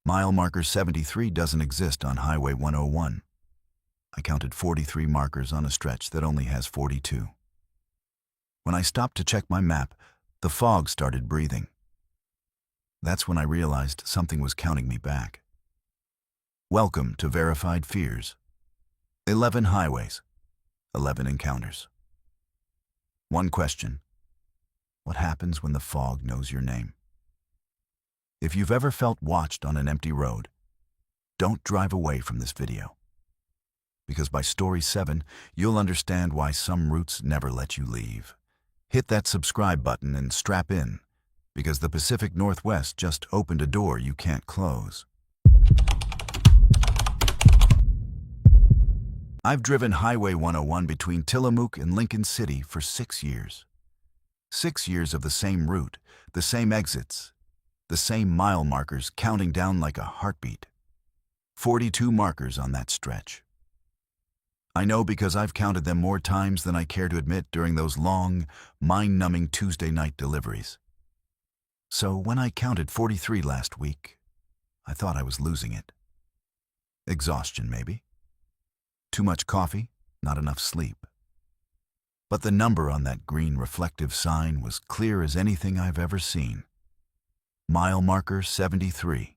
Mile marker 73 doesn't exist on Highway 101. I counted 43 markers on a stretch that only has 42. When I stopped to check my map, the fog started breathing. That's when I realized something was counting me back. Welcome to Verified Fears. 11 highways, 11 encounters. One question: what happens when the fog knows your name? If you've ever felt watched on an empty road, don't drive away from this video. Because by Story 7, you'll understand why some routes never let you leave. Hit that subscribe button and strap in, because the Pacific Northwest just opened a door you can't close. I've driven Highway 101 between Tillamook and Lincoln City for 6 years. 6 years of the same route, the same exits, the same mile markers counting down like a heartbeat. 42 markers on that stretch. I know because I've counted them more times than I care to admit during those long, mind-numbing Tuesday night deliveries. So when I counted 43 last week, I thought I was losing it. Exhaustion, maybe. Too much coffee, not enough sleep. But the number on that green reflective sign was clear as anything I've ever seen. Mile marker 73.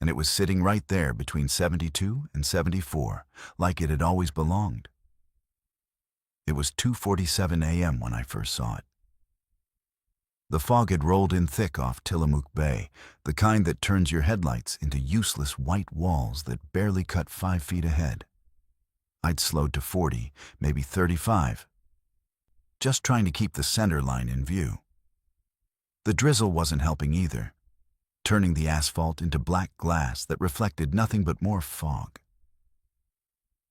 And it was sitting right there between 72 and 74, like it had always belonged. It was 2:47 a.m. when I first saw it. The fog had rolled in thick off Tillamook Bay, the kind that turns your headlights into useless white walls that barely cut 5 feet ahead. I'd slowed to 40, maybe 35, just trying to keep the center line in view. The drizzle wasn't helping either, turning the asphalt into black glass that reflected nothing but more fog.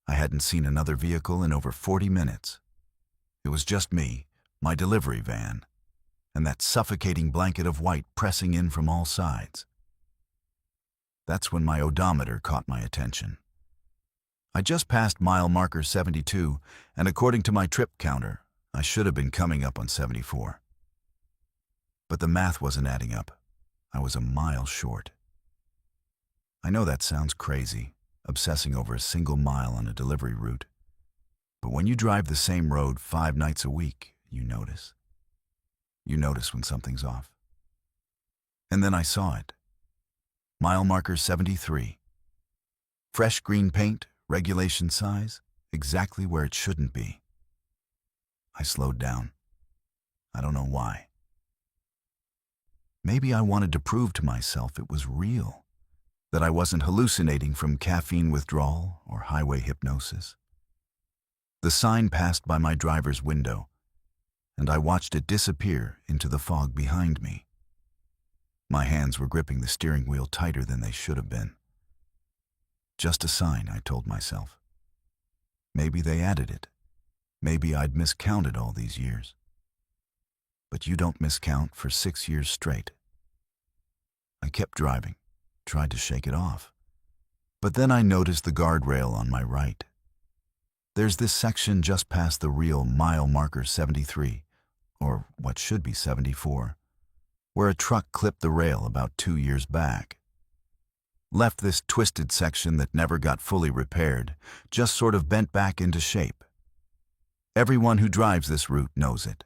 I hadn't seen another vehicle in over 40 minutes. It was just me, my delivery van, and that suffocating blanket of white pressing in from all sides. That's when my odometer caught my attention. I just passed mile marker 72, and according to my trip counter, I should have been coming up on 74. But the math wasn't adding up. I was a mile short. I know that sounds crazy, obsessing over a single mile on a delivery route. But when you drive the same road 5 nights a week, you notice. You notice when something's off. And then I saw it. Mile marker 73. Fresh green paint, regulation size, exactly where it shouldn't be. I slowed down. I don't know why. Maybe I wanted to prove to myself it was real, that I wasn't hallucinating from caffeine withdrawal or highway hypnosis. The sign passed by my driver's window, and I watched it disappear into the fog behind me. My hands were gripping the steering wheel tighter than they should have been. Just a sign, I told myself. Maybe they added it. Maybe I'd miscounted all these years. But you don't miscount for 6 years straight. I kept driving, tried to shake it off. But then I noticed the guardrail on my right. There's this section just past the real mile marker 73, or what should be 74, where a truck clipped the rail about 2 years back. Left this twisted section that never got fully repaired, just sort of bent back into shape. Everyone who drives this route knows it.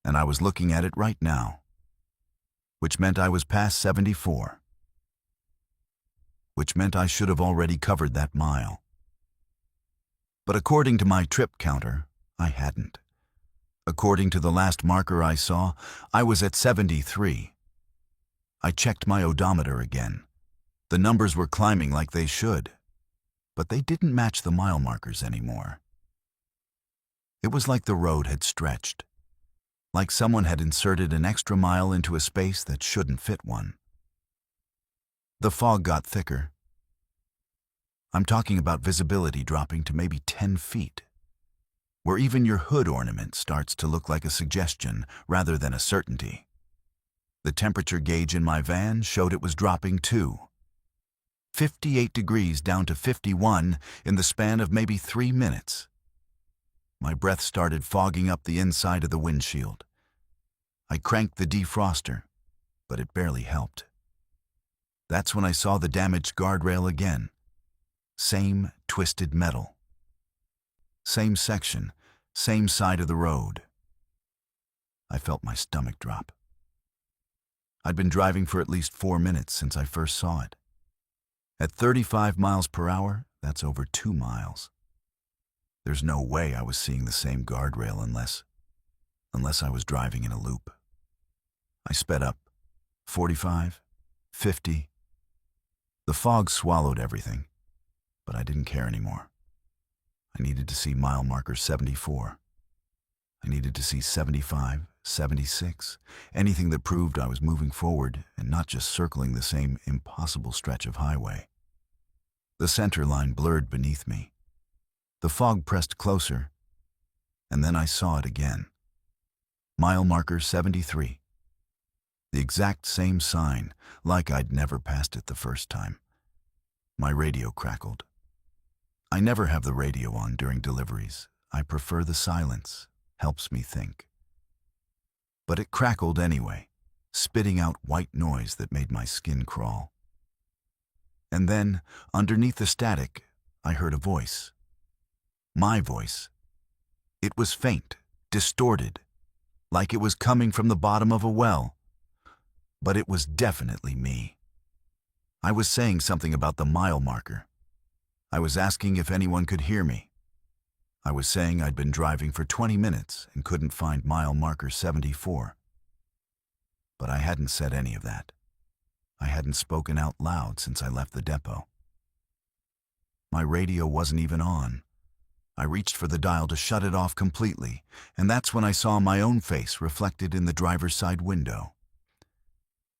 And I was looking at it right now, which meant I was past 74, which meant I should have already covered that mile. But according to my trip counter, I hadn't. According to the last marker I saw, I was at 73. I checked my odometer again. The numbers were climbing like they should, but they didn't match the mile markers anymore. It was like the road had stretched, like someone had inserted an extra mile into a space that shouldn't fit one. The fog got thicker. I'm talking about visibility dropping to maybe 10 feet, where even your hood ornament starts to look like a suggestion rather than a certainty. The temperature gauge in my van showed it was dropping too. 58 degrees down to 51 in the span of maybe 3 minutes. My breath started fogging up the inside of the windshield. I cranked the defroster, but it barely helped. That's when I saw the damaged guardrail again. Same twisted metal. Same section, same side of the road. I felt my stomach drop. I'd been driving for at least 4 minutes since I first saw it. At 35 miles per hour, that's over 2 miles. There's no way I was seeing the same guardrail unless I was driving in a loop. I sped up. 45, 50. The fog swallowed everything, but I didn't care anymore. I needed to see mile marker 74. I needed to see 75, 76, anything that proved I was moving forward and not just circling the same impossible stretch of highway. The center line blurred beneath me. The fog pressed closer, and then I saw it again. Mile marker 73. The exact same sign, like I'd never passed it the first time. My radio crackled. I never have the radio on during deliveries. I prefer the silence. Helps me think. But it crackled anyway, spitting out white noise that made my skin crawl. And then, underneath the static, I heard a voice. My voice. It was faint, distorted, like it was coming from the bottom of a well. But it was definitely me. I was saying something about the mile marker. I was asking if anyone could hear me. I was saying I'd been driving for 20 minutes and couldn't find mile marker 74. But I hadn't said any of that. I hadn't spoken out loud since I left the depot. My radio wasn't even on. I reached for the dial to shut it off completely, and that's when I saw my own face reflected in the driver's side window.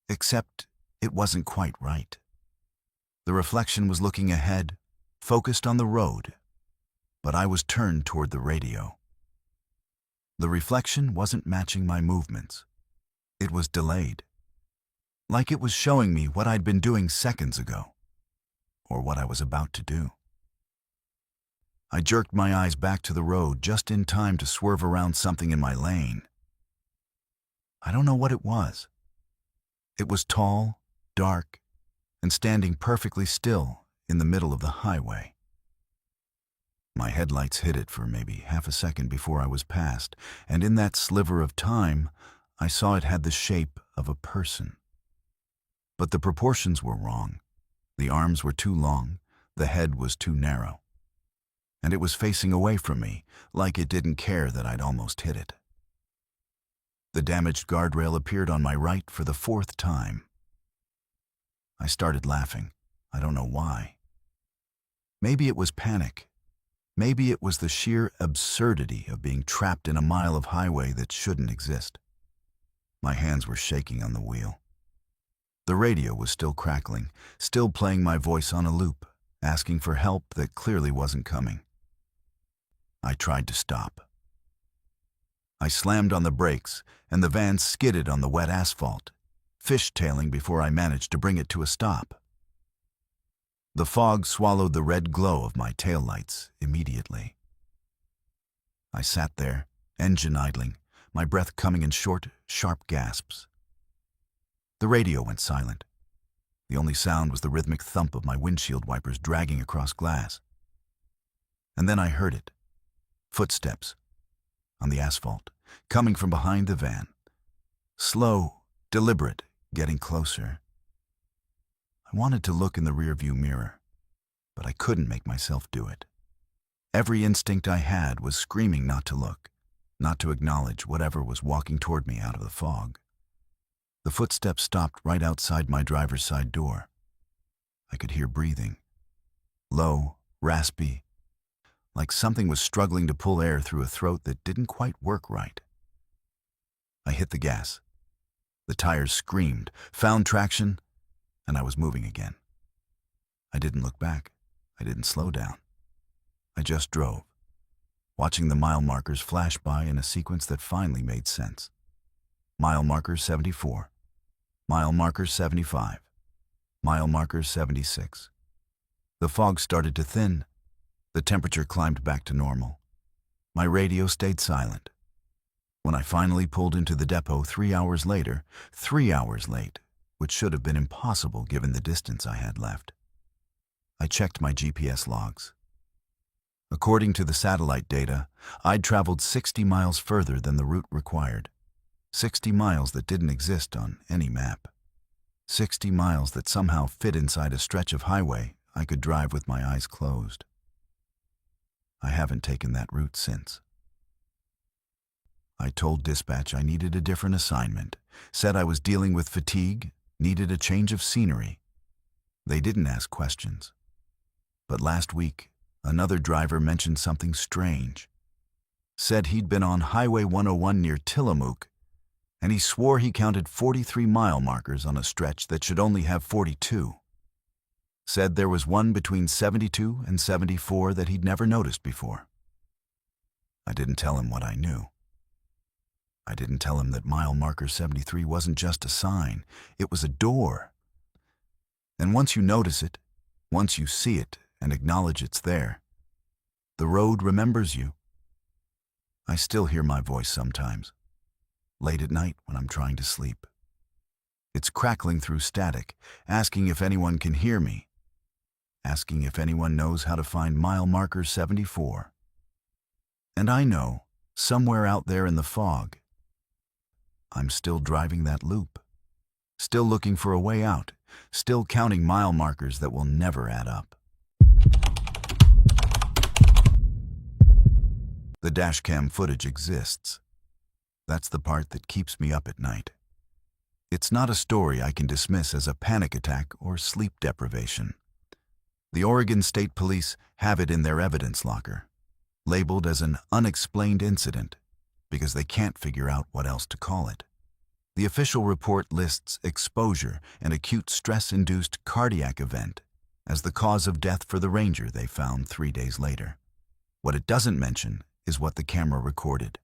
Except it wasn't quite right. The reflection was looking ahead, focused on the road, but I was turned toward the radio. The reflection wasn't matching my movements. It was delayed, like it was showing me what I'd been doing seconds ago, or what I was about to do. I jerked my eyes back to the road just in time to swerve around something in my lane. I don't know what it was. It was tall, dark, and standing perfectly still in the middle of the highway. My headlights hit it for maybe half a second before I was past, and in that sliver of time, I saw it had the shape of a person. But the proportions were wrong. The arms were too long, the head was too narrow. And it was facing away from me, like it didn't care that I'd almost hit it. The damaged guardrail appeared on my right for the 4th time. I started laughing. I don't know why. Maybe it was panic. Maybe it was the sheer absurdity of being trapped in a mile of highway that shouldn't exist. My hands were shaking on the wheel. The radio was still crackling, still playing my voice on a loop, asking for help that clearly wasn't coming. I tried to stop. I slammed on the brakes, and the van skidded on the wet asphalt, fishtailing before I managed to bring it to a stop. The fog swallowed the red glow of my taillights immediately. I sat there, engine idling, my breath coming in short, sharp gasps. The radio went silent. The only sound was the rhythmic thump of my windshield wipers dragging across glass. And then I heard it. Footsteps on the asphalt, coming from behind the van. Slow, deliberate, getting closer. I wanted to look in the rearview mirror, but I couldn't make myself do it. Every instinct I had was screaming not to look, not to acknowledge whatever was walking toward me out of the fog. The footsteps stopped right outside my driver's side door. I could hear breathing. Low, raspy, like something was struggling to pull air through a throat that didn't quite work right. I hit the gas. The tires screamed, found traction, and I was moving again. I didn't look back. I didn't slow down. I just drove, watching the mile markers flash by in a sequence that finally made sense. Mile marker 74. Mile marker 75. Mile marker 76. The fog started to thin. The temperature climbed back to normal. My radio stayed silent. When I finally pulled into the depot 3 hours later, 3 hours late, which should have been impossible given the distance I had left. I checked my GPS logs. According to the satellite data, I'd traveled 60 miles further than the route required. 60 miles that didn't exist on any map. 60 miles that somehow fit inside a stretch of highway I could drive with my eyes closed. I haven't taken that route since. I told dispatch I needed a different assignment, said I was dealing with fatigue, needed a change of scenery. They didn't ask questions. But last week, another driver mentioned something strange. Said he'd been on Highway 101 near Tillamook, and he swore he counted 43 mile markers on a stretch that should only have 42. Said there was one between 72 and 74 that he'd never noticed before. I didn't tell him what I knew. I didn't tell him that mile marker 73 wasn't just a sign, it was a door. And once you notice it, once you see it and acknowledge it's there, the road remembers you. I still hear my voice sometimes, late at night when I'm trying to sleep. It's crackling through static, asking if anyone can hear me, asking if anyone knows how to find mile marker 74. And I know, somewhere out there in the fog, I'm still driving that loop, still looking for a way out, still counting mile markers that will never add up. The dashcam footage exists. That's the part that keeps me up at night. It's not a story I can dismiss as a panic attack or sleep deprivation. The Oregon State Police have it in their evidence locker, labeled as an unexplained incident, because they can't figure out what else to call it. The official report lists exposure and acute stress-induced cardiac event as the cause of death for the ranger they found 3 days later. What it doesn't mention is what the camera recorded.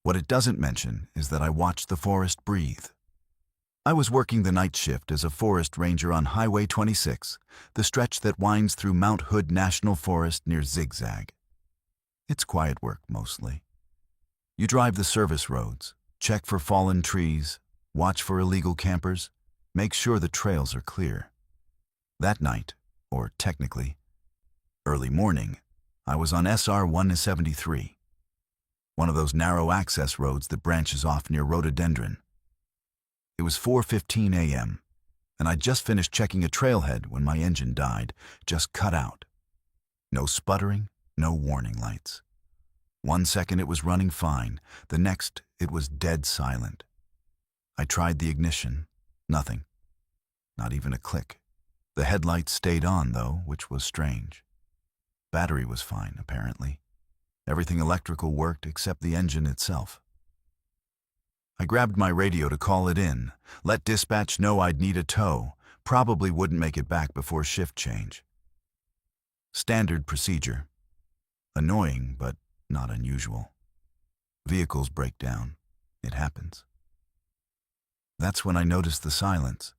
What it doesn't mention is that I watched the forest breathe. I was working the night shift as a forest ranger on Highway 26, the stretch that winds through Mount Hood National Forest near Zigzag. It's quiet work mostly. You drive the service roads, check for fallen trees, watch for illegal campers, make sure the trails are clear. That night, or technically, early morning, I was on SR 173, one of those narrow access roads that branches off near rhododendron. It was 4:15 a.m., and I'd just finished checking a trailhead when my engine died, just cut out. No sputtering, no warning lights. 1 second it was running fine, the next it was dead silent. I tried the ignition, nothing. Not even a click. The headlights stayed on though, which was strange. Battery was fine, apparently. Everything electrical worked except the engine itself. I grabbed my radio to call it in, let dispatch know I'd need a tow, probably wouldn't make it back before shift change. Standard procedure. Annoying, but not unusual. Vehicles break down. It happens. That's when I noticed the silence.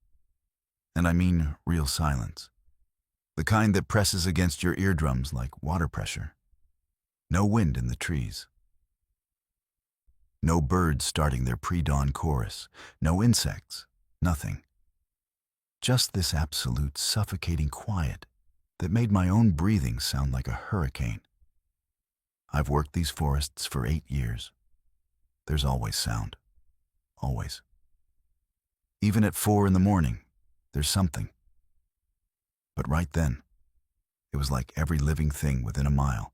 And I mean real silence. The kind that presses against your eardrums like water pressure. No wind in the trees. No birds starting their pre-dawn chorus. No insects. Nothing. Just this absolute suffocating quiet that made my own breathing sound like a hurricane. I've worked these forests for 8 years. There's always sound. Always. Even at 4 in the morning, there's something. But right then, it was like every living thing within a mile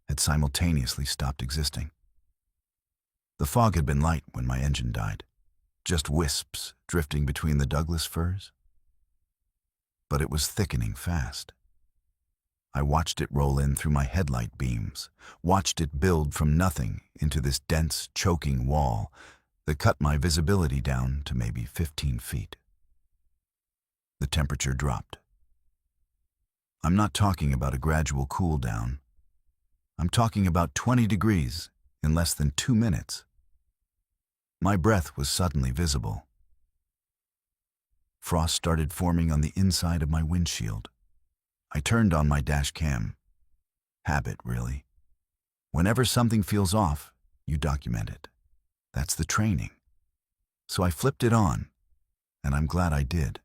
had simultaneously stopped existing. The fog had been light when my engine died, just wisps drifting between the Douglas firs. But it was thickening fast. I watched it roll in through my headlight beams, watched it build from nothing into this dense, choking wall that cut my visibility down to maybe 15 feet. The temperature dropped. I'm not talking about a gradual cool down. I'm talking about 20 degrees in less than 2 minutes. My breath was suddenly visible. Frost started forming on the inside of my windshield. I turned on my dash cam. Habit, really. Whenever something feels off, you document it. That's the training. So I flipped it on, And I'm glad I did,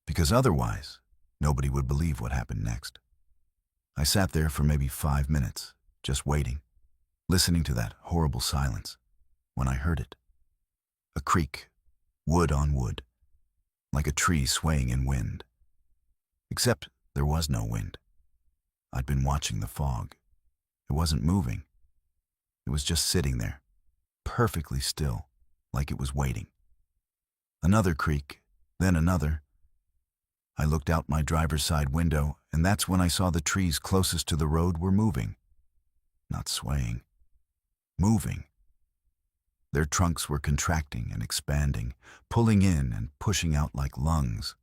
because otherwise, nobody would believe what happened next. I sat there for maybe 5 minutes, just waiting, listening to that horrible silence, when I heard it. A creak, wood on wood, like a tree swaying in wind. Except there was no wind. I'd been watching the fog. It wasn't moving. It was just sitting there, perfectly still, like it was waiting. Another creak, then another. I looked out my driver's side window, and that's when I saw the trees closest to the road were moving. Not swaying. Moving. Their trunks were contracting and expanding, pulling in and pushing out like lungs,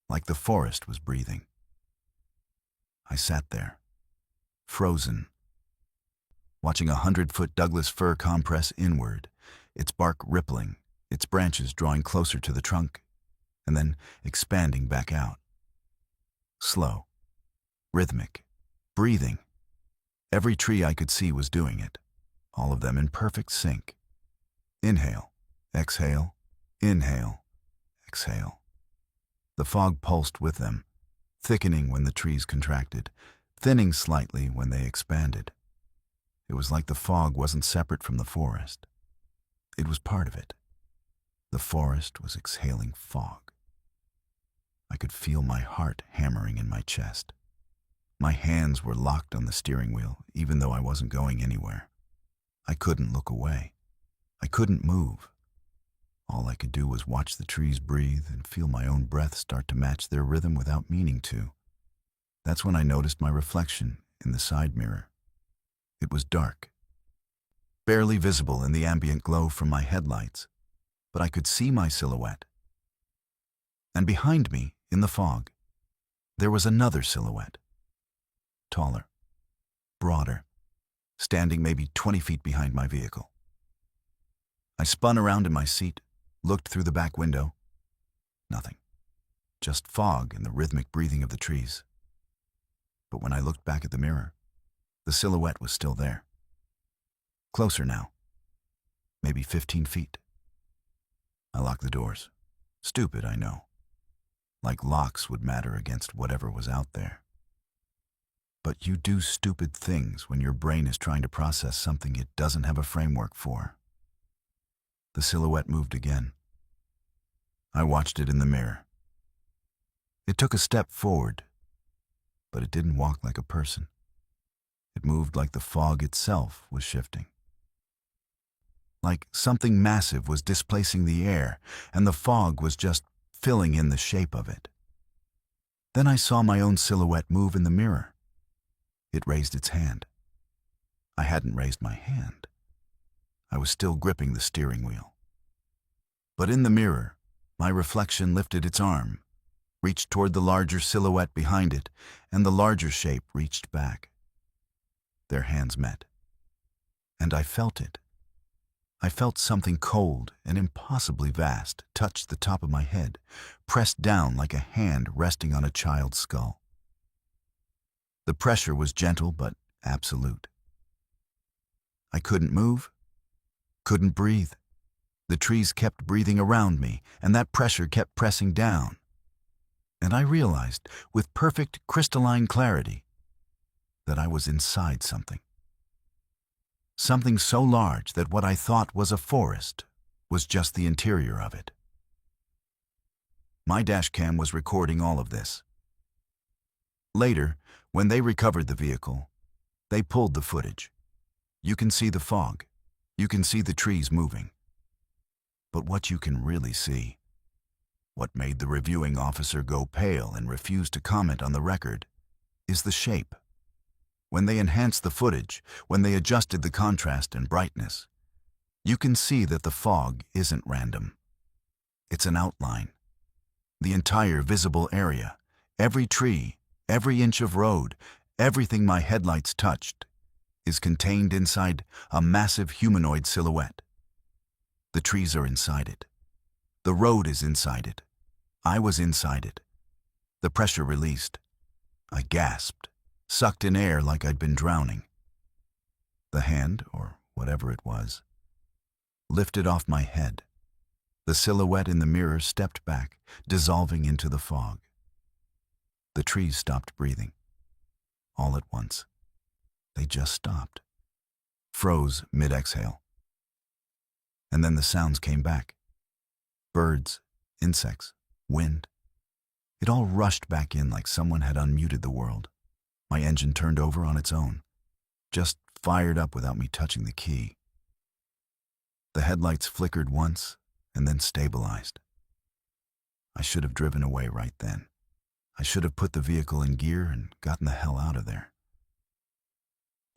like the forest was breathing. I sat there, frozen, watching a 100-foot Douglas fir compress inward, its bark rippling, its branches drawing closer to the trunk, and then expanding back out. Slow, rhythmic, breathing. Every tree I could see was doing it, all of them in perfect sync. Inhale, exhale, inhale, exhale. The fog pulsed with them, thickening when the trees contracted, thinning slightly when they expanded. It was like the fog wasn't separate from the forest. It was part of it. The forest was exhaling fog. I could feel my heart hammering in my chest. My hands were locked on the steering wheel, even though I wasn't going anywhere. I couldn't look away. I couldn't move. All I could do was watch the trees breathe and feel my own breath start to match their rhythm without meaning to. That's when I noticed my reflection in the side mirror. It was dark, barely visible in the ambient glow from my headlights, but I could see my silhouette. And behind me, in the fog, there was another silhouette. Taller, broader, standing maybe 20 feet behind my vehicle. I spun around in my seat, looked through the back window. Nothing. Just fog and the rhythmic breathing of the trees. But when I looked back at the mirror, the silhouette was still there. Closer now. Maybe 15 feet. I locked the doors. Stupid, I know. Like locks would matter against whatever was out there. But you do stupid things when your brain is trying to process something it doesn't have a framework for. The silhouette moved again. I watched it in the mirror. It took a step forward, but it didn't walk like a person. It moved like the fog itself was shifting. Like something massive was displacing the air, and the fog was just filling in the shape of it. Then I saw my own silhouette move in the mirror. It raised its hand. I hadn't raised my hand. I was still gripping the steering wheel. But in the mirror, my reflection lifted its arm, reached toward the larger silhouette behind it, and the larger shape reached back. Their hands met. And I felt it. I felt something cold and impossibly vast touch the top of my head, pressed down like a hand resting on a child's skull. The pressure was gentle but absolute. I couldn't move, couldn't breathe. The trees kept breathing around me, and that pressure kept pressing down. And I realized, with perfect crystalline clarity, that I was inside something. Something so large that what I thought was a forest was just the interior of it. My dashcam was recording all of this. Later, when they recovered the vehicle, they pulled the footage. You can see the fog. You can see the trees moving. But what you can really see, what made the reviewing officer go pale and refuse to comment on the record, is the shape. When they enhanced the footage, when they adjusted the contrast and brightness, you can see that the fog isn't random. It's an outline. The entire visible area, every tree, every inch of road, everything my headlights touched, is contained inside a massive humanoid silhouette. The trees are inside it. The road is inside it. I was inside it. The pressure released. I gasped, sucked in air like I'd been drowning. The hand, or whatever it was, lifted off my head. The silhouette in the mirror stepped back, dissolving into the fog. The trees stopped breathing. All at once. They just stopped. Froze mid-exhale. And then the sounds came back. Birds, insects, wind. It all rushed back in like someone had unmuted the world. My engine turned over on its own, just fired up without me touching the key. The headlights flickered once and then stabilized. I should have driven away right then. I should have put the vehicle in gear and gotten the hell out of there.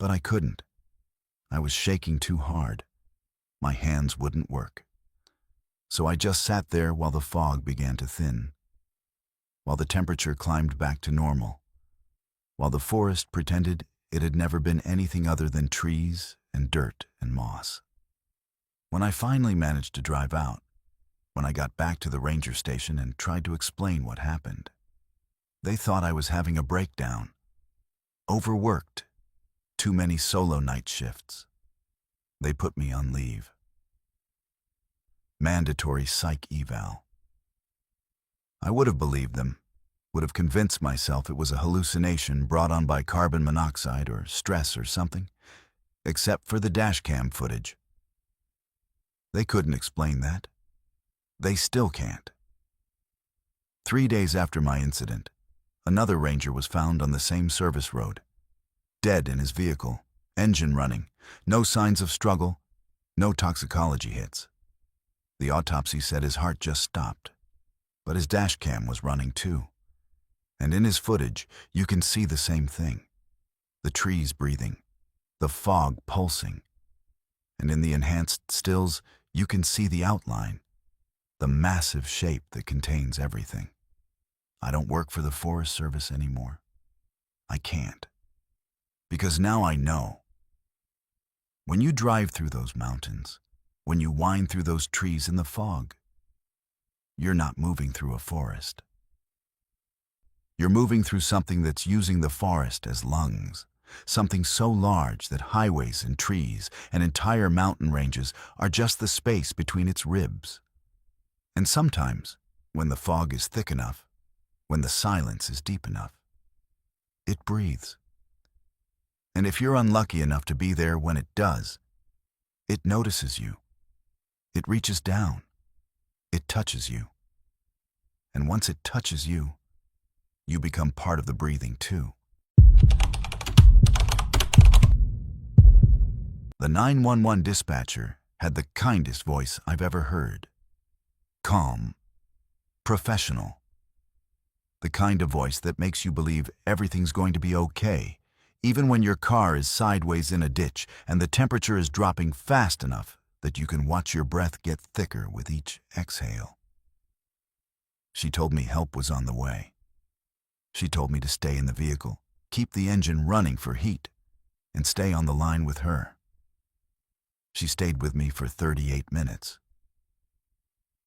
But I couldn't. I was shaking too hard. My hands wouldn't work. So I just sat there while the fog began to thin, while the temperature climbed back to normal, while the forest pretended it had never been anything other than trees and dirt and moss. When I finally managed to drive out, when I got back to the ranger station and tried to explain what happened, they thought I was having a breakdown. Overworked. Too many solo night shifts. They put me on leave. Mandatory psych eval. I would have believed them, would have convinced myself it was a hallucination brought on by carbon monoxide or stress or something, except for the dashcam footage. They couldn't explain that. They still can't. 3 days after my incident, another ranger was found on the same service road, dead in his vehicle, engine running, no signs of struggle, no toxicology hits. The autopsy said his heart just stopped, but his dash cam was running too. And in his footage, you can see the same thing. The trees breathing, the fog pulsing. And in the enhanced stills, you can see the outline, the massive shape that contains everything. I don't work for the Forest Service anymore. I can't. Because now I know. When you drive through those mountains, when you wind through those trees in the fog, you're not moving through a forest. You're moving through something that's using the forest as lungs, something so large that highways and trees and entire mountain ranges are just the space between its ribs. And sometimes, when the fog is thick enough, when the silence is deep enough, it breathes. And if you're unlucky enough to be there when it does, it notices you. It reaches down. It touches you. And once it touches you, you become part of the breathing too. The 911 dispatcher had the kindest voice I've ever heard. Calm. Professional. The kind of voice that makes you believe everything's going to be okay, even when your car is sideways in a ditch and the temperature is dropping fast enough that you can watch your breath get thicker with each exhale. She told me help was on the way. She told me to stay in the vehicle, keep the engine running for heat, and stay on the line with her. She stayed with me for 38 minutes.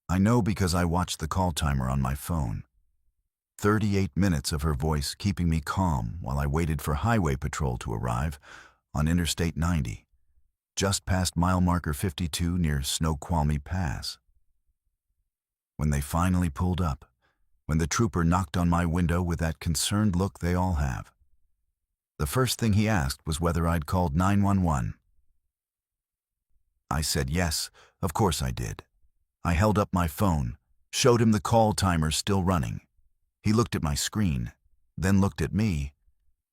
I know because I watched the call timer on my phone. 38 minutes of her voice keeping me calm while I waited for highway patrol to arrive on Interstate 90, just past mile marker 52 near Snoqualmie Pass. When they finally pulled up, when the trooper knocked on my window with that concerned look they all have, the first thing he asked was whether I'd called 911. I said yes, of course I did. I held up my phone, showed him the call timer still running. He looked at my screen, then looked at me,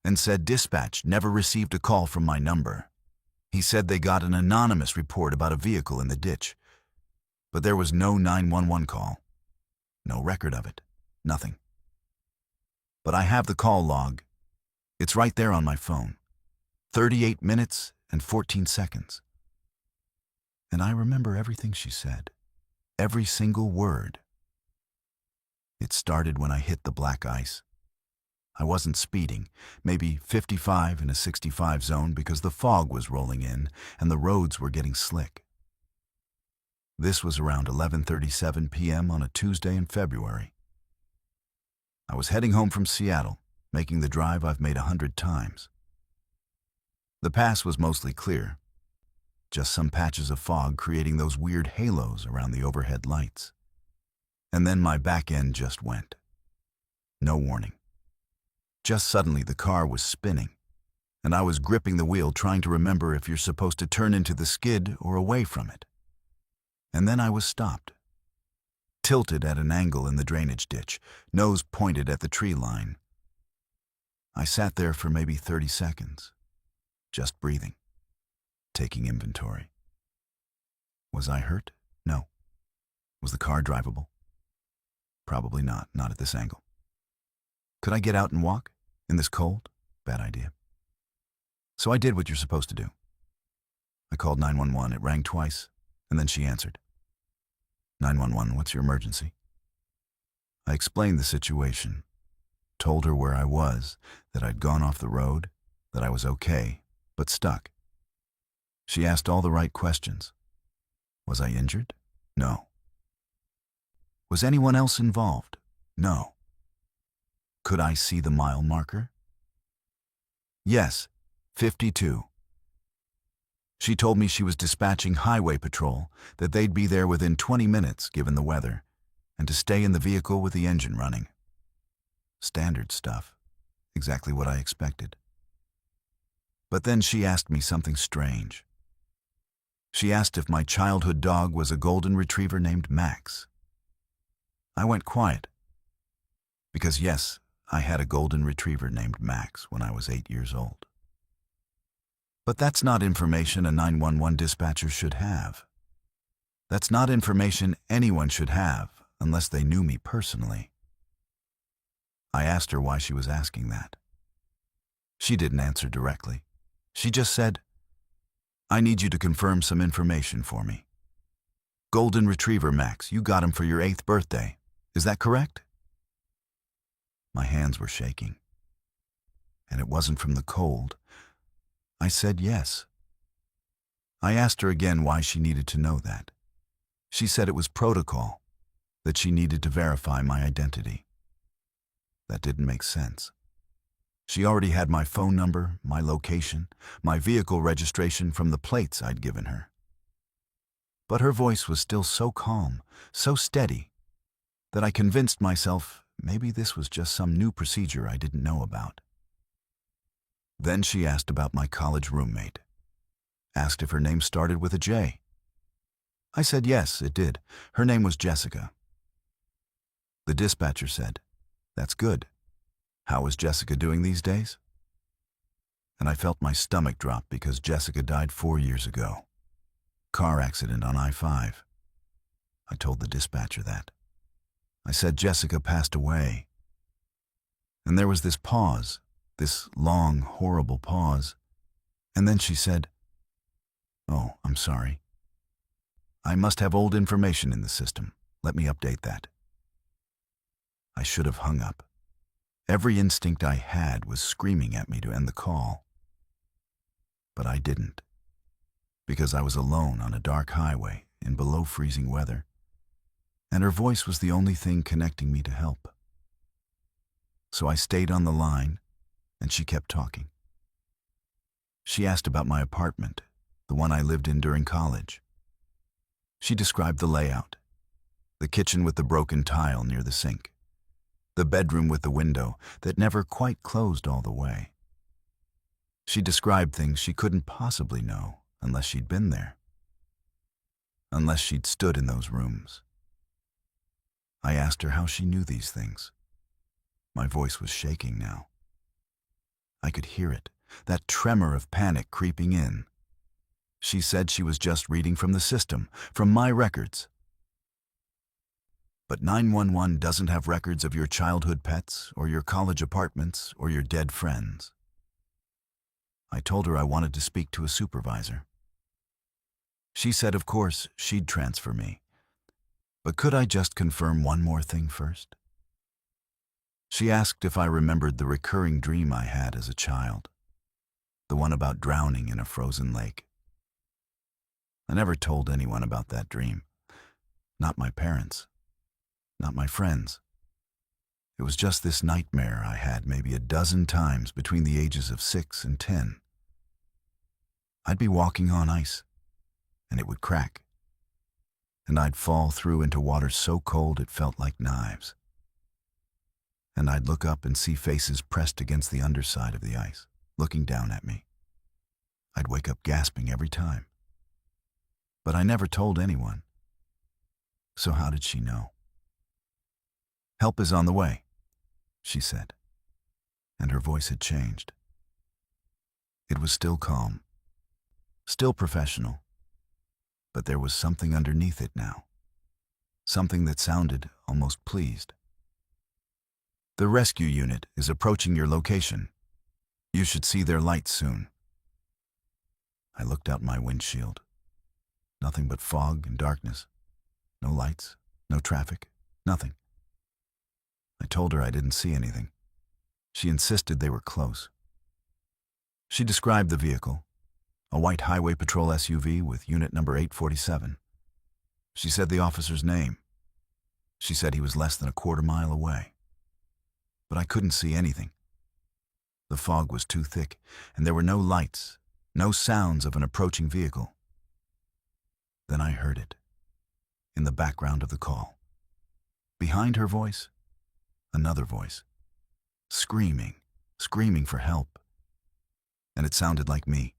and said dispatch never received a call from my number. He said they got an anonymous report about a vehicle in the ditch, but there was no 911 call. No record of it. Nothing. But I have the call log. It's right there on my phone. 38 minutes and 14 seconds. And I remember everything she said. Every single word. It started when I hit the black ice. I wasn't speeding, maybe 55 in a 65 zone because the fog was rolling in and the roads were getting slick. This was around 11:37 p.m. on a Tuesday in February. I was heading home from Seattle, making the drive I've made 100 times. The pass was mostly clear. just some patches of fog creating those weird halos around the overhead lights. And then my back end just went. No warning. Just suddenly the car was spinning, and I was gripping the wheel trying to remember if you're supposed to turn into the skid or away from it. And then I was stopped, tilted at an angle in the drainage ditch, nose pointed at the tree line. I sat there for maybe 30 seconds, just breathing, taking inventory. Was I hurt? No. Was the car drivable? Probably not at this angle. Could I get out and walk? In this cold? Bad idea. So I did what you're supposed to do. I called 911. It rang twice, and then she answered. 911, what's your emergency? I explained the situation, told her where I was, that I'd gone off the road, that I was okay, but stuck. She asked all the right questions. Was I injured? No. Was anyone else involved? No. Could I see the mile marker? Yes, 52. She told me she was dispatching highway patrol, that they'd be there within 20 minutes given the weather, and to stay in the vehicle with the engine running. Standard stuff, exactly what I expected. But then she asked me something strange. She asked if my childhood dog was a golden retriever named Max. I went quiet, because yes, I had a golden retriever named Max when I was 8 years old. But that's not information a 911 dispatcher should have. That's not information anyone should have unless they knew me personally. I asked her why she was asking that. She didn't answer directly. She just said, I need you to confirm some information for me. Golden Retriever Max, you got him for your 8th birthday. Is that correct? My hands were shaking. And it wasn't from the cold. I said yes. I asked her again why she needed to know that. She said it was protocol, that she needed to verify my identity. That didn't make sense. She already had my phone number, my location, my vehicle registration from the plates I'd given her. But her voice was still so calm, so steady, that I convinced myself maybe this was just some new procedure I didn't know about. Then she asked about my college roommate. Asked if her name started with a J. I said yes, it did. Her name was Jessica. The dispatcher said, That's good. How is Jessica doing these days? And I felt my stomach drop because Jessica died 4 years ago. Car accident on I-5. I told the dispatcher that. I said Jessica passed away. And there was this pause, this long, horrible pause. And then she said, Oh, I'm sorry. I must have old information in the system. Let me update that. I should have hung up. Every instinct I had was screaming at me to end the call. But I didn't, because I was alone on a dark highway in below freezing weather, and her voice was the only thing connecting me to help. So I stayed on the line, and she kept talking. She asked about my apartment, the one I lived in during college. She described the layout, the kitchen with the broken tile near the sink, the bedroom with the window that never quite closed all the way. She described things she couldn't possibly know unless she'd been there, unless she'd stood in those rooms. I asked her how she knew these things. My voice was shaking now. I could hear it, that tremor of panic creeping in. She said she was just reading from the system, from my records. But 911 doesn't have records of your childhood pets or your college apartments or your dead friends. I told her I wanted to speak to a supervisor. She said, of course, she'd transfer me. But could I just confirm one more thing first? She asked if I remembered the recurring dream I had as a child, the one about drowning in a frozen lake. I never told anyone about that dream. Not my parents. Not my friends. It was just this nightmare I had maybe a dozen times between the ages of 6 and 10. I'd be walking on ice, and it would crack, and I'd fall through into water so cold it felt like knives. And I'd look up and see faces pressed against the underside of the ice, looking down at me. I'd wake up gasping every time. But I never told anyone. So how did she know? "Help is on the way," she said, and her voice had changed. It was still calm, still professional, but there was something underneath it now, something that sounded almost pleased. "The rescue unit is approaching your location. You should see their lights soon." I looked out my windshield. Nothing but fog and darkness. No lights, no traffic, nothing. I told her I didn't see anything. She insisted they were close. She described the vehicle, a white highway patrol SUV with unit number 847. She said the officer's name. She said he was less than a quarter-mile away. But I couldn't see anything. The fog was too thick, and there were no lights, no sounds of an approaching vehicle. Then I heard it, in the background of the call. Behind her voice, another voice, screaming for help. And it sounded like me.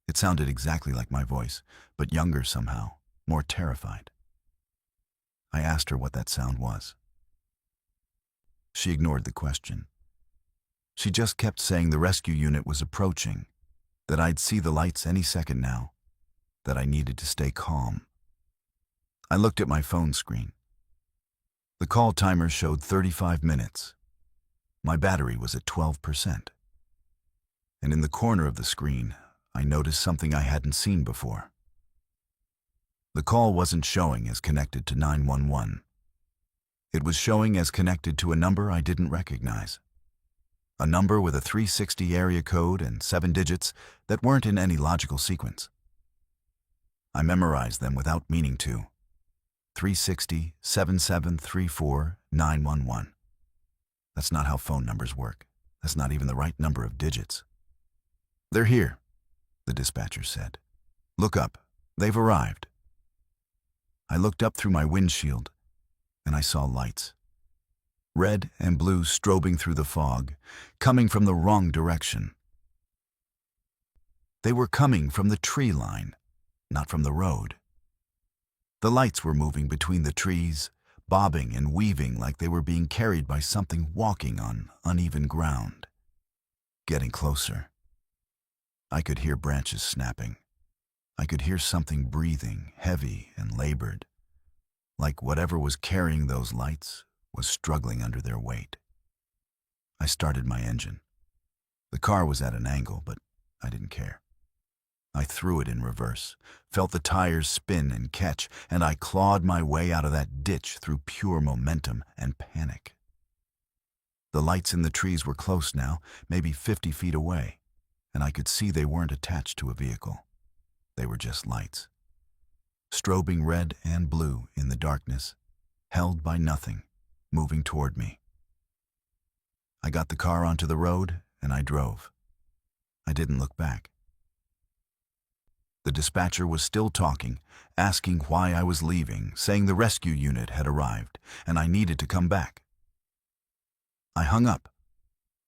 It sounded exactly like my voice, but younger somehow, more terrified. I asked her what that sound was. She ignored the question. She just kept saying the rescue unit was approaching, that I'd see the lights any second now, that I needed to stay calm. I looked at my phone screen. The call timer showed 35 minutes. My battery was at 12%. And in the corner of the screen, I noticed something I hadn't seen before. The call wasn't showing as connected to 911. It was showing as connected to a number I didn't recognize. A number with a 360 area code and 7 digits that weren't in any logical sequence. I memorized them without meaning to. 360 7734 911. That's not how phone numbers work. That's not even the right number of digits. "They're here," the dispatcher said. "Look up. They've arrived." I looked up through my windshield, and I saw lights. Red and blue strobing through the fog, coming from the wrong direction. They were coming from the tree line, not from the road. The lights were moving between the trees, bobbing and weaving like they were being carried by something walking on uneven ground. Getting closer. I could hear branches snapping. I could hear something breathing, heavy and labored, like whatever was carrying those lights was struggling under their weight. I started my engine. The car was at an angle, but I didn't care. I threw it in reverse, felt the tires spin and catch, and I clawed my way out of that ditch through pure momentum and panic. The lights in the trees were close now, maybe 50 feet away, and I could see they weren't attached to a vehicle. They were just lights, strobing red and blue in the darkness, held by nothing, moving toward me. I got the car onto the road, and I drove. I didn't look back. The dispatcher was still talking, asking why I was leaving, saying the rescue unit had arrived, and I needed to come back. I hung up.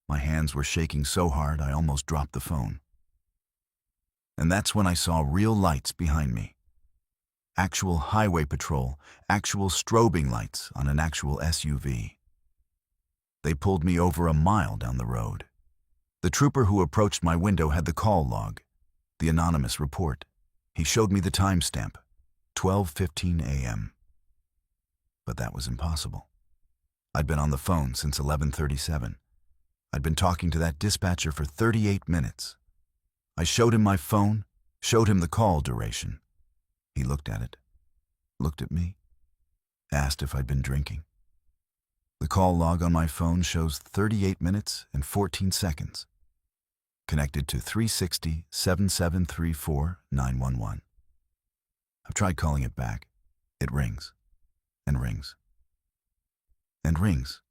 My hands were shaking so hard I almost dropped the phone. And that's when I saw real lights behind me. Actual highway patrol, actual strobing lights on an actual SUV. They pulled me over a mile down the road. The trooper who approached my window had the call log, the anonymous report. He showed me the timestamp, 12:15 a.m. But that was impossible. I'd been on the phone since 11:37. I'd been talking to that dispatcher for 38 minutes. I showed him my phone, showed him the call duration. He looked at it, looked at me, asked if I'd been drinking. The call log on my phone shows 38 minutes and 14 seconds. Connected to 360 7734 911. I've tried calling it back. It rings, and rings, and rings.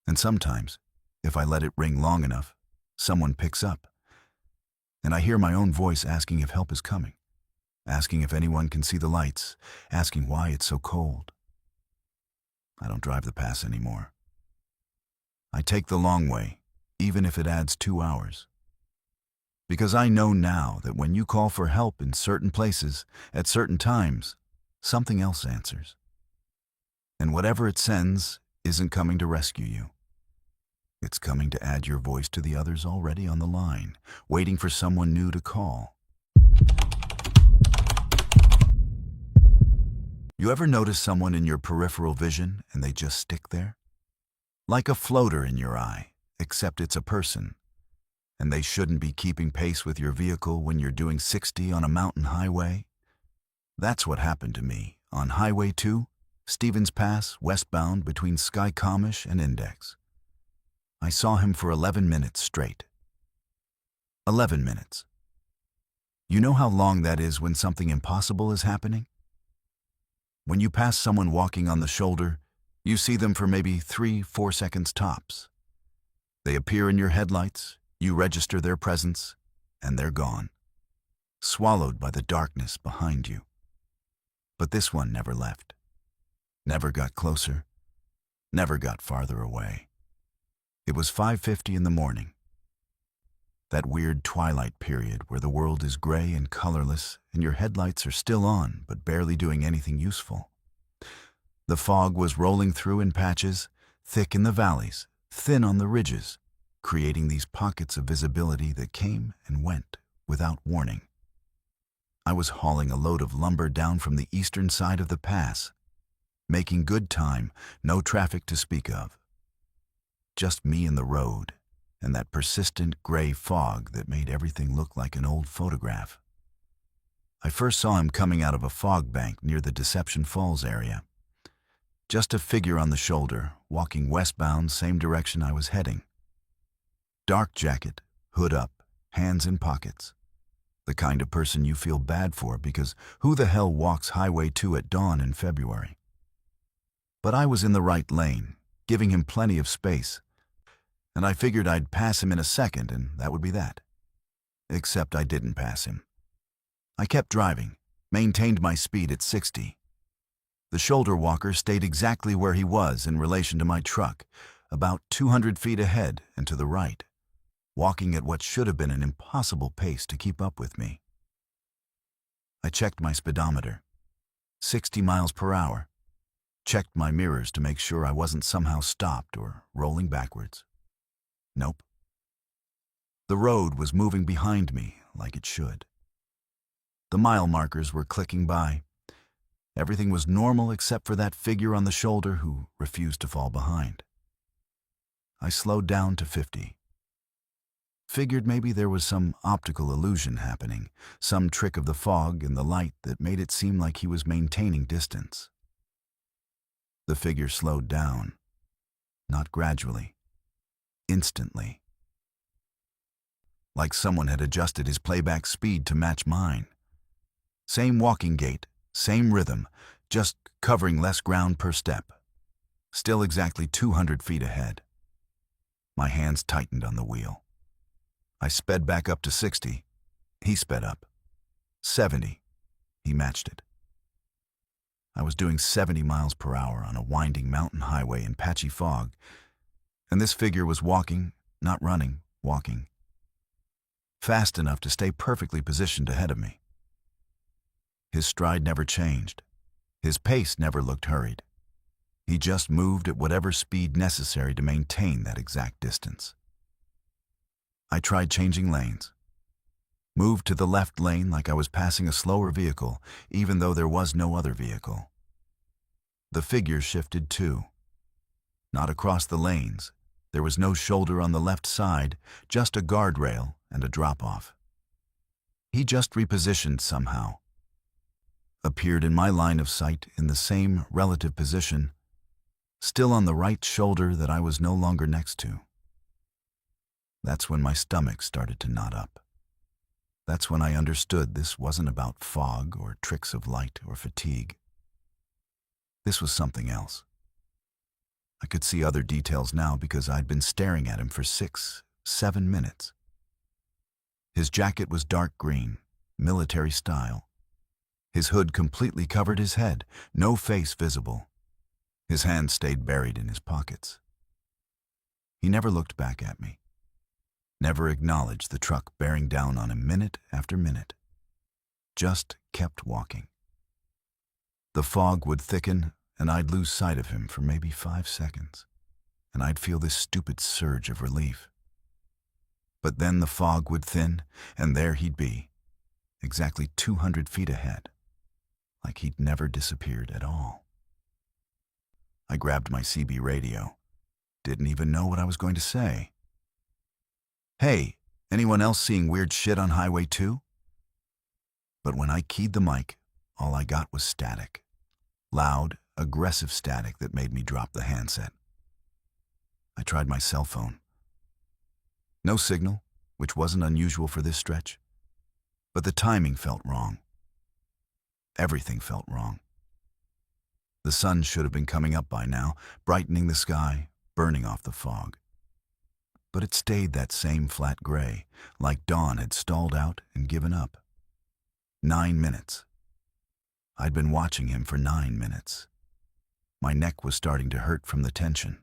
And sometimes, if I let it ring long enough, someone picks up, and I hear my own voice asking if help is coming. asking if anyone can see the lights, asking why it's so cold. I don't drive the pass anymore. I take the long way, even if it adds 2 hours. Because I know now that when you call for help in certain places, at certain times, something else answers. And whatever it sends isn't coming to rescue you. It's coming to add your voice to the others already on the line, waiting for someone new to call. You ever notice someone in your peripheral vision and they just stick there? Like a floater in your eye, except it's a person. And they shouldn't be keeping pace with your vehicle when you're doing 60 on a mountain highway? That's what happened to me on Highway 2, Stevens Pass, westbound between Skycomish and Index. I saw him for 11 minutes straight. 11 minutes. You know how long that is when something impossible is happening? When you pass someone walking on the shoulder, you see them for maybe 3-4 seconds tops. They appear in your headlights, you register their presence, and they're gone, swallowed by the darkness behind you. But this one never left, never got closer, never got farther away. It was 5:50 in the morning. That weird twilight period where the world is gray and colorless and your headlights are still on but barely doing anything useful. The fog was rolling through in patches, thick in the valleys, thin on the ridges, creating these pockets of visibility that came and went without warning. I was hauling a load of lumber down from the eastern side of the pass, making good time, no traffic to speak of. Just me and the road, and that persistent gray fog that made everything look like an old photograph. I first saw him coming out of a fog bank near the Deception Falls area. Just a figure on the shoulder, walking westbound, same direction I was heading. Dark jacket, hood up, hands in pockets. The kind of person you feel bad for because who the hell walks Highway 2 at dawn in February? But I was in the right lane, giving him plenty of space, and I figured I'd pass him in a second and that would be that. Except I didn't pass him. I kept driving, maintained my speed at 60. The shoulder walker stayed exactly where he was in relation to my truck, about 200 feet ahead and to the right, walking at what should have been an impossible pace to keep up with me. I checked my speedometer. 60 miles per hour. Checked my mirrors to make sure I wasn't somehow stopped or rolling backwards. Nope. The road was moving behind me like it should. The mile markers were clicking by. Everything was normal except for that figure on the shoulder who refused to fall behind. I slowed down to 50. Figured maybe there was some optical illusion happening, some trick of the fog and the light that made it seem like he was maintaining distance. The figure slowed down, not gradually, instantly. Like someone had adjusted his playback speed to match mine. Same walking gait, same rhythm, just covering less ground per step. Still exactly 200 feet ahead. My hands tightened on the wheel. I sped back up to 60. He sped up. 70. He matched it. I was doing 70 miles per hour on a winding mountain highway in patchy fog, and this figure was walking, not running, walking. Fast enough to stay perfectly positioned ahead of me. His stride never changed. His pace never looked hurried. He just moved at whatever speed necessary to maintain that exact distance. I tried changing lanes. Moved to the left lane like I was passing a slower vehicle, even though there was no other vehicle. The figure shifted too. Not across the lanes. There was no shoulder on the left side, just a guardrail and a drop-off. He just repositioned somehow. Appeared in my line of sight in the same relative position, still on the right shoulder that I was no longer next to. That's when my stomach started to knot up. That's when I understood this wasn't about fog or tricks of light or fatigue. This was something else. I could see other details now because I'd been staring at him for 6-7 minutes. His jacket was dark green, military style. His hood completely covered his head, no face visible. His hands stayed buried in his pockets. He never looked back at me, never acknowledged the truck bearing down on him minute after minute, just kept walking. The fog would thicken, and I'd lose sight of him for maybe 5 seconds, and I'd feel this stupid surge of relief. But then the fog would thin, and there he'd be, exactly 200 feet ahead, like he'd never disappeared at all. I grabbed my CB radio. Didn't even know what I was going to say. Hey, anyone else seeing weird shit on Highway 2? But when I keyed the mic, all I got was static. Loud, aggressive static that made me drop the handset. I tried my cell phone. No signal, which wasn't unusual for this stretch. But the timing felt wrong. Everything felt wrong. The sun should have been coming up by now, brightening the sky, burning off the fog. But it stayed that same flat gray, like dawn had stalled out and given up. 9 minutes. I'd been watching him for 9 minutes. My neck was starting to hurt from the tension.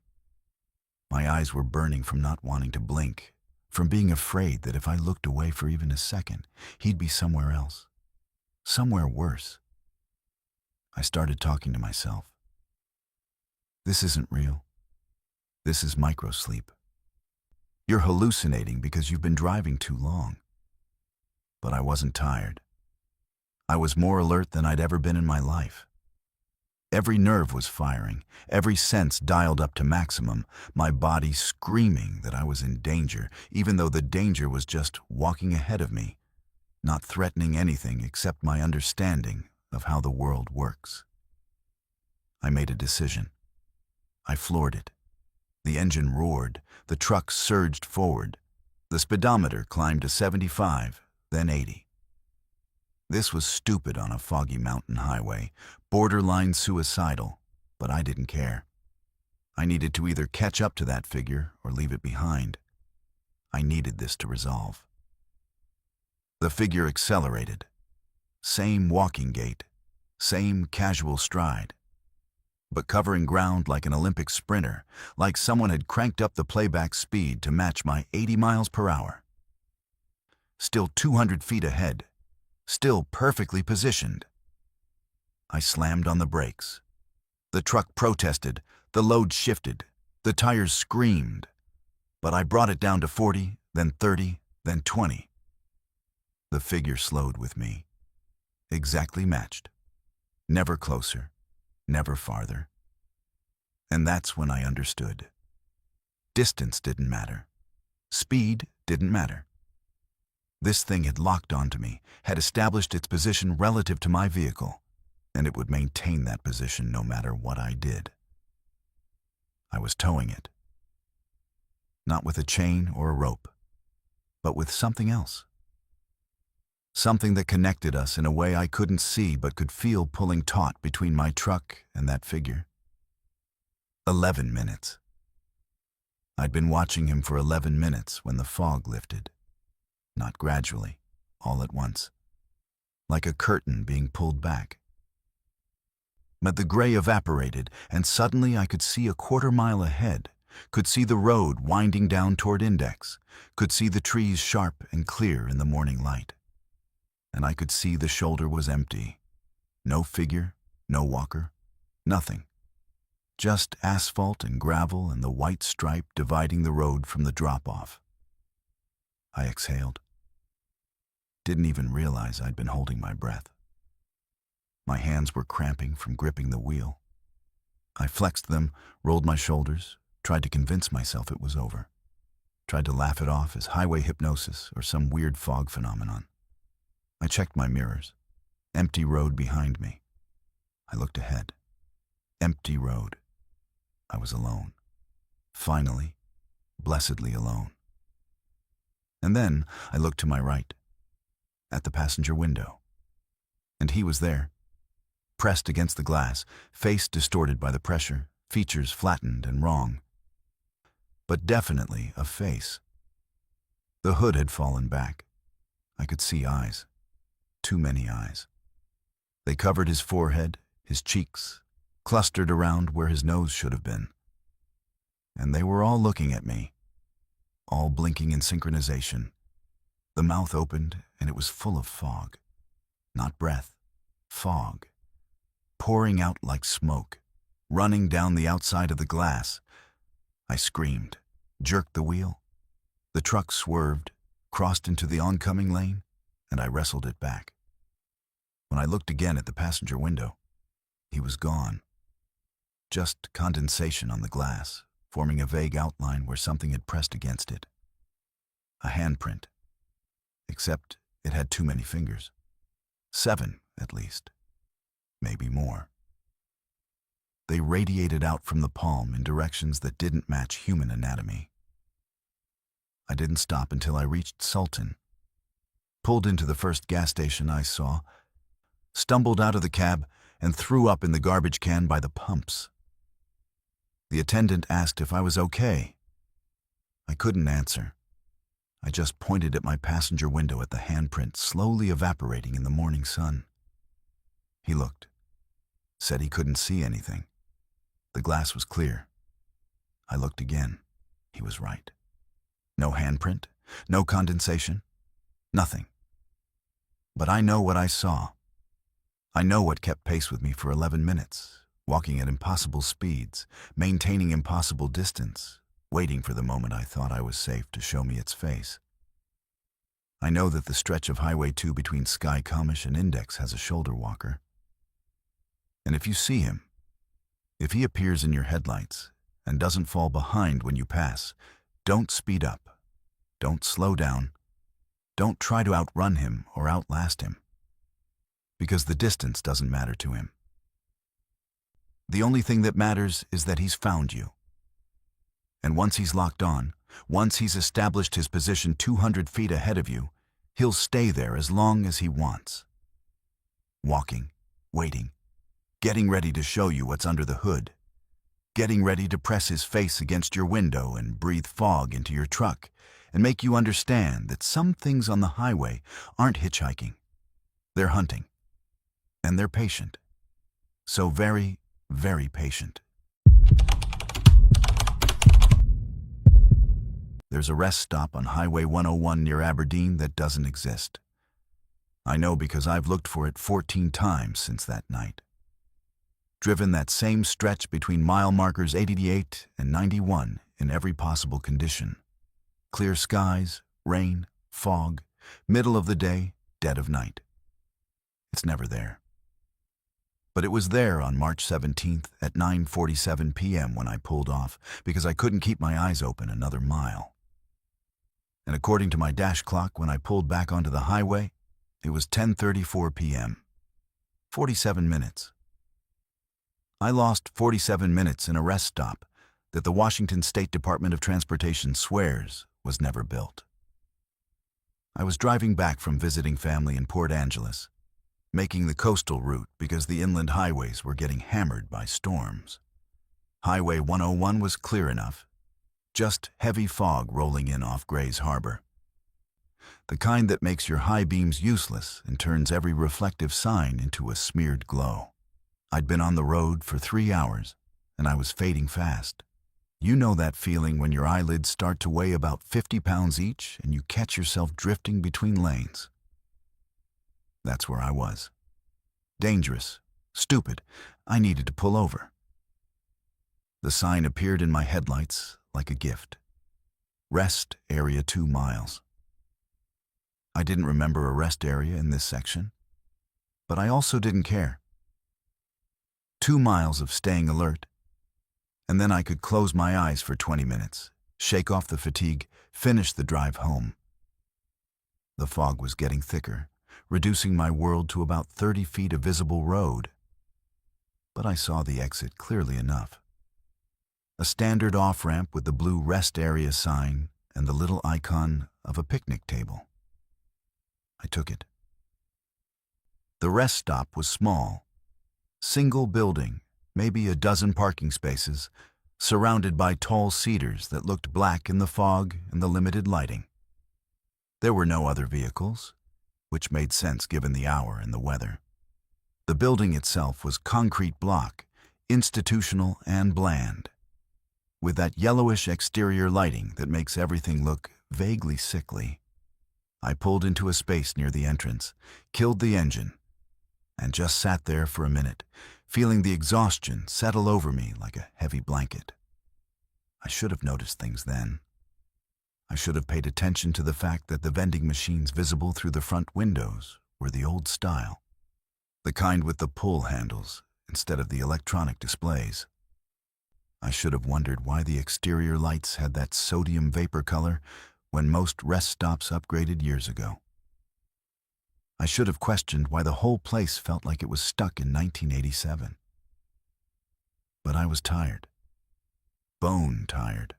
My eyes were burning from not wanting to blink, from being afraid that if I looked away for even a second, he'd be somewhere else, somewhere worse. I started talking to myself. This isn't real. This is microsleep. You're hallucinating because you've been driving too long. But I wasn't tired. I was more alert than I'd ever been in my life. Every nerve was firing, every sense dialed up to maximum, my body screaming that I was in danger, even though the danger was just walking ahead of me, not threatening anything except my understanding of how the world works. I made a decision. I floored it. The engine roared, the truck surged forward. The speedometer climbed to 75, then 80. This was stupid on a foggy mountain highway, borderline suicidal, but I didn't care. I needed to either catch up to that figure or leave it behind. I needed this to resolve. The figure accelerated. Same walking gait, same casual stride, but covering ground like an Olympic sprinter, like someone had cranked up the playback speed to match my 80 miles per hour. Still 200 feet ahead, still perfectly positioned. I slammed on the brakes. The truck protested, the load shifted, the tires screamed, but I brought it down to 40, then 30, then 20. The figure slowed with me. Exactly matched. Never closer, never farther. And that's when I understood. Distance didn't matter. Speed didn't matter. This thing had locked onto me, had established its position relative to my vehicle, and it would maintain that position no matter what I did. I was towing it. Not with a chain or a rope, but with something else. Something that connected us in a way I couldn't see but could feel pulling taut between my truck and that figure. 11 minutes. I'd been watching him for 11 minutes when the fog lifted. Not gradually, all at once. Like a curtain being pulled back. But the gray evaporated, and suddenly I could see a quarter-mile ahead, could see the road winding down toward Index, could see the trees sharp and clear in the morning light. And I could see the shoulder was empty. No figure, no walker, nothing. Just asphalt and gravel and the white stripe dividing the road from the drop-off. I exhaled. Didn't even realize I'd been holding my breath. My hands were cramping from gripping the wheel. I flexed them, rolled my shoulders, tried to convince myself it was over. Tried to laugh it off as highway hypnosis or some weird fog phenomenon. I checked my mirrors. Empty road behind me. I looked ahead. Empty road. I was alone. Finally, blessedly alone. And then I looked to my right, at the passenger window. And he was there, pressed against the glass, face distorted by the pressure, features flattened and wrong. But definitely a face. The hood had fallen back. I could see eyes. Too many eyes. They covered his forehead, his cheeks, clustered around where his nose should have been. And they were all looking at me, all blinking in synchronization. The mouth opened, and it was full of fog. Not breath, fog. Pouring out like smoke, running down the outside of the glass. I screamed, jerked the wheel. The truck swerved, crossed into the oncoming lane, and I wrestled it back. When I looked again at the passenger window, he was gone. Just condensation on the glass, forming a vague outline where something had pressed against it. A handprint. Except it had too many fingers. 7, at least. Maybe more. They radiated out from the palm in directions that didn't match human anatomy. I didn't stop until I reached Sultan. Pulled into the first gas station I saw, stumbled out of the cab, and threw up in the garbage can by the pumps. The attendant asked if I was okay. I couldn't answer. I just pointed at my passenger window at the handprint slowly evaporating in the morning sun. He looked, said he couldn't see anything. The glass was clear. I looked again. He was right. No handprint, no condensation, nothing. But I know what I saw. I know what kept pace with me for 11 minutes, walking at impossible speeds, maintaining impossible distance, waiting for the moment I thought I was safe to show me its face. I know that the stretch of Highway 2 between Sky Comish and Index has a shoulder walker. And if you see him, if he appears in your headlights and doesn't fall behind when you pass, don't speed up, don't slow down, don't try to outrun him or outlast him, because the distance doesn't matter to him. The only thing that matters is that he's found you. And once he's locked on, once he's established his position 200 feet ahead of you, he'll stay there as long as he wants. Walking, waiting, getting ready to show you what's under the hood, getting ready to press his face against your window and breathe fog into your truck and make you understand that some things on the highway aren't hitchhiking. They're hunting. And they're patient. So very, very patient. There's a rest stop on Highway 101 near Aberdeen that doesn't exist. I know because I've looked for it 14 times since that night. Driven that same stretch between mile markers 88 and 91 in every possible condition. Clear skies, rain, fog, middle of the day, dead of night. It's never there. But it was there on March 17th at 9:47 p.m. when I pulled off because I couldn't keep my eyes open another mile. And according to my dash clock, when I pulled back onto the highway, it was 10:34 p.m. 47 minutes. I lost 47 minutes in a rest stop that the Washington State Department of Transportation swears was never built. I was driving back from visiting family in Port Angeles, making the coastal route because the inland highways were getting hammered by storms. Highway 101 was clear enough, just heavy fog rolling in off Gray's Harbor. The kind that makes your high beams useless and turns every reflective sign into a smeared glow. I'd been on the road for 3 hours, and I was fading fast. You know that feeling when your eyelids start to weigh about 50 pounds each and you catch yourself drifting between lanes. That's where I was. Dangerous, stupid, I needed to pull over. The sign appeared in my headlights like a gift. Rest area 2 miles. I didn't remember a rest area in this section, but I also didn't care. 2 miles of staying alert, and then I could close my eyes for 20 minutes, shake off the fatigue, finish the drive home. The fog was getting thicker, reducing my world to about 30 feet of visible road. But I saw the exit clearly enough. A standard off-ramp with the blue rest area sign and the little icon of a picnic table. I took it. The rest stop was small. Single building, maybe a dozen parking spaces, surrounded by tall cedars that looked black in the fog and the limited lighting. There were no other vehicles, which made sense given the hour and the weather. The building itself was concrete block, institutional and bland, with that yellowish exterior lighting that makes everything look vaguely sickly. I pulled into a space near the entrance, killed the engine, and just sat there for a minute, feeling the exhaustion settle over me like a heavy blanket. I should have noticed things then. I should have paid attention to the fact that the vending machines visible through the front windows were the old style, the kind with the pull handles instead of the electronic displays. I should have wondered why the exterior lights had that sodium vapor color when most rest stops upgraded years ago. I should have questioned why the whole place felt like it was stuck in 1987. But I was tired. Bone tired.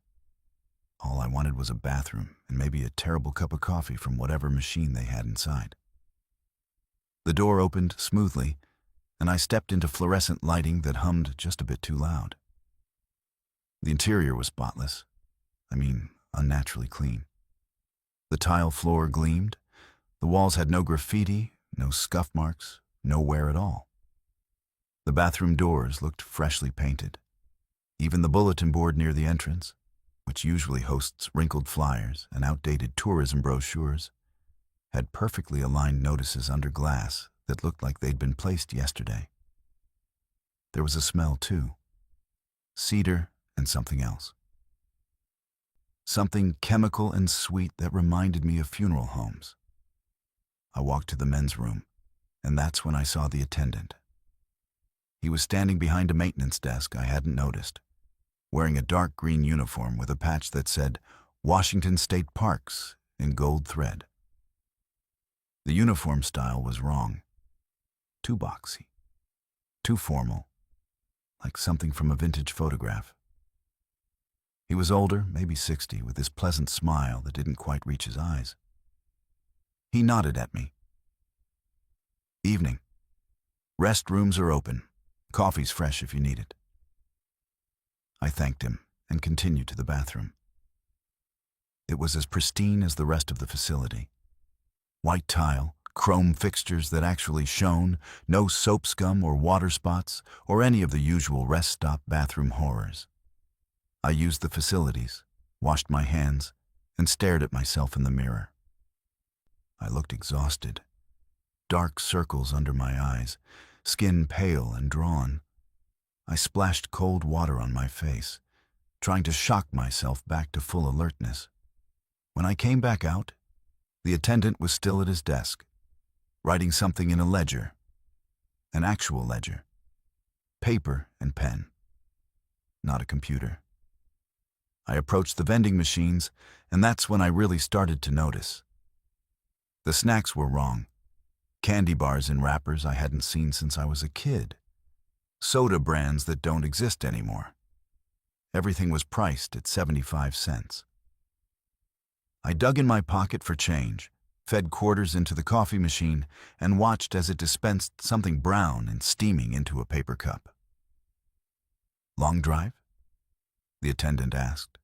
All I wanted was a bathroom and maybe a terrible cup of coffee from whatever machine they had inside. The door opened smoothly, and I stepped into fluorescent lighting that hummed just a bit too loud. The interior was spotless. Unnaturally clean. The tile floor gleamed. The walls had no graffiti, no scuff marks, no wear at all. The bathroom doors looked freshly painted. Even the bulletin board near the entrance, which usually hosts wrinkled flyers and outdated tourism brochures, had perfectly aligned notices under glass that looked like they'd been placed yesterday. There was a smell, too. Cedar and something else. Something chemical and sweet that reminded me of funeral homes. I walked to the men's room, and that's when I saw the attendant. He was standing behind a maintenance desk I hadn't noticed, wearing a dark green uniform with a patch that said Washington State Parks in gold thread. The uniform style was wrong. Too boxy. Too formal. Like something from a vintage photograph. He was older, maybe 60, with his pleasant smile that didn't quite reach his eyes. He nodded at me. Evening. Restrooms are open. Coffee's fresh if you need it. I thanked him and continued to the bathroom. It was as pristine as the rest of the facility. White tile, chrome fixtures that actually shone, no soap scum or water spots or any of the usual rest stop bathroom horrors. I used the facilities, washed my hands, and stared at myself in the mirror. I looked exhausted. Dark circles under my eyes, skin pale and drawn. I splashed cold water on my face, trying to shock myself back to full alertness. When I came back out, the attendant was still at his desk, writing something in a ledger, an actual ledger, paper and pen, not a computer. I approached the vending machines, and that's when I really started to notice. The snacks were wrong. Candy bars in wrappers I hadn't seen since I was a kid. Soda brands that don't exist anymore. Everything was priced at 75 cents. I dug in my pocket for change, fed quarters into the coffee machine, and watched as it dispensed something brown and steaming into a paper cup. "Long drive?" the attendant asked.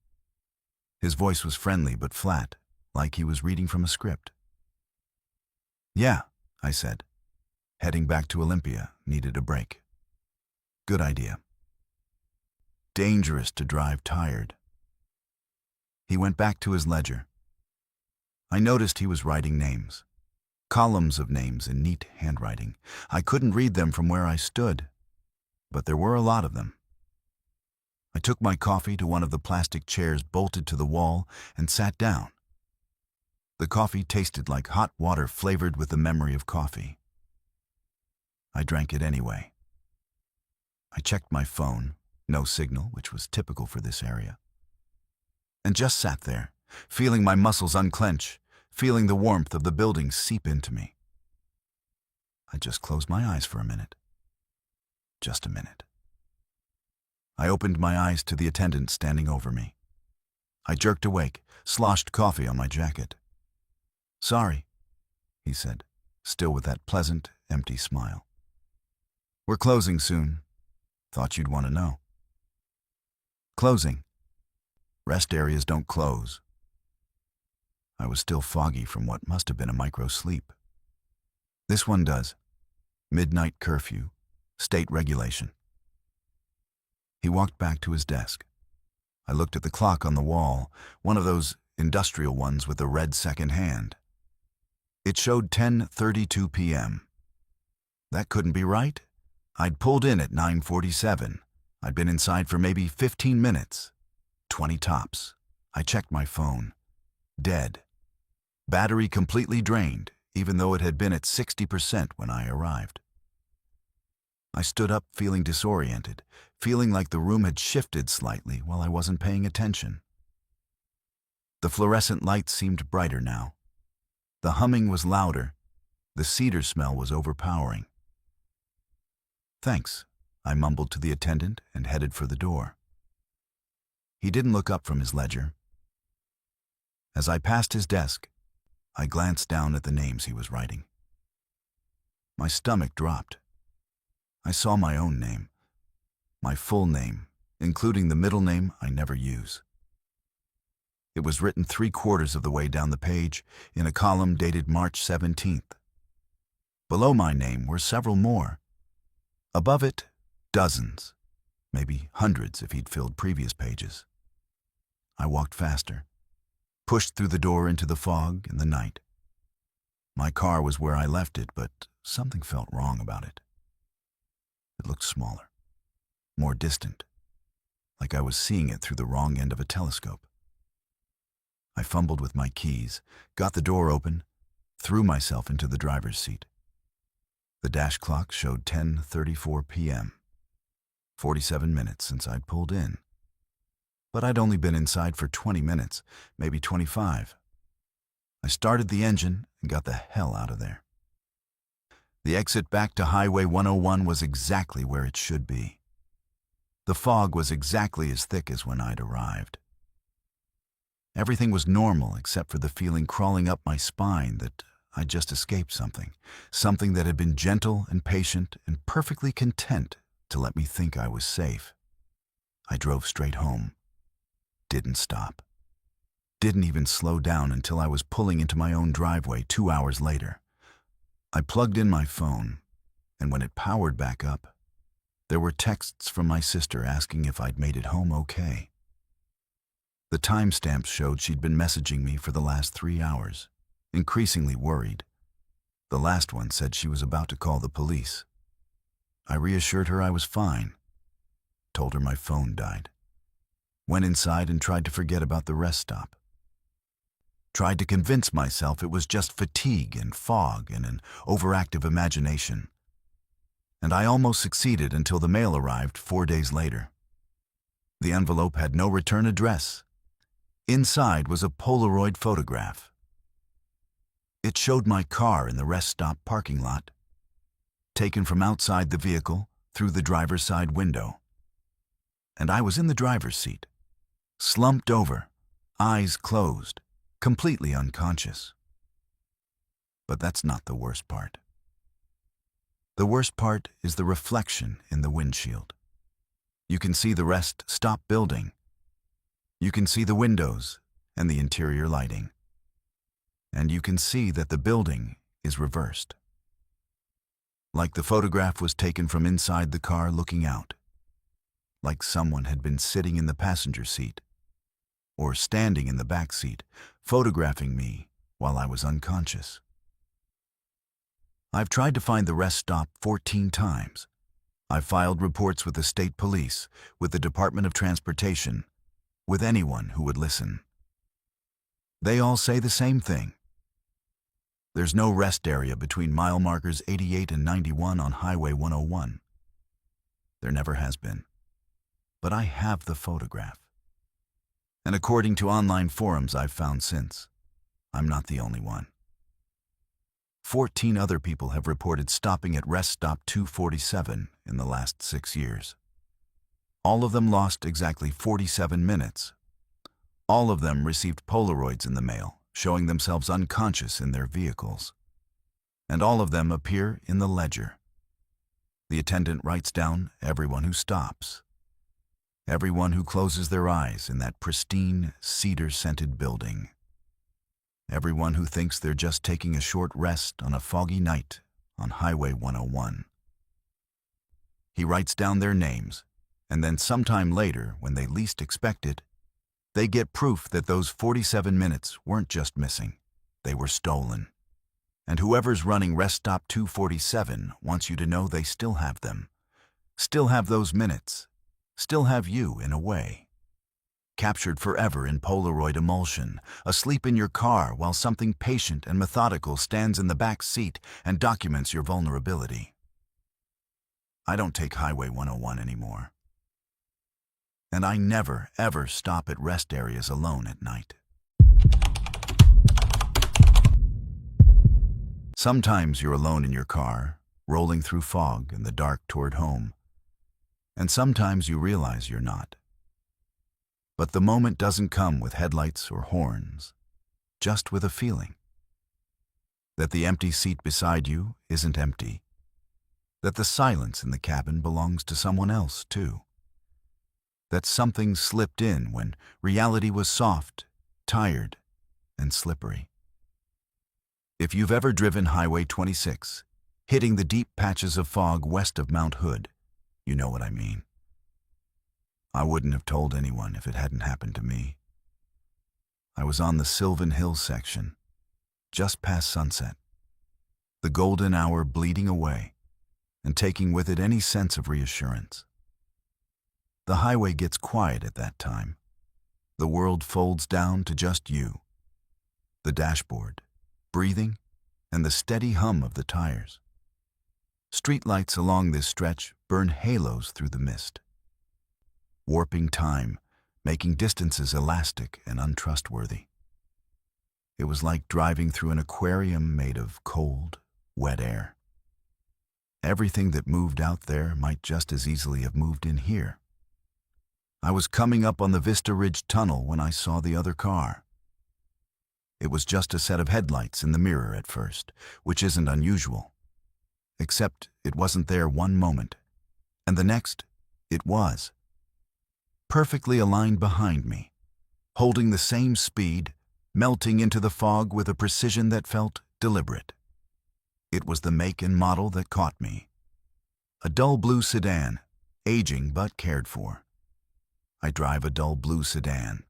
His voice was friendly but flat, like he was reading from a script. "Yeah," I said. Heading back to Olympia, needed a break. "Good idea." Dangerous to drive tired. He went back to his ledger. I noticed he was writing names. Columns of names in neat handwriting. I couldn't read them from where I stood, but there were a lot of them. I took my coffee to one of the plastic chairs bolted to the wall and sat down. The coffee tasted like hot water flavored with the memory of coffee. I drank it anyway. I checked my phone, no signal, which was typical for this area, and just sat there, feeling my muscles unclench, feeling the warmth of the building seep into me. I just closed my eyes for a minute. Just a minute. I opened my eyes to the attendant standing over me. I jerked awake, sloshed coffee on my jacket. "Sorry," he said, still with that pleasant, empty smile. "We're closing soon. Thought you'd want to know." "Closing? Rest areas don't close." I was still foggy from what must have been a micro-sleep. "This one does." Midnight curfew. State regulation. He walked back to his desk. I looked at the clock on the wall, one of those industrial ones with the red second hand. It showed 10:32 p.m. That couldn't be right. I'd pulled in at 9:47. I'd been inside for maybe 15 minutes. 20 tops. I checked my phone. Dead. Battery completely drained, even though it had been at 60% when I arrived. I stood up feeling disoriented, feeling like the room had shifted slightly while I wasn't paying attention. The fluorescent lights seemed brighter now. The humming was louder. The cedar smell was overpowering. "Thanks," I mumbled to the attendant and headed for the door. He didn't look up from his ledger. As I passed his desk, I glanced down at the names he was writing. My stomach dropped. I saw my own name, my full name, including the middle name I never use. It was written 3/4 of the way down the page in a column dated March 17th. Below my name were several more. Above it, dozens, maybe hundreds if he'd filled previous pages. I walked faster, pushed through the door into the fog and the night. My car was where I left it, but something felt wrong about it. It looked smaller, more distant, like I was seeing it through the wrong end of a telescope. I fumbled with my keys, got the door open, threw myself into the driver's seat. The dash clock showed 10:34 p.m. 47 minutes since I'd pulled in. But I'd only been inside for 20 minutes, maybe 25. I started the engine and got the hell out of there. The exit back to Highway 101 was exactly where it should be. The fog was exactly as thick as when I'd arrived. Everything was normal except for the feeling crawling up my spine that I'd just escaped something that had been gentle and patient and perfectly content to let me think I was safe. I drove straight home. Didn't stop. Didn't even slow down until I was pulling into my own driveway 2 hours later. I plugged in my phone, and when it powered back up, there were texts from my sister asking if I'd made it home okay. The timestamps showed she'd been messaging me for the last 3 hours, increasingly worried. The last one said she was about to call the police. I reassured her I was fine, told her my phone died, went inside and tried to forget about the rest stop. Tried to convince myself it was just fatigue and fog and an overactive imagination. And I almost succeeded until the mail arrived 4 days later. The envelope had no return address. Inside was a Polaroid photograph. It showed my car in the rest stop parking lot, taken from outside the vehicle through the driver's side window. And I was in the driver's seat, slumped over, eyes closed, completely unconscious. But that's not the worst part. The worst part is the reflection in the windshield. You can see the rest stop building. You can see the windows and the interior lighting. And you can see that the building is reversed. Like the photograph was taken from inside the car looking out. Like someone had been sitting in the passenger seat or standing in the back seat, photographing me while I was unconscious. I've tried to find the rest stop 14 times. I've filed reports with the state police, with the Department of Transportation, with anyone who would listen. They all say the same thing. There's no rest area between mile markers 88 and 91 on Highway 101. There never has been. But I have the photograph. And according to online forums I've found since, I'm not the only one. 14 other people have reported stopping at rest stop 247 in the last 6 years. All of them lost exactly 47 minutes. All of them received Polaroids in the mail, showing themselves unconscious in their vehicles. And all of them appear in the ledger. The attendant writes down everyone who stops. Everyone who closes their eyes in that pristine, cedar-scented building. Everyone who thinks they're just taking a short rest on a foggy night on Highway 101. He writes down their names, and then sometime later, when they least expect it, they get proof that those 47 minutes weren't just missing, they were stolen. And whoever's running Rest Stop 247 wants you to know they still have them, still have those minutes, still have you in a way. Captured forever in Polaroid emulsion, asleep in your car while something patient and methodical stands in the back seat and documents your vulnerability. I don't take Highway 101 anymore. And I never, ever stop at rest areas alone at night. Sometimes you're alone in your car, rolling through fog in the dark toward home. And sometimes you realize you're not. But the moment doesn't come with headlights or horns, just with a feeling. That the empty seat beside you isn't empty. That the silence in the cabin belongs to someone else, too. That something slipped in when reality was soft, tired, and slippery. If you've ever driven Highway 26, hitting the deep patches of fog west of Mount Hood, you know what I mean. I wouldn't have told anyone if it hadn't happened to me. I was on the Sylvan Hills section, just past sunset, the golden hour bleeding away and taking with it any sense of reassurance. The highway gets quiet at that time. The world folds down to just you, the dashboard, breathing, and the steady hum of the tires. Streetlights along this stretch burn halos through the mist, warping time, making distances elastic and untrustworthy. It was like driving through an aquarium made of cold, wet air. Everything that moved out there might just as easily have moved in here. I was coming up on the Vista Ridge Tunnel when I saw the other car. It was just a set of headlights in the mirror at first, which isn't unusual. Except it wasn't there one moment, and the next, it was. Perfectly aligned behind me, holding the same speed, melting into the fog with a precision that felt deliberate. It was the make and model that caught me. A dull blue sedan, aging but cared for. I drive a dull blue sedan.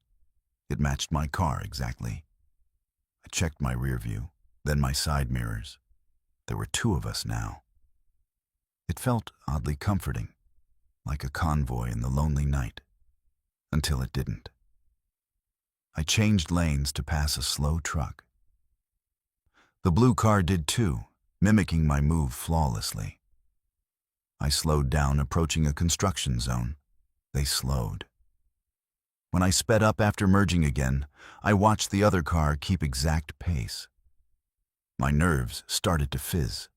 It matched my car exactly. I checked my rear view, then my side mirrors. There were two of us now. It felt oddly comforting, like a convoy in the lonely night, until it didn't. I changed lanes to pass a slow truck. The blue car did too, mimicking my move flawlessly. I slowed down, approaching a construction zone. They slowed. When I sped up after merging again, I watched the other car keep exact pace. My nerves started to fizz.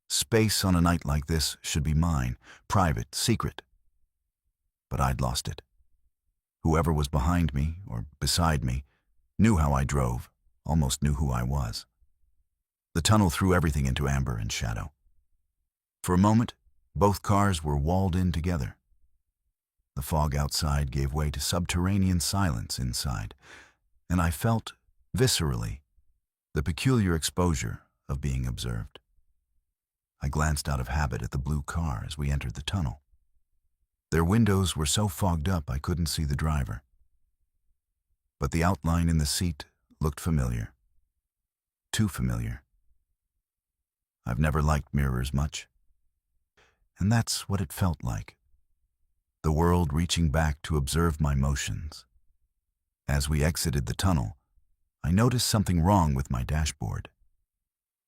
Space on a night like this should be mine, private, secret. But I'd lost it. Whoever was behind me, or beside me, knew how I drove, almost knew who I was. The tunnel threw everything into amber and shadow. For a moment, both cars were walled in together. The fog outside gave way to subterranean silence inside, and I felt, viscerally, the peculiar exposure of being observed. I glanced out of habit at the blue car as we entered the tunnel. Their windows were so fogged up I couldn't see the driver. But the outline in the seat looked familiar. Too familiar. I've never liked mirrors much. And that's what it felt like. The world reaching back to observe my motions. As we exited the tunnel, I noticed something wrong with my dashboard.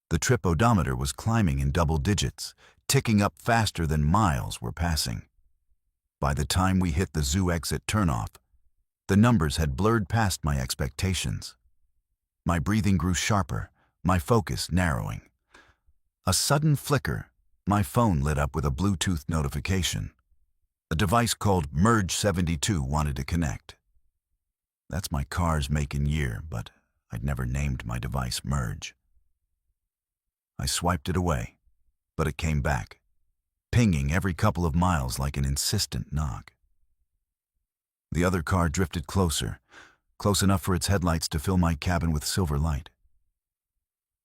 The trip odometer was climbing in double digits, ticking up faster than miles were passing. By the time we hit the zoo exit turnoff, the numbers had blurred past my expectations. My breathing grew sharper, my focus narrowing. A sudden flicker, my phone lit up with a Bluetooth notification. A device called Merge 72 wanted to connect. That's my car's make and year, but I'd never named my device Merge. I swiped it away, but it came back, pinging every couple of miles like an insistent knock. The other car drifted closer, close enough for its headlights to fill my cabin with silver light.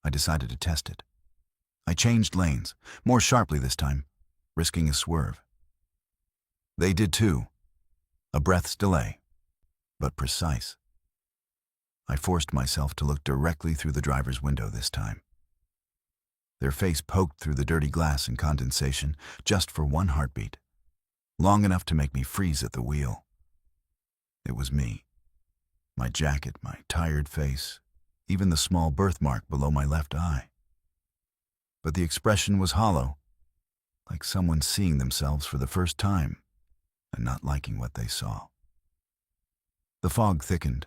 I decided to test it. I changed lanes, more sharply this time, risking a swerve. They did too. A breath's delay, but precise. I forced myself to look directly through the driver's window this time. Their face poked through the dirty glass and condensation just for one heartbeat, long enough to make me freeze at the wheel. It was me. My jacket, my tired face, even the small birthmark below my left eye. But the expression was hollow, like someone seeing themselves for the first time and not liking what they saw. The fog thickened,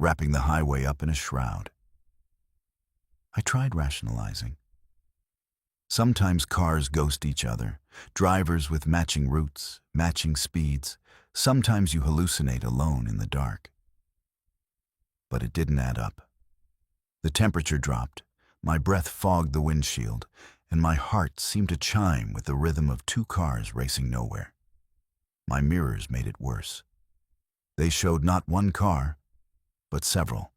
wrapping the highway up in a shroud. I tried rationalizing. Sometimes cars ghost each other, drivers with matching routes, matching speeds. Sometimes you hallucinate alone in the dark. But it didn't add up. The temperature dropped, my breath fogged the windshield, and my heart seemed to chime with the rhythm of two cars racing nowhere. My mirrors made it worse. They showed not one car, but several.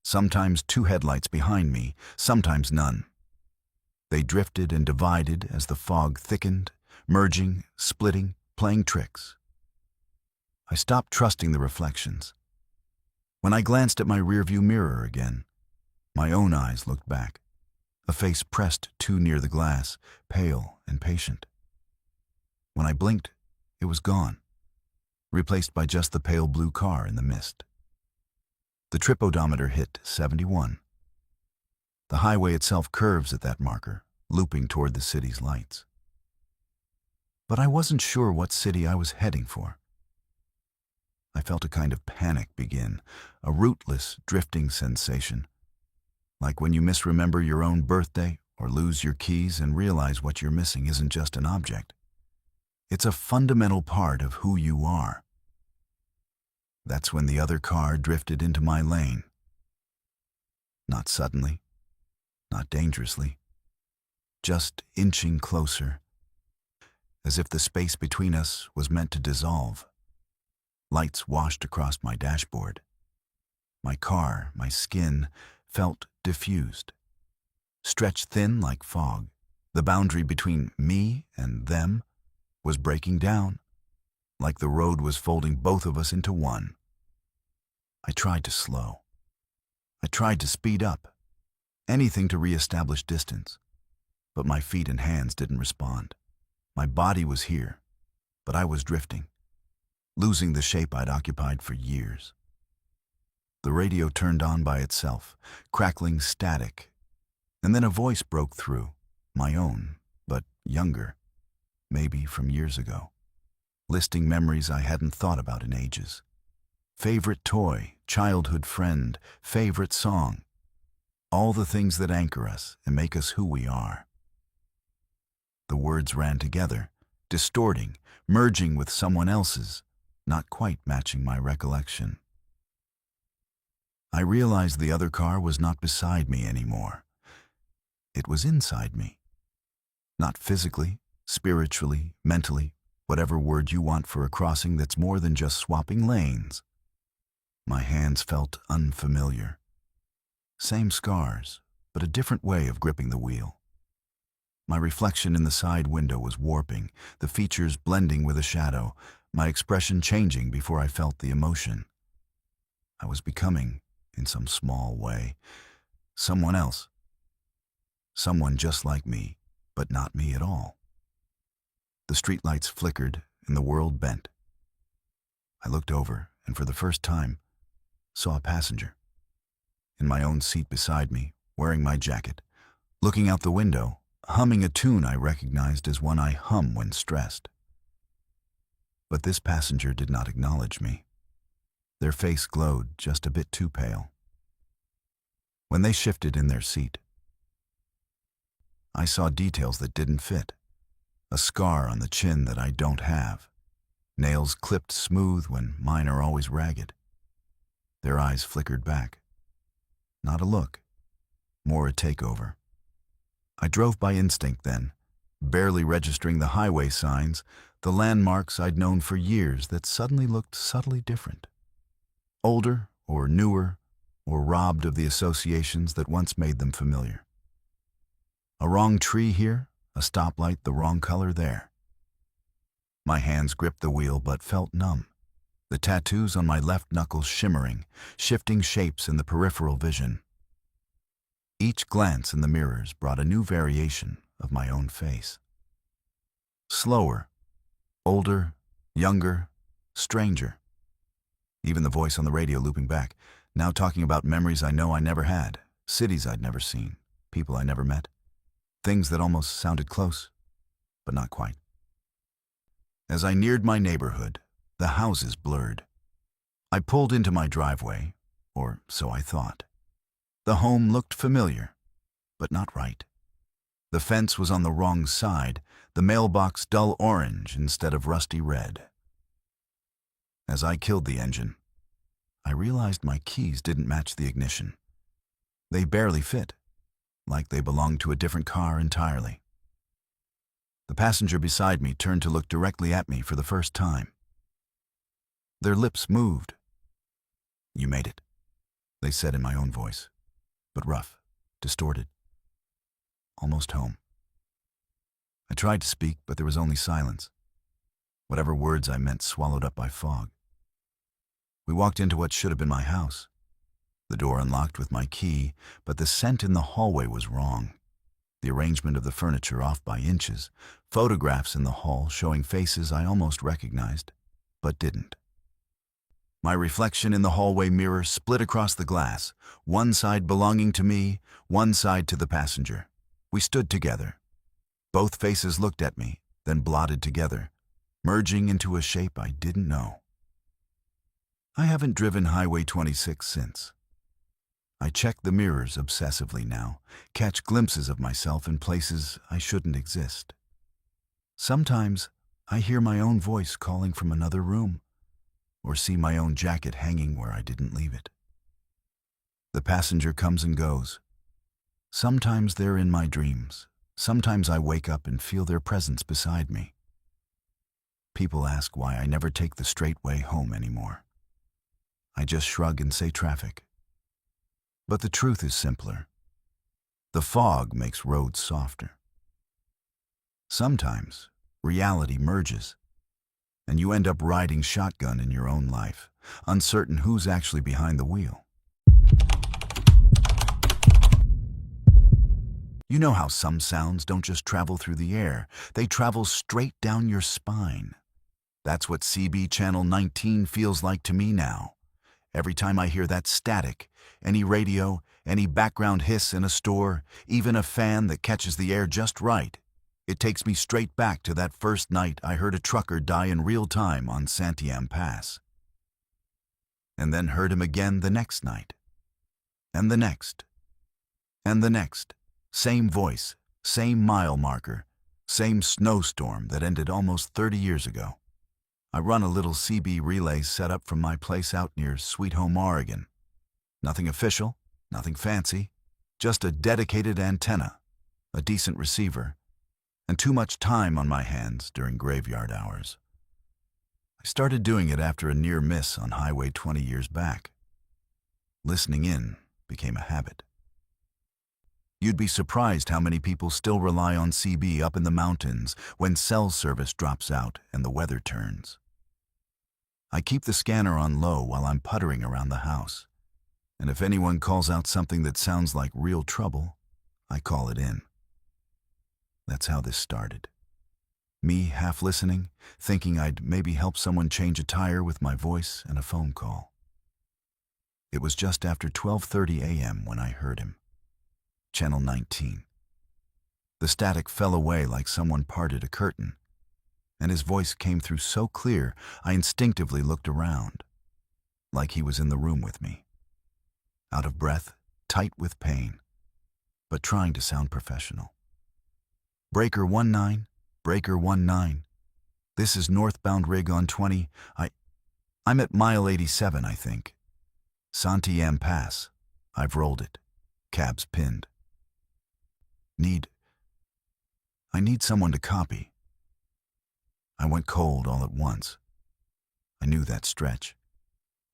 Sometimes two headlights behind me, sometimes none. They drifted and divided as the fog thickened, merging, splitting, playing tricks. I stopped trusting the reflections. When I glanced at my rearview mirror again, my own eyes looked back, a face pressed too near the glass, pale and patient. When I blinked, it was gone, replaced by just the pale blue car in the mist. The trip odometer hit 71. The highway itself curves at that marker, looping toward the city's lights. But I wasn't sure what city I was heading for. I felt a kind of panic begin, a rootless, drifting sensation, like when you misremember your own birthday or lose your keys and realize what you're missing isn't just an object. It's a fundamental part of who you are. That's when the other car drifted into my lane. Not suddenly, not dangerously, just inching closer, as if the space between us was meant to dissolve. Lights washed across my dashboard. My car, my skin, felt diffused, stretched thin like fog. The boundary between me and them was breaking down, like the road was folding both of us into one. I tried to slow. I tried to speed up, anything to reestablish distance, but my feet and hands didn't respond. My body was here, but I was drifting, losing the shape I'd occupied for years. The radio turned on by itself, crackling static, and then a voice broke through, my own, but younger, maybe from years ago, listing memories I hadn't thought about in ages. Favorite toy, childhood friend, favorite song, all the things that anchor us and make us who we are. The words ran together, distorting, merging with someone else's, not quite matching my recollection. I realized the other car was not beside me anymore. It was inside me. Not physically, spiritually, mentally, whatever word you want for a crossing that's more than just swapping lanes. My hands felt unfamiliar. Same scars, but a different way of gripping the wheel. My reflection in the side window was warping, the features blending with a shadow, my expression changing before I felt the emotion. I was becoming, in some small way, someone else. Someone just like me, but not me at all. The streetlights flickered and the world bent. I looked over and for the first time saw a passenger. In my own seat beside me, wearing my jacket, looking out the window, humming a tune I recognized as one I hum when stressed. But this passenger did not acknowledge me. Their face glowed just a bit too pale. When they shifted in their seat, I saw details that didn't fit. A scar on the chin that I don't have. Nails clipped smooth when mine are always ragged. Their eyes flickered back. Not a look, more a takeover. I drove by instinct then, barely registering the highway signs, the landmarks I'd known for years that suddenly looked subtly different. Older or newer or robbed of the associations that once made them familiar. A wrong tree here, a stoplight the wrong color there. My hands gripped the wheel but felt numb. The tattoos on my left knuckles shimmering, shifting shapes in the peripheral vision. Each glance in the mirrors brought a new variation of my own face. Slower, older, younger, stranger. Even the voice on the radio looping back, now talking about memories I know I never had, cities I'd never seen, people I never met, things that almost sounded close, but not quite. As I neared my neighborhood, the houses blurred. I pulled into my driveway, or so I thought. The home looked familiar, but not right. The fence was on the wrong side, the mailbox dull orange instead of rusty red. As I killed the engine, I realized my keys didn't match the ignition. They barely fit, like they belonged to a different car entirely. The passenger beside me turned to look directly at me for the first time. Their lips moved. "You made it," they said in my own voice, but rough, distorted. "Almost home." I tried to speak, but there was only silence. Whatever words I meant swallowed up by fog. We walked into what should have been my house. The door unlocked with my key, but the scent in the hallway was wrong. The arrangement of the furniture off by inches, photographs in the hall showing faces I almost recognized, but didn't. My reflection in the hallway mirror split across the glass, one side belonging to me, one side to the passenger. We stood together. Both faces looked at me, then blotted together, merging into a shape I didn't know. I haven't driven Highway 26 since. I check the mirrors obsessively now, catch glimpses of myself in places I shouldn't exist. Sometimes I hear my own voice calling from another room, or see my own jacket hanging where I didn't leave it. The passenger comes and goes. Sometimes they're in my dreams. Sometimes I wake up and feel their presence beside me. People ask why I never take the straight way home anymore. I just shrug and say traffic. But the truth is simpler. The fog makes roads softer. Sometimes reality merges, and you end up riding shotgun in your own life, uncertain who's actually behind the wheel. You know how some sounds don't just travel through the air, they travel straight down your spine. That's what CB Channel 19 feels like to me now. Every time I hear that static, any radio, any background hiss in a store, even a fan that catches the air just right, it takes me straight back to that first night I heard a trucker die in real time on Santiam Pass. And then heard him again the next night. And the next. And the next. Same voice, same mile marker, same snowstorm that ended almost 30 years ago. I run a little CB relay set up from my place out near Sweet Home, Oregon. Nothing official, nothing fancy, just a dedicated antenna, a decent receiver, and too much time on my hands during graveyard hours. I started doing it after a near miss on Highway 20 years back. Listening in became a habit. You'd be surprised how many people still rely on CB up in the mountains when cell service drops out and the weather turns. I keep the scanner on low while I'm puttering around the house, and if anyone calls out something that sounds like real trouble, I call it in. That's how this started. Me half listening, thinking I'd maybe help someone change a tire with my voice and a phone call. It was just after 12:30 a.m. when I heard him. Channel 19. The static fell away like someone parted a curtain, and his voice came through so clear I instinctively looked around, like he was in the room with me. Out of breath, tight with pain, but trying to sound professional. Breaker 19, Breaker 19. This is northbound rig on 20. I'm at mile 87, I think. Santiam Pass. I've rolled it. Cab's pinned. I need someone to copy. I went cold all at once. I knew that stretch.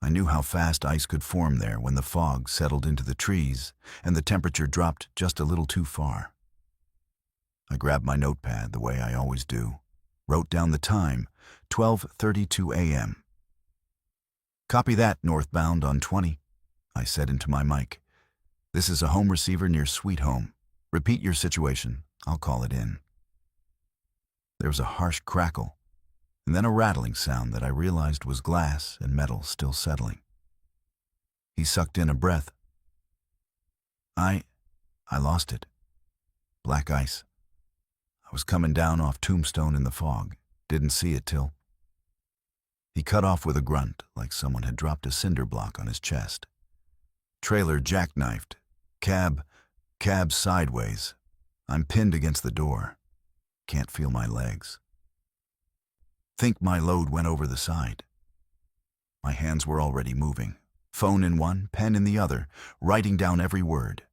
I knew how fast ice could form there when the fog settled into the trees and the temperature dropped just a little too far. I grabbed my notepad the way I always do, wrote down the time, 12:32 a.m. "Copy that, northbound on 20, I said into my mic. "This is a home receiver near Sweet Home. Repeat your situation. I'll call it in." There was a harsh crackle, and then a rattling sound that I realized was glass and metal still settling. He sucked in a breath. I lost it. Black ice. I was coming down off Tombstone in the fog. Didn't see it till... He cut off with a grunt, like someone had dropped a cinder block on his chest. "Trailer jackknifed. Cab sideways. I'm pinned against the door. Can't feel my legs. Think my load went over the side." My hands were already moving. Phone in one, pen in the other, writing down every word.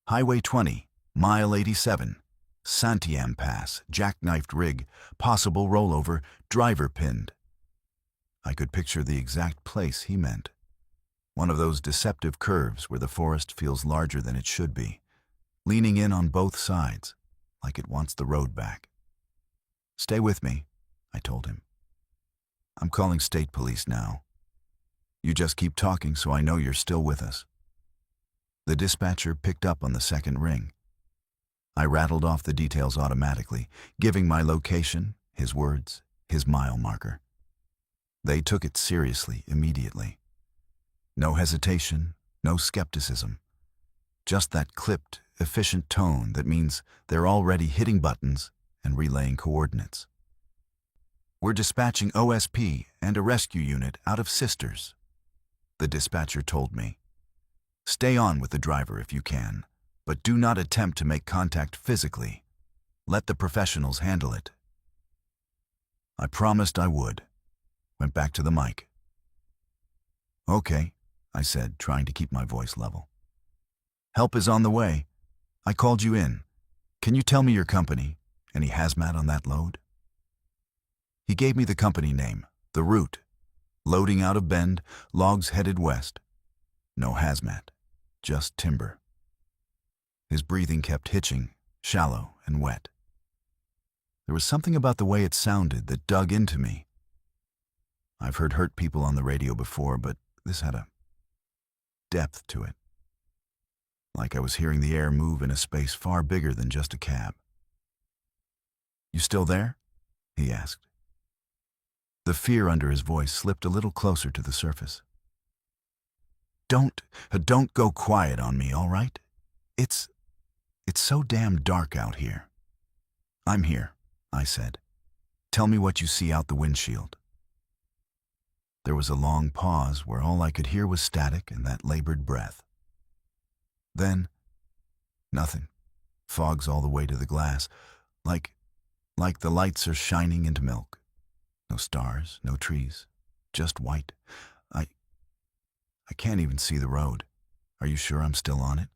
"Highway 20, mile 87. Santiam Pass, jackknifed rig, possible rollover, driver pinned." I could picture the exact place he meant. One of those deceptive curves where the forest feels larger than it should be, leaning in on both sides, like it wants the road back. "Stay with me," I told him. "I'm calling state police now. You just keep talking so I know you're still with us." The dispatcher picked up on the second ring. I rattled off the details automatically, giving my location, his words, his mile marker. They took it seriously immediately. No hesitation, no skepticism. Just that clipped, efficient tone that means they're already hitting buttons and relaying coordinates. "We're dispatching OSP and a rescue unit out of Sisters," the dispatcher told me. "Stay on with the driver if you can, but do not attempt to make contact physically. Let the professionals handle it." I promised I would. Went back to the mic. "Okay," I said, trying to keep my voice level. "Help is on the way. I called you in. Can you tell me your company? Any hazmat on that load?" He gave me the company name, the route. Loading out of Bend, logs headed west. No hazmat, just timber. His breathing kept hitching, shallow and wet. There was something about the way it sounded that dug into me. I've heard hurt people on the radio before, but this had a depth to it. Like I was hearing the air move in a space far bigger than just a cab. "You still there?" he asked. The fear under his voice slipped a little closer to the surface. Don't go quiet on me, all right? It's so damn dark out here." "I'm here," I said. "Tell me what you see out the windshield." There was a long pause where all I could hear was static and that labored breath. Then, nothing. Fog's all the way to the glass, like the lights are shining into milk. No stars, no trees, just white. I can't even see the road. Are you sure I'm still on it?"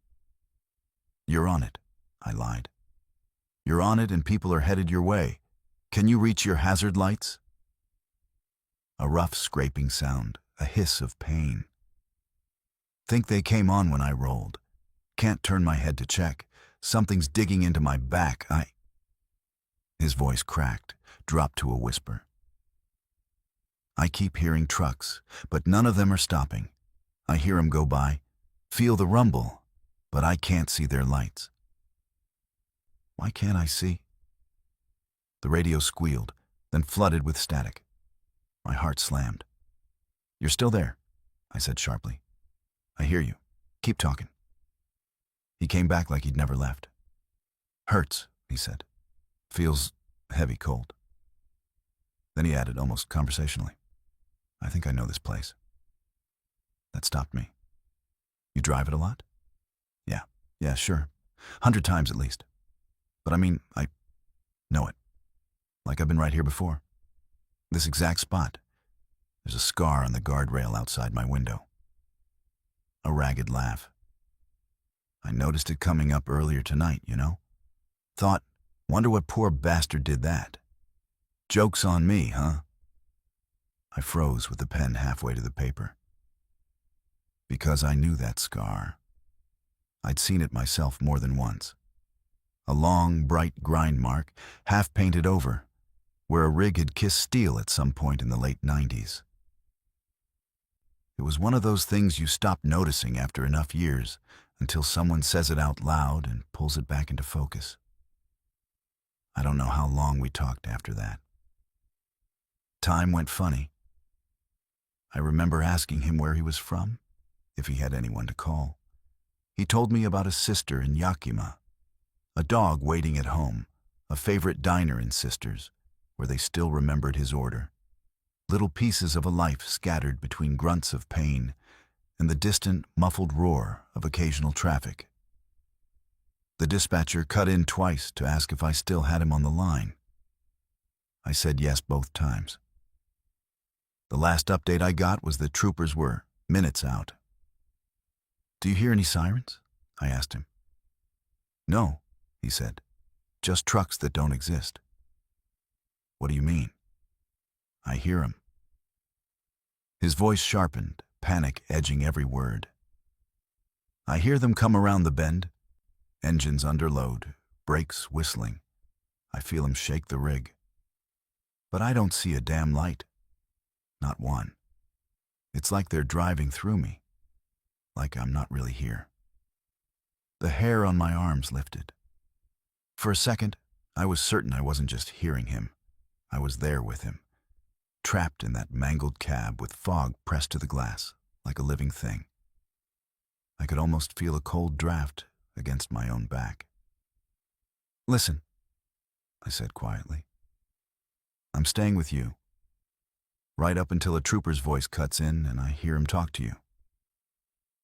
"You're on it," I lied. "You're on it and people are headed your way. Can you reach your hazard lights?" A rough scraping sound, a hiss of pain. "Think they came on when I rolled. Can't turn my head to check. Something's digging into my back. His voice cracked, dropped to a whisper. "I keep hearing trucks, but none of them are stopping. I hear them go by, feel the rumble, but I can't see their lights." "Why can't I see?" The radio squealed, then flooded with static. My heart slammed. "You're still there," I said sharply. "I hear you. Keep talking." He came back like he'd never left. "Hurts," he said. "Feels heavy cold." Then he added, almost conversationally, "I think I know this place." That stopped me. "You drive it a lot?" Yeah, sure. 100 times at least. But I mean, I know it. Like I've been right here before. This exact spot. There's a scar on the guardrail outside my window." A ragged laugh. "I noticed it coming up earlier tonight, you know. Thought, wonder what poor bastard did that. Joke's on me, huh?" I froze with the pen halfway to the paper. Because I knew that scar. I'd seen it myself more than once. a long, bright grind mark, half painted over, where a rig had kissed steel at some point in the late 90s. It was one of those things you stop noticing after enough years until someone says it out loud and pulls it back into focus. I don't know how long we talked after that. Time went funny. I remember asking him where he was from, if he had anyone to call. He told me about a sister in Yakima, a dog waiting at home, a favorite diner in Sisters, where they still remembered his order. Little pieces of a life scattered between grunts of pain and the distant, muffled roar of occasional traffic. The dispatcher cut in twice to ask if I still had him on the line. I said yes both times. The last update I got was that troopers were minutes out. "Do you hear any sirens?" I asked him. "No," he said. "Just trucks that don't exist." "What do you mean?" "I hear 'em." His voice sharpened, panic edging every word. "I hear them come around the bend, engines under load, brakes whistling. I feel 'em shake the rig. But I don't see a damn light. Not one. It's like they're driving through me, like I'm not really here." The hair on my arms lifted. For a second, I was certain I wasn't just hearing him. I was there with him, trapped in that mangled cab with fog pressed to the glass, like a living thing. I could almost feel a cold draft against my own back. "Listen," I said quietly. "I'm staying with you. Right up until a trooper's voice cuts in and I hear him talk to you.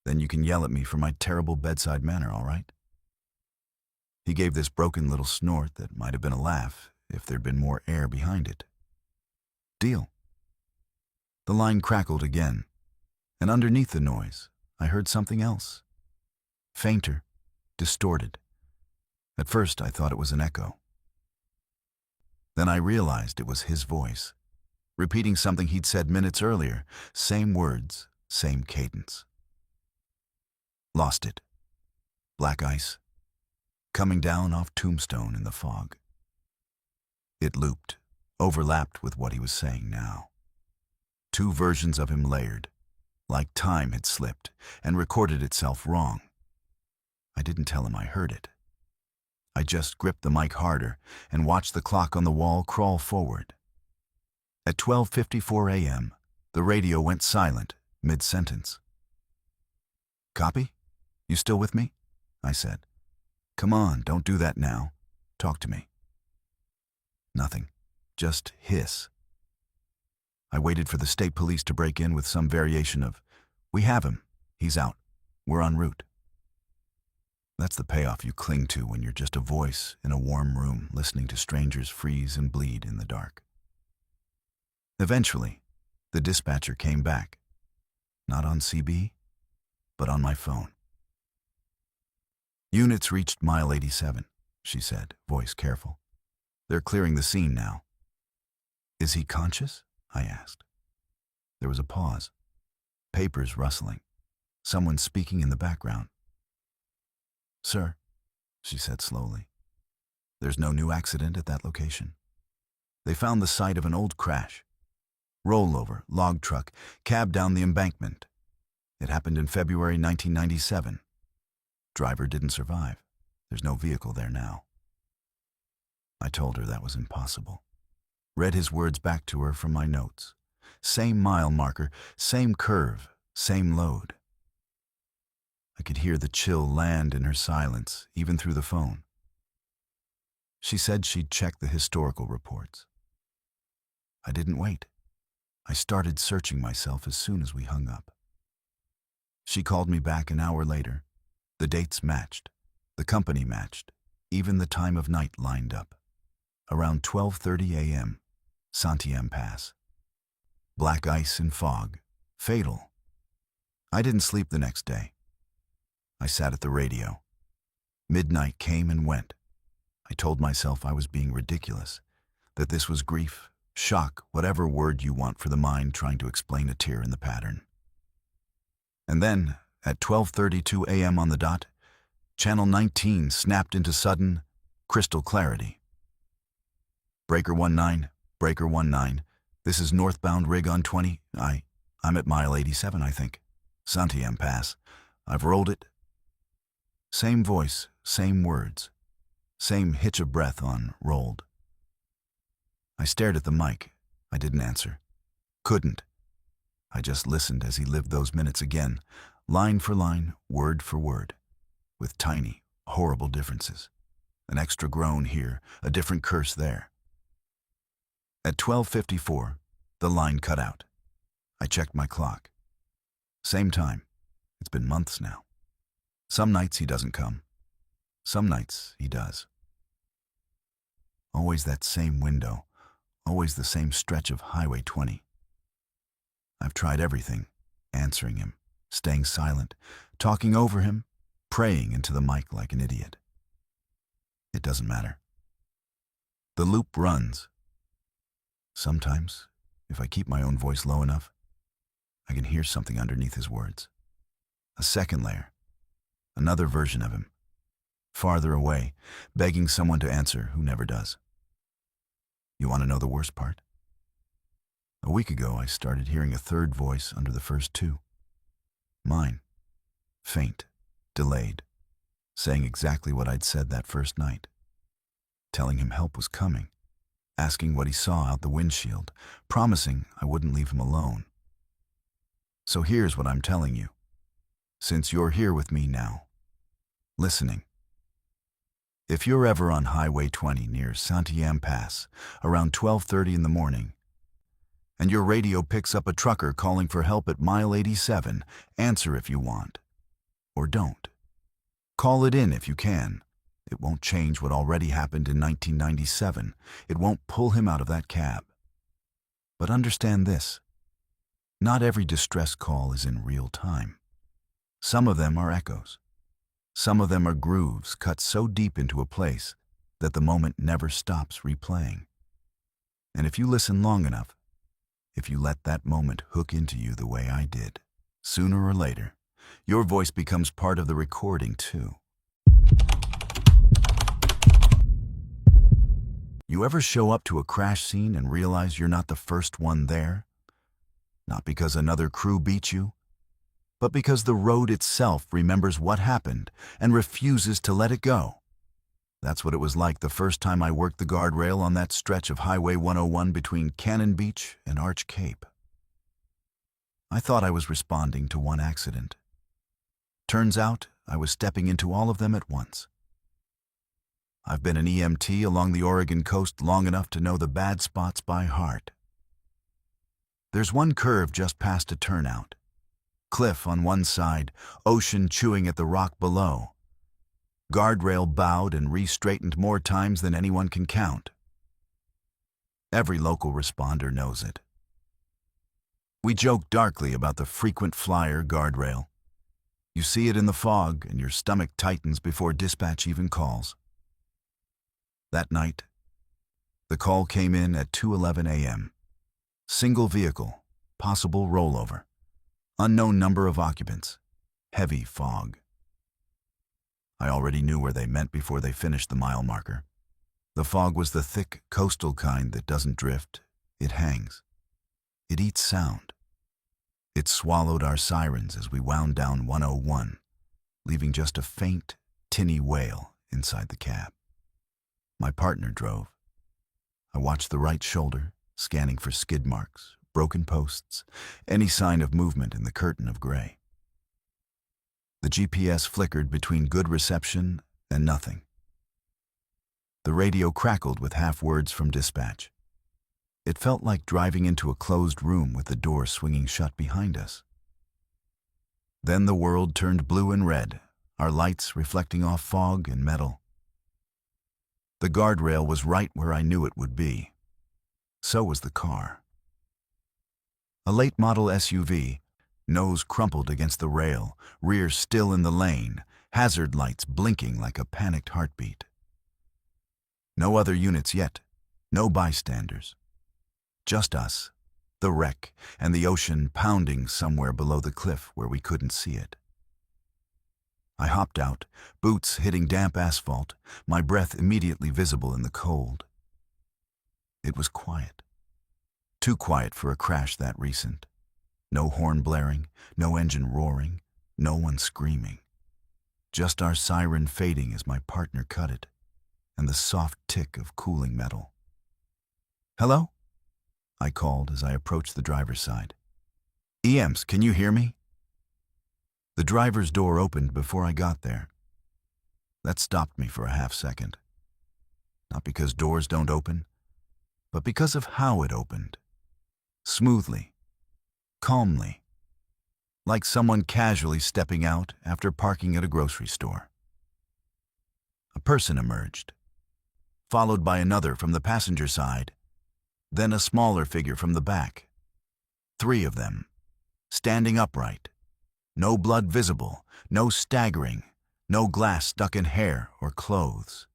Then you can yell at me for my terrible bedside manner, all right?" He gave this broken little snort that might have been a laugh if there'd been more air behind it. "Deal." The line crackled again, and underneath the noise, I heard something else. Fainter, distorted. At first, I thought it was an echo. Then I realized it was his voice, repeating something he'd said minutes earlier. Same words, same cadence. "Lost it. Black ice. Coming down off Tombstone in the fog." It looped, overlapped with what he was saying now. Two versions of him layered, like time had slipped and recorded itself wrong. I didn't tell him I heard it. I just gripped the mic harder and watched the clock on the wall crawl forward. At 12:54 a.m., the radio went silent, mid-sentence. "Copy? You still with me?" I said. "Come on, don't do that now. Talk to me." Nothing. Just hiss. I waited for the state police to break in with some variation of, "We have him. He's out. We're en route." That's the payoff you cling to when you're just a voice in a warm room listening to strangers freeze and bleed in the dark. Eventually, the dispatcher came back. Not on CB, but on my phone. "Units reached mile 87, she said, voice careful. "They're clearing the scene now." "Is he conscious?" I asked. There was a pause. Papers rustling. Someone speaking in the background. "Sir," she said slowly, "there's no new accident at that location. They found the site of an old crash. Rollover, log truck, cab down the embankment. It happened in February 1997. Driver didn't survive. There's no vehicle there now." I told her that was impossible. Read his words back to her from my notes. Same mile marker, same curve, same load. I could hear the chill land in her silence, even through the phone. She said she'd check the historical reports. I didn't wait. I started searching myself as soon as we hung up. She called me back an hour later. The dates matched. The company matched. Even the time of night lined up. Around 12:30 a.m., Santiam Pass. Black ice and fog. Fatal. I didn't sleep the next day. I sat at the radio. Midnight came and went. I told myself I was being ridiculous, that this was grief, shock, whatever word you want for the mind trying to explain a tear in the pattern. And then, at 12:32 a.m. on the dot, Channel 19 snapped into sudden crystal clarity. Breaker 19, Breaker 19. This is northbound rig on 20. I'm at mile 87, I think. Santiam Pass. I've rolled it. Same voice, same words. Same hitch of breath on rolled. I stared at the mic. I didn't answer. Couldn't. I just listened as he lived those minutes again, line for line, word for word, with tiny, horrible differences. An extra groan here, a different curse there. At 12:54, the line cut out. I checked my clock. Same time. It's been months now. Some nights he doesn't come. Some nights he does. Always that same window. Always the same stretch of Highway 20. I've tried everything, answering him, staying silent, talking over him, praying into the mic like an idiot. It doesn't matter. The loop runs. Sometimes, if I keep my own voice low enough, I can hear something underneath his words. A second layer, another version of him, farther away, begging someone to answer who never does. You want to know the worst part? A week ago, I started hearing a third voice under the first two. Mine. Faint, delayed, saying exactly what I'd said that first night. Telling him help was coming, asking what he saw out the windshield, promising I wouldn't leave him alone. So here's what I'm telling you, since you're here with me now, listening. If you're ever on Highway 20 near Santiam Pass around 12:30 in the morning, and your radio picks up a trucker calling for help at mile 87, answer if you want. Or don't. Call it in if you can. It won't change what already happened in 1997. It won't pull him out of that cab. But understand this. Not every distress call is in real time. Some of them are echoes. Some of them are grooves cut so deep into a place that the moment never stops replaying. And if you listen long enough, if you let that moment hook into you the way I did, sooner or later, your voice becomes part of the recording too. You ever show up to a crash scene and realize you're not the first one there? Not because another crew beat you, but because the road itself remembers what happened and refuses to let it go. That's what it was like the first time I worked the guardrail on that stretch of Highway 101 between Cannon Beach and Arch Cape. I thought I was responding to one accident. Turns out I was stepping into all of them at once. I've been an EMT along the Oregon coast long enough to know the bad spots by heart. There's one curve just past a turnout. Cliff on one side, ocean chewing at the rock below. Guardrail bowed and re-straightened more times than anyone can count. Every local responder knows it. We joke darkly about the frequent flyer guardrail. You see it in the fog and your stomach tightens before dispatch even calls. That night, the call came in at 2:11 a.m. Single vehicle, possible rollover. Unknown number of occupants. Heavy fog. I already knew where they meant before they finished the mile marker. The fog was the thick, coastal kind that doesn't drift. It hangs. It eats sound. It swallowed our sirens as we wound down 101, leaving just a faint, tinny wail inside the cab. My partner drove. I watched the right shoulder, scanning for skid marks, broken posts, any sign of movement in the curtain of gray. The GPS flickered between good reception and nothing. The radio crackled with half-words from dispatch. It felt like driving into a closed room with the door swinging shut behind us. Then the world turned blue and red, our lights reflecting off fog and metal. The guardrail was right where I knew it would be. So was the car. A late model SUV, nose crumpled against the rail, rear still in the lane, hazard lights blinking like a panicked heartbeat. No other units yet, no bystanders. Just us, the wreck, and the ocean pounding somewhere below the cliff where we couldn't see it. I hopped out, boots hitting damp asphalt, my breath immediately visible in the cold. It was quiet. Too quiet for a crash that recent. No horn blaring, no engine roaring, no one screaming. Just our siren fading as my partner cut it, and the soft tick of cooling metal. "Hello?" I called as I approached the driver's side. "EMS, can you hear me?" The driver's door opened before I got there. That stopped me for a half second. Not because doors don't open, but because of how it opened. Smoothly, calmly, like someone casually stepping out after parking at a grocery store. A person emerged, followed by another from the passenger side, then a smaller figure from the back. 3 of them, standing upright. No blood visible, no staggering, no glass stuck in hair or clothes.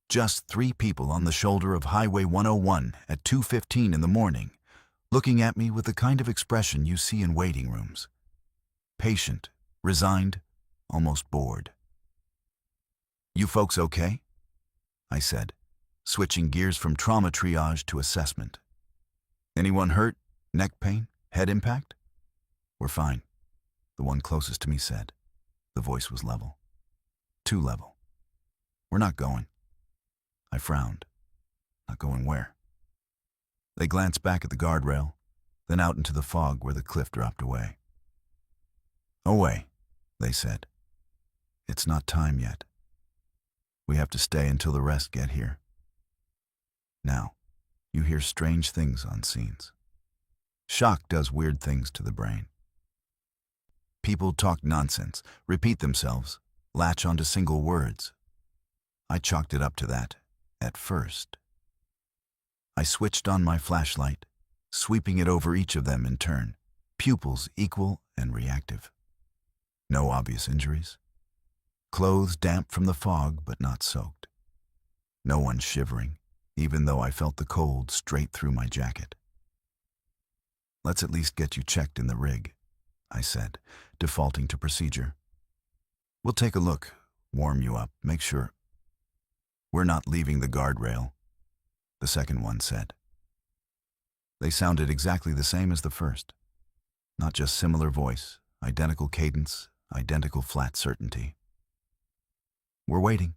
Just 3 people on the shoulder of Highway 101 at 2:15 in the morning, looking at me with the kind of expression you see in waiting rooms. Patient, resigned, almost bored. "You folks okay?" I said, switching gears from trauma triage to assessment. "Anyone hurt? Neck pain? Head impact?" "We're fine," the one closest to me said. The voice was level. Too level. "We're not going." I frowned. "Not going where?" They glanced back at the guardrail, then out into the fog where the cliff dropped away. "Away," they said. "It's not time yet. We have to stay until the rest get here." Now, you hear strange things on scenes. Shock does weird things to the brain. People talk nonsense, repeat themselves, latch onto single words. I chalked it up to that, at first. I switched on my flashlight, sweeping it over each of them in turn, pupils equal and reactive. No obvious injuries. Clothes damp from the fog but not soaked. No one shivering, even though I felt the cold straight through my jacket. "Let's at least get you checked in the rig," I said, defaulting to procedure. "We'll take a look, warm you up, make sure." "We're not leaving the guardrail," the second one said. They sounded exactly the same as the first. Not just similar voice, identical cadence, identical flat certainty. "We're waiting."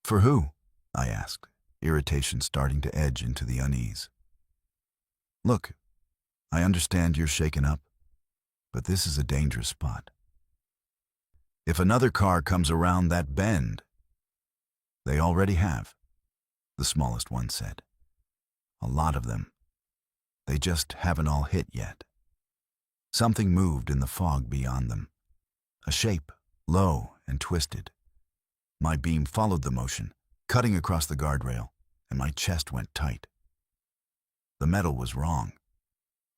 "For who?" I asked, irritation starting to edge into the unease. "Look, I understand you're shaken up, but this is a dangerous spot. If another car comes around that bend—" "They already have," the smallest one said. "A lot of them. They just haven't all hit yet." Something moved in the fog beyond them. A shape, low and twisted. My beam followed the motion, cutting across the guardrail, and my chest went tight. The metal was wrong.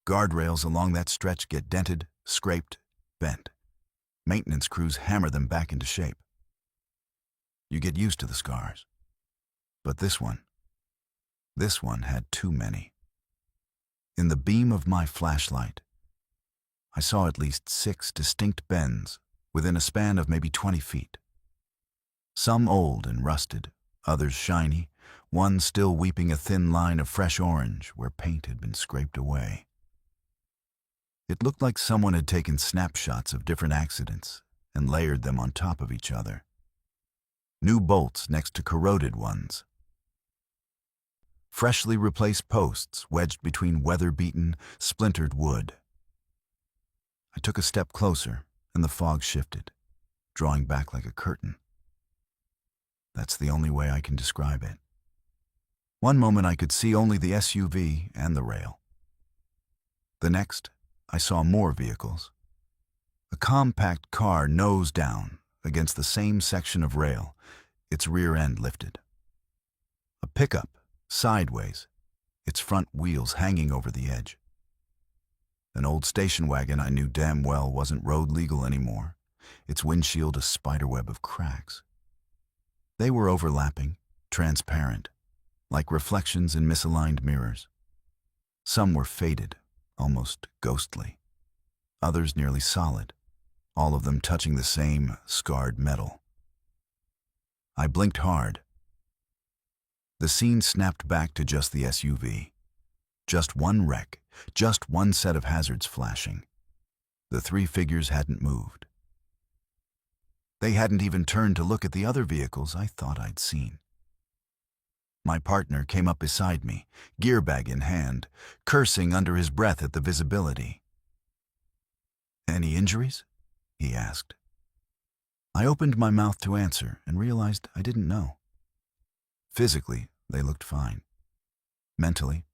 Guardrails along that stretch get dented, scraped, bent. Maintenance crews hammer them back into shape. You get used to the scars. But this one had too many. In the beam of my flashlight, I saw at least 6 distinct bends within a span of maybe 20 feet. Some old and rusted, others shiny, one still weeping a thin line of fresh orange where paint had been scraped away. It looked like someone had taken snapshots of different accidents and layered them on top of each other. New bolts next to corroded ones. Freshly replaced posts wedged between weather-beaten, splintered wood. I took a step closer, and the fog shifted, drawing back like a curtain. That's the only way I can describe it. One moment I could see only the SUV and the rail. The next, I saw more vehicles. A compact car nose down against the same section of rail, its rear end lifted. A pickup, sideways, its front wheels hanging over the edge. An old station wagon I knew damn well wasn't road legal anymore, its windshield a spiderweb of cracks. They were overlapping, transparent, like reflections in misaligned mirrors. Some were faded, almost ghostly. Others nearly solid, all of them touching the same scarred metal. I blinked hard. The scene snapped back to just the SUV. Just one wreck, just one set of hazards flashing. The three figures hadn't moved. They hadn't even turned to look at the other vehicles I thought I'd seen. My partner came up beside me, gear bag in hand, cursing under his breath at the visibility. "Any injuries?" he asked. I opened my mouth to answer and realized I didn't know. Physically, they looked fine. Mentally,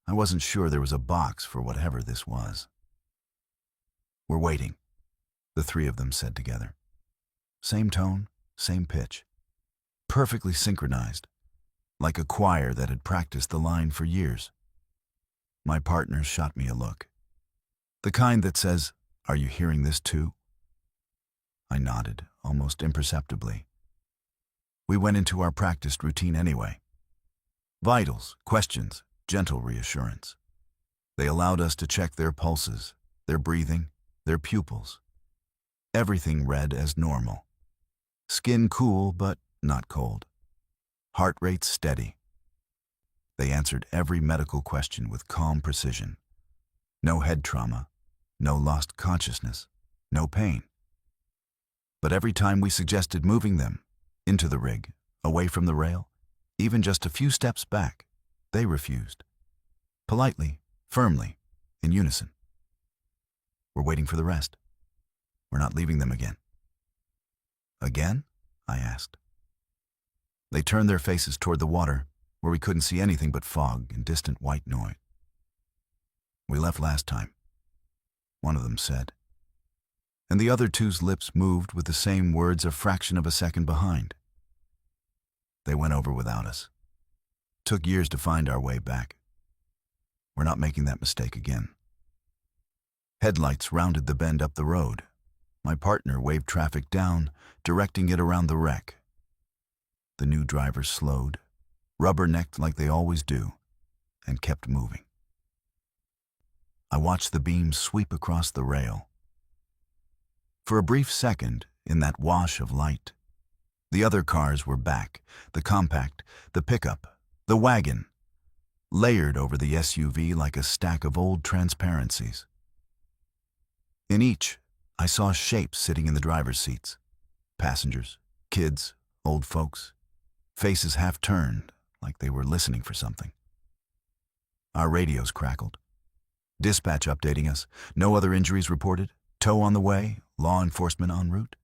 I wasn't sure there was a box for whatever this was. "We're waiting," the three of them said together. Same tone, same pitch. Perfectly synchronized, like a choir that had practiced the line for years. My partner shot me a look. The kind that says, "Are you hearing this too?" I nodded, almost imperceptibly. We went into our practiced routine anyway. Vitals, questions, gentle reassurance. They allowed us to check their pulses, their breathing, their pupils. Everything read as normal. Skin cool, but not cold. Heart rate steady. They answered every medical question with calm precision. No head trauma, no lost consciousness, no pain. But every time we suggested moving them, into the rig, away from the rail, even just a few steps back, they refused. Politely, firmly, in unison. "We're waiting for the rest. We're not leaving them again." "Again?" I asked. They turned their faces toward the water, where we couldn't see anything but fog and distant white noise. "We left last time," one of them said. And the other two's lips moved with the same words a fraction of a second behind. They went over without us. Took years to find our way back. We're not making that mistake again. Headlights rounded the bend up the road. My partner waved traffic down, directing it around the wreck. The new drivers slowed, rubbernecked like they always do, and kept moving. I watched the beam sweep across the rail. For a brief second, in that wash of light, the other cars were back, the compact, the pickup, the wagon, layered over the SUV like a stack of old transparencies. In each, I saw shapes sitting in the driver's seats. Passengers, kids, old folks, faces half turned like they were listening for something. Our radios crackled. Dispatch updating us, no other injuries reported, tow on the way, law enforcement en route.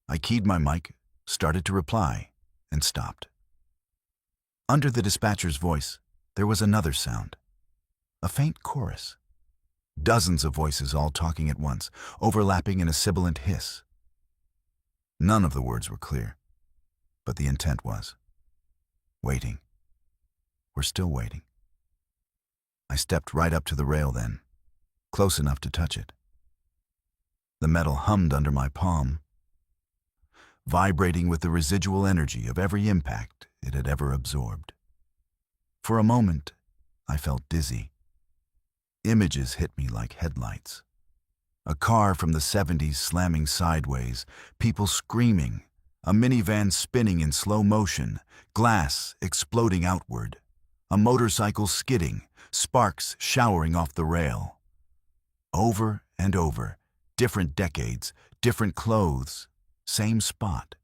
I keyed my mic, started to reply, and stopped. Under the dispatcher's voice, there was another sound. A faint chorus. Dozens of voices all talking at once, overlapping in a sibilant hiss. None of the words were clear, but the intent was. Waiting. We're still waiting. I stepped right up to the rail then, close enough to touch it. The metal hummed under my palm, vibrating with the residual energy of every impact it had ever absorbed. For a moment, I felt dizzy. Images hit me like headlights. A car from the 70s slamming sideways, people screaming, a minivan spinning in slow motion, glass exploding outward, a motorcycle skidding, sparks showering off the rail. Over and over, different decades, different clothes, same spot.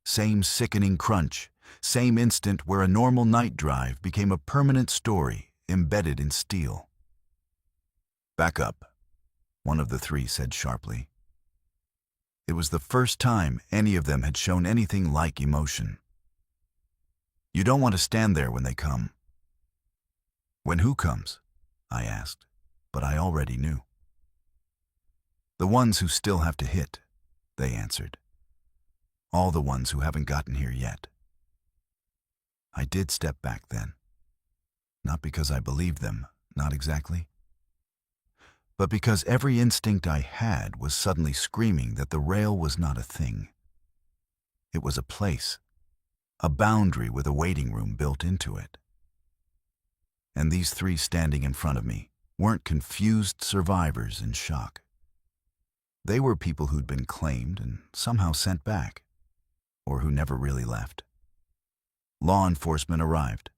Same sickening crunch, same instant where a normal night drive became a permanent story embedded in steel. "Back up," one of the three said sharply. It was the first time any of them had shown anything like emotion. "You don't want to stand there when they come." "When who comes?" I asked, but I already knew. "The ones who still have to hit," they answered. "All the ones who haven't gotten here yet." I did step back then. Not because I believed them, not exactly. But because every instinct I had was suddenly screaming that the rail was not a thing. It was a place, a boundary with a waiting room built into it. And these three standing in front of me weren't confused survivors in shock. They were people who'd been claimed and somehow sent back, or who never really left. Law enforcement arrived.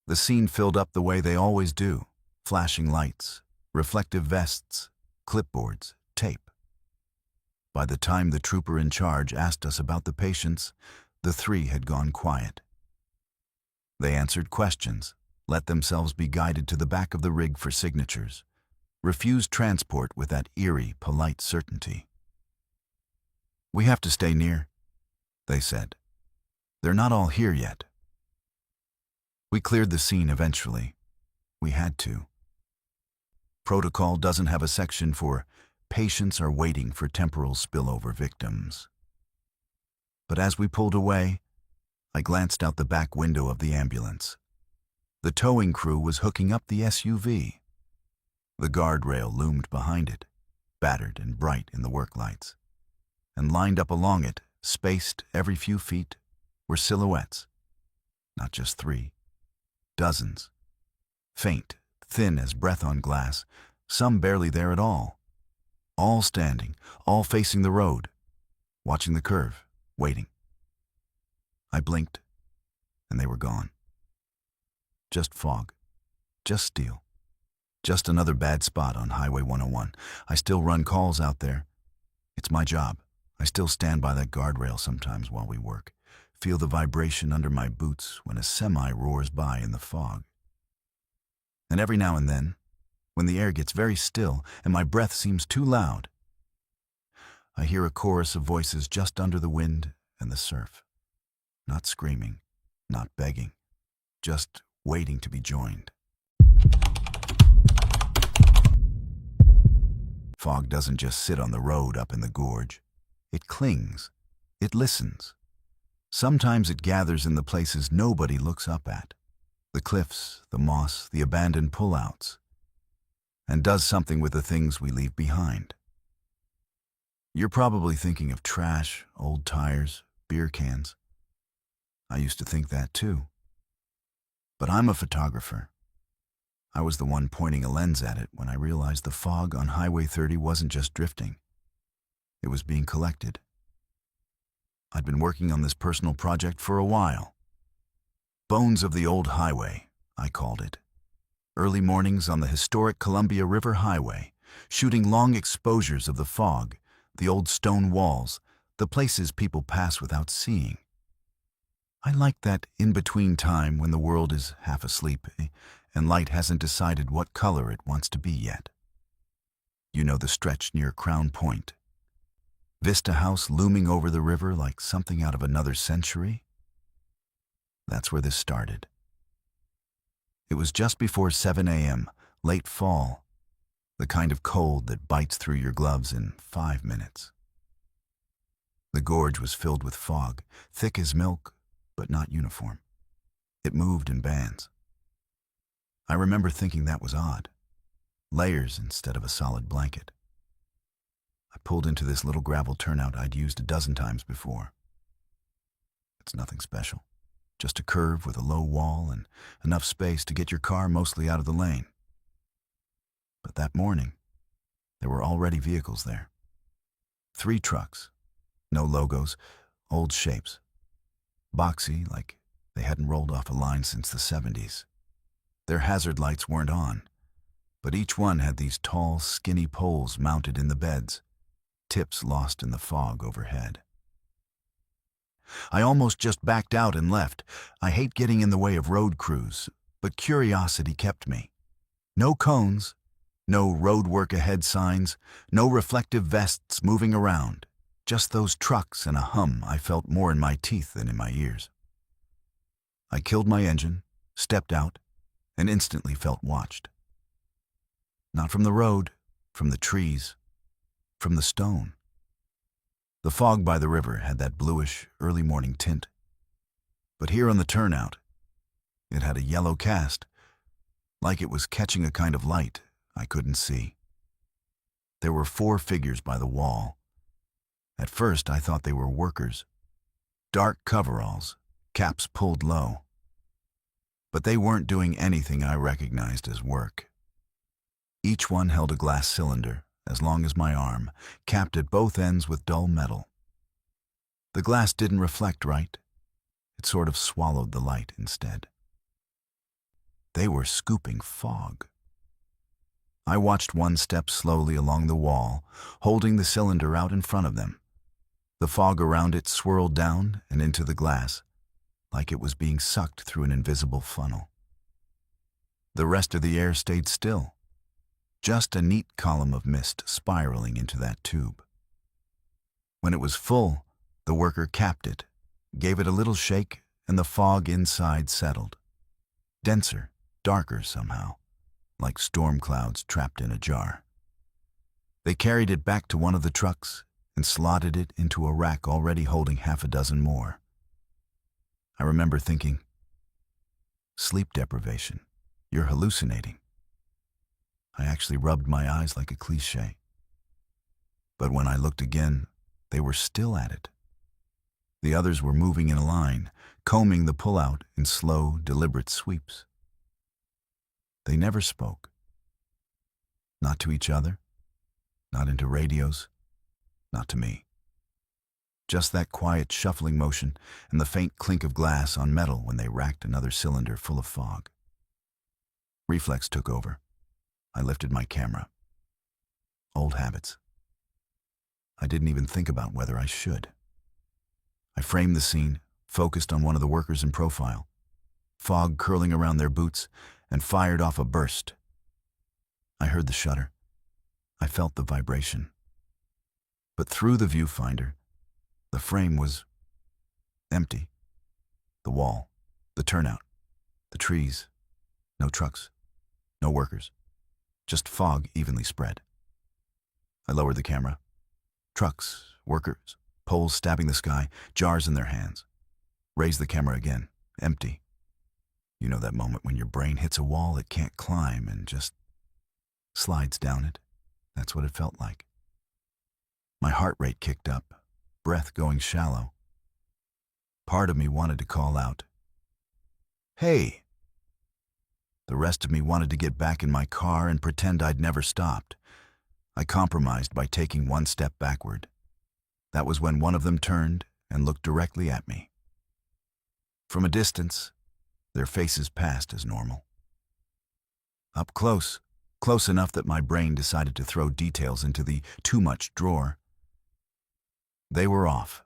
The scene filled up the way they always do: flashing lights, reflective vests, clipboards, tape. By the time the trooper in charge asked us about the patients, the three had gone quiet. They answered questions, let themselves be guided to the back of the rig for signatures, refused transport with that eerie, polite certainty. "We have to stay near," they said. "They're not all here yet." We cleared the scene eventually. We had to. Protocol doesn't have a section for patients are waiting for temporal spillover victims. But as we pulled away, I glanced out the back window of the ambulance. The towing crew was hooking up the SUV. The guardrail loomed behind it, battered and bright in the work lights. And lined up along it, spaced every few feet, were silhouettes. Not just three. Dozens. Faint, thin as breath on glass, some barely there at all. All standing, all facing the road, watching the curve, waiting. I blinked, and they were gone. Just fog. Just steel. Just another bad spot on Highway 101. I still run calls out there. It's my job. I still stand by that guardrail sometimes while we work. Feel the vibration under my boots when a semi roars by in the fog. And every now and then, when the air gets very still and my breath seems too loud, I hear a chorus of voices just under the wind and the surf. Not screaming, not begging, just waiting to be joined. Fog doesn't just sit on the road up in the gorge. It clings. It listens. Sometimes it gathers in the places nobody looks up at. The cliffs, the moss, the abandoned pullouts. And does something with the things we leave behind. You're probably thinking of trash, old tires, beer cans. I used to think that too. But I'm a photographer. I was the one pointing a lens at it when I realized the fog on Highway 30 wasn't just drifting. It was being collected. I'd been working on this personal project for a while. Bones of the Old Highway, I called it. Early mornings on the historic Columbia River Highway, shooting long exposures of the fog, the old stone walls, the places people pass without seeing. I like that in-between time when the world is half asleep and light hasn't decided what color it wants to be yet. You know the stretch near Crown Point. Vista House looming over the river like something out of another century? That's where this started. It was just before 7 a.m., late fall, the kind of cold that bites through your gloves in 5 minutes. The gorge was filled with fog, thick as milk, but not uniform. It moved in bands. I remember thinking that was odd. Layers instead of a solid blanket. I pulled into this little gravel turnout I'd used a dozen times before. It's nothing special. Just a curve with a low wall and enough space to get your car mostly out of the lane. But that morning, there were already vehicles there. 3 trucks. No logos, old shapes. Boxy, like they hadn't rolled off a line since the 70s. Their hazard lights weren't on, but each one had these tall, skinny poles mounted in the beds, tips lost in the fog overhead. I almost just backed out and left. I hate getting in the way of road crews, but curiosity kept me. No cones, no road work ahead signs, no reflective vests moving around. Just those trucks and a hum I felt more in my teeth than in my ears. I killed my engine, stepped out, and instantly felt watched. Not from the road, from the trees, from the stone. The fog by the river had that bluish, early morning tint. But here on the turnout, it had a yellow cast, like it was catching a kind of light I couldn't see. There were 4 figures by the wall. At first, I thought they were workers. Dark coveralls, caps pulled low. But they weren't doing anything I recognized as work. Each one held a glass cylinder, as long as my arm, capped at both ends with dull metal. The glass didn't reflect right. It sort of swallowed the light instead. They were scooping fog. I watched one step slowly along the wall, holding the cylinder out in front of them. The fog around it swirled down and into the glass, like it was being sucked through an invisible funnel. The rest of the air stayed still, just a neat column of mist spiraling into that tube. When it was full, the worker capped it, gave it a little shake, and the fog inside settled. Denser, darker somehow, like storm clouds trapped in a jar. They carried it back to one of the trucks and slotted it into a rack already holding half a dozen more. I remember thinking, sleep deprivation, you're hallucinating. I actually rubbed my eyes like a cliché. But when I looked again, they were still at it. The others were moving in a line, combing the pullout in slow, deliberate sweeps. They never spoke. Not to each other, not into radios, not to me. Just that quiet shuffling motion and the faint clink of glass on metal when they racked another cylinder full of fog. Reflex took over. I lifted my camera. Old habits. I didn't even think about whether I should. I framed the scene, focused on one of the workers in profile, fog curling around their boots, and fired off a burst. I heard the shudder. I felt the vibration. But through the viewfinder, the frame was empty. The wall, the turnout, the trees, no trucks, no workers, just fog evenly spread. I lowered the camera. Trucks, workers, poles stabbing the sky, jars in their hands. Raised the camera again, empty. You know that moment when your brain hits a wall it can't climb and just slides down it? That's what it felt like. My heart rate kicked up, breath going shallow. Part of me wanted to call out, "Hey!" The rest of me wanted to get back in my car and pretend I'd never stopped. I compromised by taking one step backward. That was when one of them turned and looked directly at me. From a distance, their faces passed as normal. Up close, close enough that my brain decided to throw details into the too much drawer. They were off.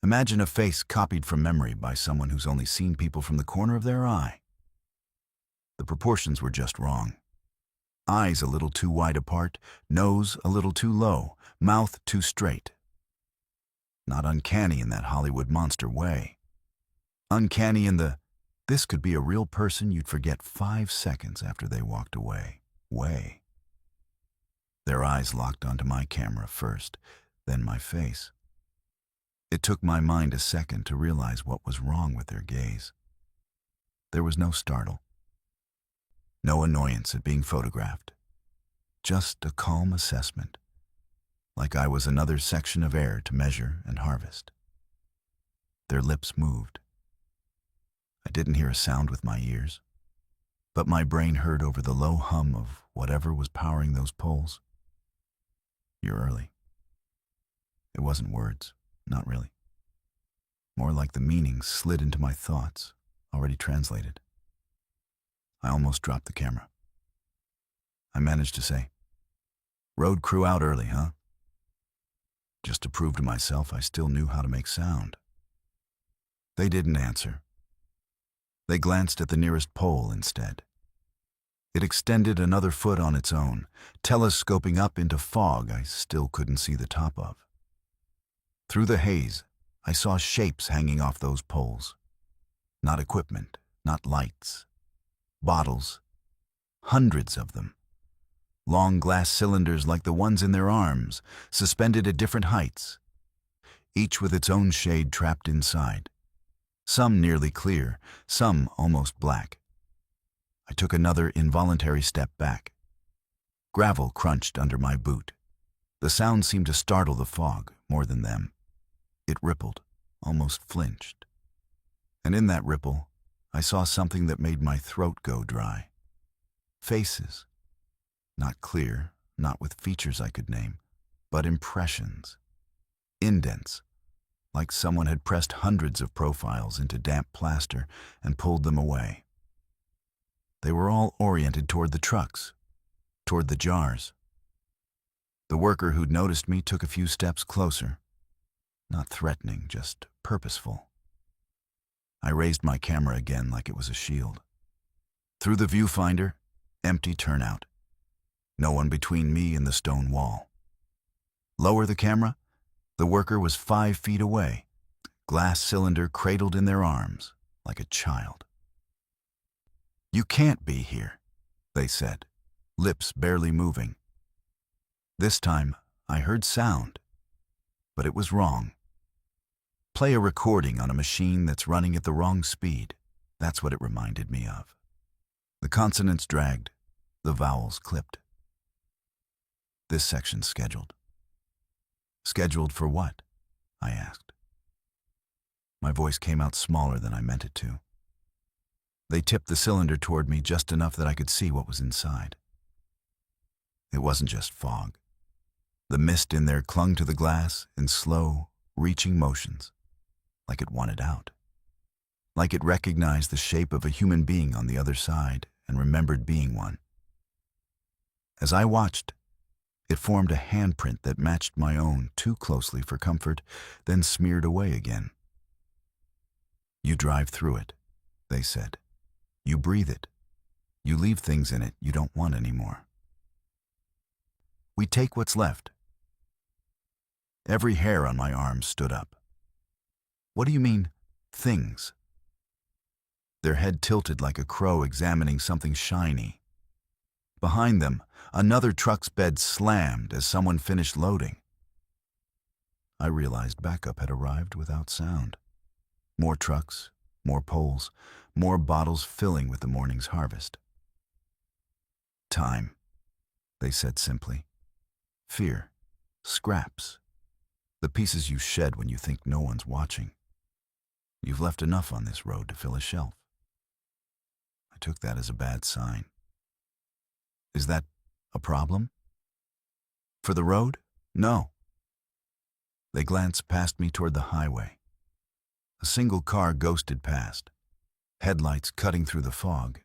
Imagine a face copied from memory by someone who's only seen people from the corner of their eye. The proportions were just wrong. Eyes a little too wide apart, nose a little too low, mouth too straight. Not uncanny in that Hollywood monster way. Uncanny in the, this could be a real person you'd forget 5 seconds after they walked away, way. Their eyes locked onto my camera first, then my face. It took my mind a second to realize what was wrong with their gaze. There was no startle. No annoyance at being photographed. Just a calm assessment, like I was another section of air to measure and harvest. Their lips moved. I didn't hear a sound with my ears, but my brain heard over the low hum of whatever was powering those poles. You're early. It wasn't words, not really. More like the meaning slid into my thoughts, already translated. I almost dropped the camera. I managed to say, "Road crew out early, huh?" Just to prove to myself I still knew how to make sound. They didn't answer. They glanced at the nearest pole instead. It extended another foot on its own, telescoping up into fog I still couldn't see the top of. Through the haze, I saw shapes hanging off those poles. Not equipment, not lights. Bottles. Hundreds of them. Long glass cylinders like the ones in their arms, suspended at different heights. Each with its own shade trapped inside. Some nearly clear, some almost black. I took another involuntary step back. Gravel crunched under my boot. The sound seemed to startle the fog more than them. It rippled, almost flinched. And in that ripple, I saw something that made my throat go dry. Faces. Not clear, not with features I could name, but impressions, indents, like someone had pressed hundreds of profiles into damp plaster and pulled them away. They were all oriented toward the trucks, toward the jars. The worker who'd noticed me took a few steps closer, not threatening, just purposeful. I raised my camera again like it was a shield. Through the viewfinder, empty turnout. No one between me and the stone wall. Lower the camera, the worker was 5 feet away, glass cylinder cradled in their arms, like a child. "You can't be here," they said, lips barely moving. This time, I heard sound, but it was wrong. Play a recording on a machine that's running at the wrong speed. That's what it reminded me of. The consonants dragged, the vowels clipped. "This section's scheduled." "Scheduled for what?" I asked. My voice came out smaller than I meant it to. They tipped the cylinder toward me just enough that I could see what was inside. It wasn't just fog. The mist in there clung to the glass in slow, reaching motions, like it wanted out. Like it recognized the shape of a human being on the other side and remembered being one. As I watched, it formed a handprint that matched my own too closely for comfort, then smeared away again. "You drive through it," they said. "You breathe it. You leave things in it you don't want anymore. We take what's left." Every hair on my arm stood up. "What do you mean, things?" Their head tilted like a crow examining something shiny. Behind them, another truck's bed slammed as someone finished loading. I realized backup had arrived without sound. More trucks, more poles, more bottles filling with the morning's harvest. "Time," they said simply. "Fear, scraps, the pieces you shed when you think no one's watching. You've left enough on this road to fill a shelf." I took that as a bad sign. "Is that a problem?" "For the road? No." They glanced past me toward the highway. A single car ghosted past, headlights cutting through the fog,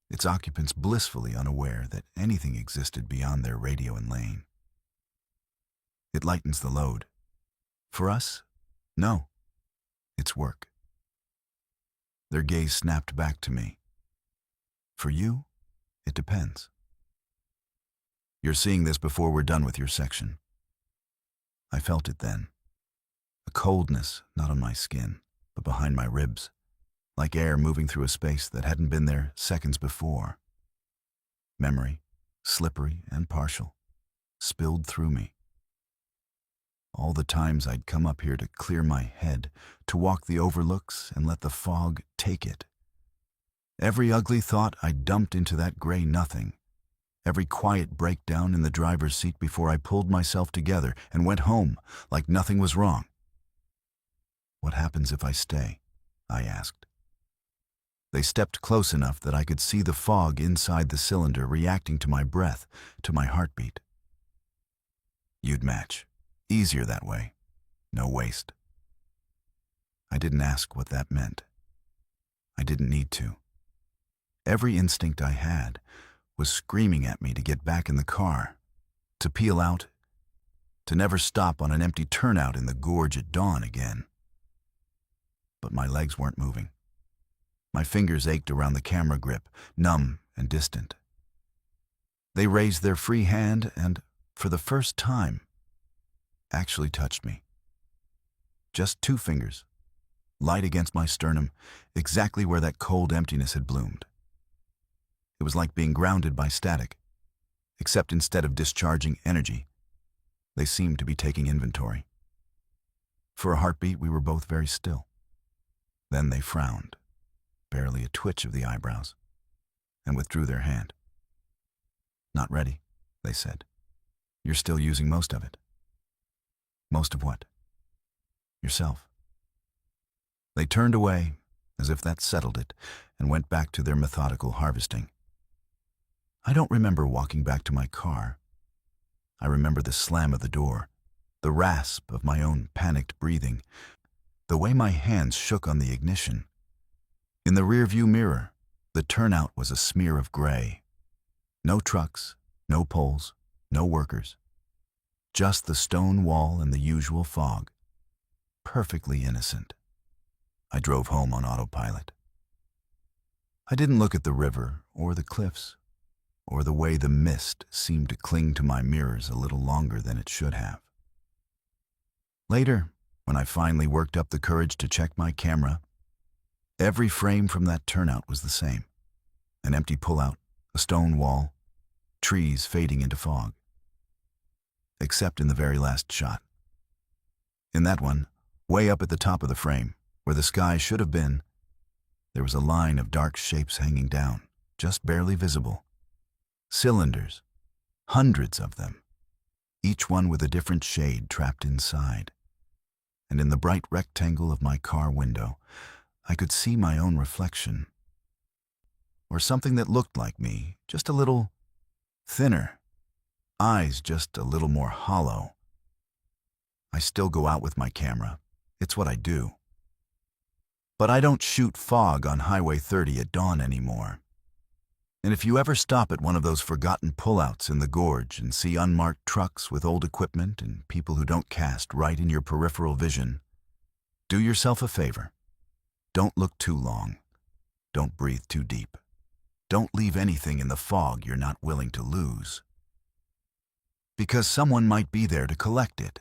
its occupants blissfully unaware that anything existed beyond their radio and lane. "It lightens the load. For us? No. It's work." Their gaze snapped back to me. "For you, it depends. You're seeing this before we're done with your section." I felt it then. A coldness, not on my skin, but behind my ribs, like air moving through a space that hadn't been there seconds before. Memory, slippery and partial, spilled through me. All the times I'd come up here to clear my head, to walk the overlooks and let the fog take it. Every ugly thought I dumped into that gray nothing. Every quiet breakdown in the driver's seat before I pulled myself together and went home like nothing was wrong. "What happens if I stay?" I asked. They stepped close enough that I could see the fog inside the cylinder reacting to my breath, to my heartbeat. "You'd match. Easier that way. No waste." I didn't ask what that meant. I didn't need to. Every instinct I had was screaming at me to get back in the car, to peel out, to never stop on an empty turnout in the gorge at dawn again. But my legs weren't moving. My fingers ached around the camera grip, numb and distant. They raised their free hand and, for the first time, actually touched me. Just 2 fingers, light against my sternum, exactly where that cold emptiness had bloomed. It was like being grounded by static, except instead of discharging energy, they seemed to be taking inventory. For a heartbeat, we were both very still. Then they frowned, barely a twitch of the eyebrows, and withdrew their hand. "Not ready," they said. "You're still using most of it." "Most of what?" "Yourself." They turned away, as if that settled it, and went back to their methodical harvesting. I don't remember walking back to my car. I remember the slam of the door, the rasp of my own panicked breathing, the way my hands shook on the ignition. In the rearview mirror, the turnout was a smear of gray. No trucks, no poles, no workers. Just the stone wall and the usual fog. Perfectly innocent. I drove home on autopilot. I didn't look at the river or the cliffs, or the way the mist seemed to cling to my mirrors a little longer than it should have. Later, when I finally worked up the courage to check my camera, every frame from that turnout was the same. An empty pullout, a stone wall, trees fading into fog. Except in the very last shot. In that one, way up at the top of the frame, where the sky should have been, there was a line of dark shapes hanging down, just barely visible. Cylinders, hundreds of them, each one with a different shade trapped inside. And in the bright rectangle of my car window, I could see my own reflection. Or something that looked like me, just a little thinner, eyes just a little more hollow. I still go out with my camera. It's what I do. But I don't shoot fog on Highway 30 at dawn anymore. And if you ever stop at one of those forgotten pullouts in the Gorge and see unmarked trucks with old equipment and people who don't cast right in your peripheral vision, do yourself a favor. Don't look too long. Don't breathe too deep. Don't leave anything in the fog you're not willing to lose. Because someone might be there to collect it.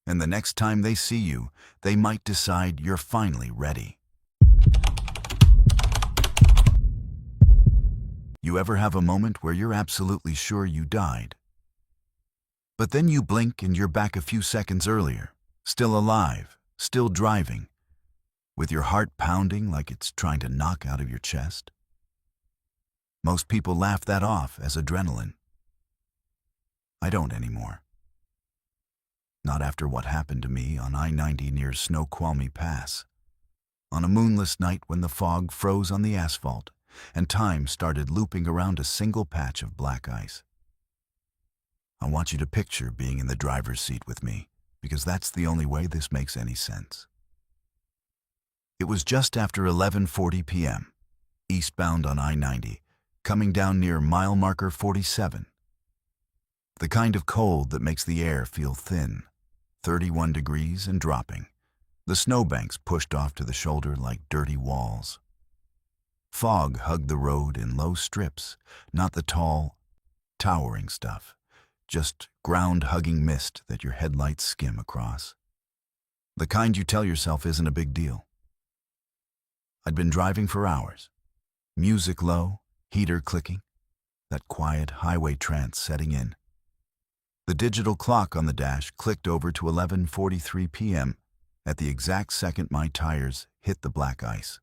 And the next time they see you, they might decide you're finally ready. You ever have a moment where you're absolutely sure you died? But then you blink and you're back a few seconds earlier, still alive, still driving, with your heart pounding like it's trying to knock out of your chest? Most people laugh that off as adrenaline. I don't anymore. Not after what happened to me on I-90 near Snoqualmie Pass, on a moonless night when the fog froze on the asphalt and time started looping around a single patch of black ice. I want you to picture being in the driver's seat with me, because that's the only way this makes any sense. It was just after 11:40 p.m., eastbound on I-90, coming down near mile marker 47. The kind of cold that makes the air feel thin, 31 degrees and dropping. The snowbanks pushed off to the shoulder like dirty walls. Fog hugged the road in low strips, not the tall, towering stuff, just ground-hugging mist that your headlights skim across. The kind you tell yourself isn't a big deal. I'd been driving for hours, music low, heater clicking, that quiet highway trance setting in. The digital clock on the dash clicked over to 11:43 p.m. at the exact second my tires hit the black ice.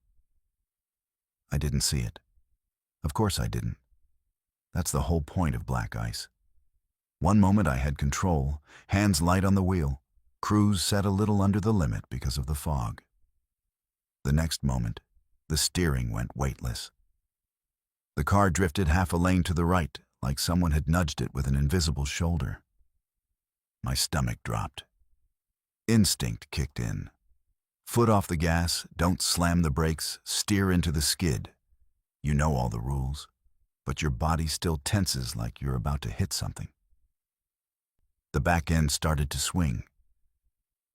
I didn't see it. Of course I didn't. That's the whole point of black ice. One moment I had control, hands light on the wheel, cruise set a little under the limit because of the fog. The next moment, the steering went weightless. The car drifted half a lane to the right, like someone had nudged it with an invisible shoulder. My stomach dropped. Instinct kicked in. Foot off the gas, don't slam the brakes, steer into the skid. You know all the rules, but your body still tenses like you're about to hit something. The back end started to swing.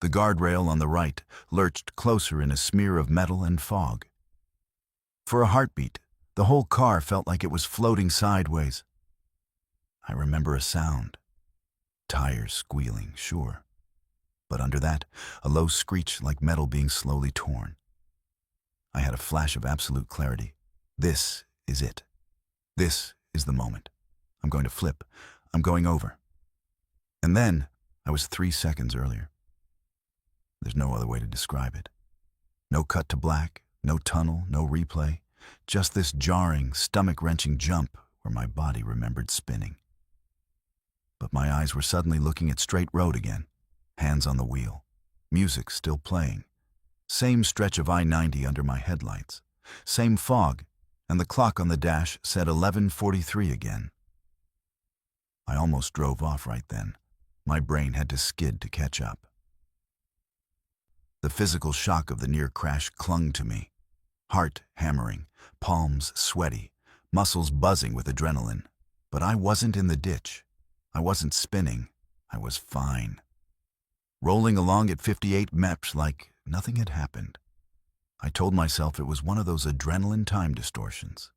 The guardrail on the right lurched closer in a smear of metal and fog. For a heartbeat, the whole car felt like it was floating sideways. I remember a sound. Tires squealing, sure. But under that, a low screech like metal being slowly torn. I had a flash of absolute clarity. This is it. This is the moment. I'm going to flip. I'm going over. And then, I was 3 seconds earlier. There's no other way to describe it. No cut to black, no tunnel, no replay. Just this jarring, stomach-wrenching jump where my body remembered spinning. But my eyes were suddenly looking at straight road again. Hands on the wheel, music still playing, same stretch of I-90 under my headlights, same fog, and the clock on the dash said 11:43 again. I almost drove off right then. My brain had to skid to catch up. The physical shock of the near crash clung to me. Heart hammering, palms sweaty, muscles buzzing with adrenaline. But I wasn't in the ditch. I wasn't spinning. I was fine. Rolling along at 58 meps like nothing had happened. I told myself it was one of those adrenaline time distortions.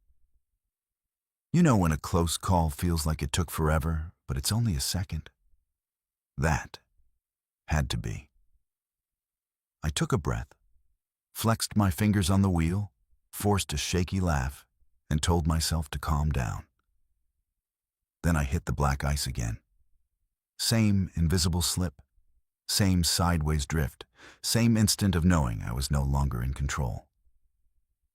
You know when a close call feels like it took forever, but it's only a second? That had to be. I took a breath, flexed my fingers on the wheel, forced a shaky laugh, and told myself to calm down. Then I hit the black ice again. Same invisible slip, same sideways drift, same instant of knowing I was no longer in control.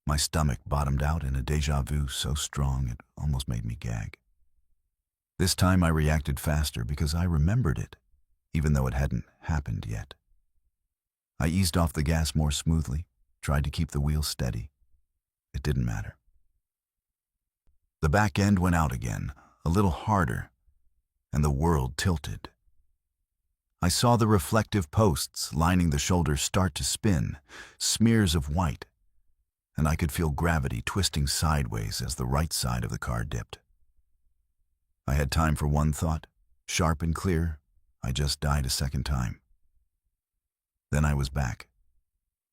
My stomach bottomed out in a déjà vu so strong it almost made me gag. This time I reacted faster because I remembered it, even though it hadn't happened yet. I eased off the gas more smoothly, tried to keep the wheel steady. It didn't matter. The back end went out again, a little harder, and the world tilted. I saw the reflective posts lining the shoulders start to spin, smears of white, and I could feel gravity twisting sideways as the right side of the car dipped. I had time for one thought, sharp and clear. I just died a second time. Then I was back.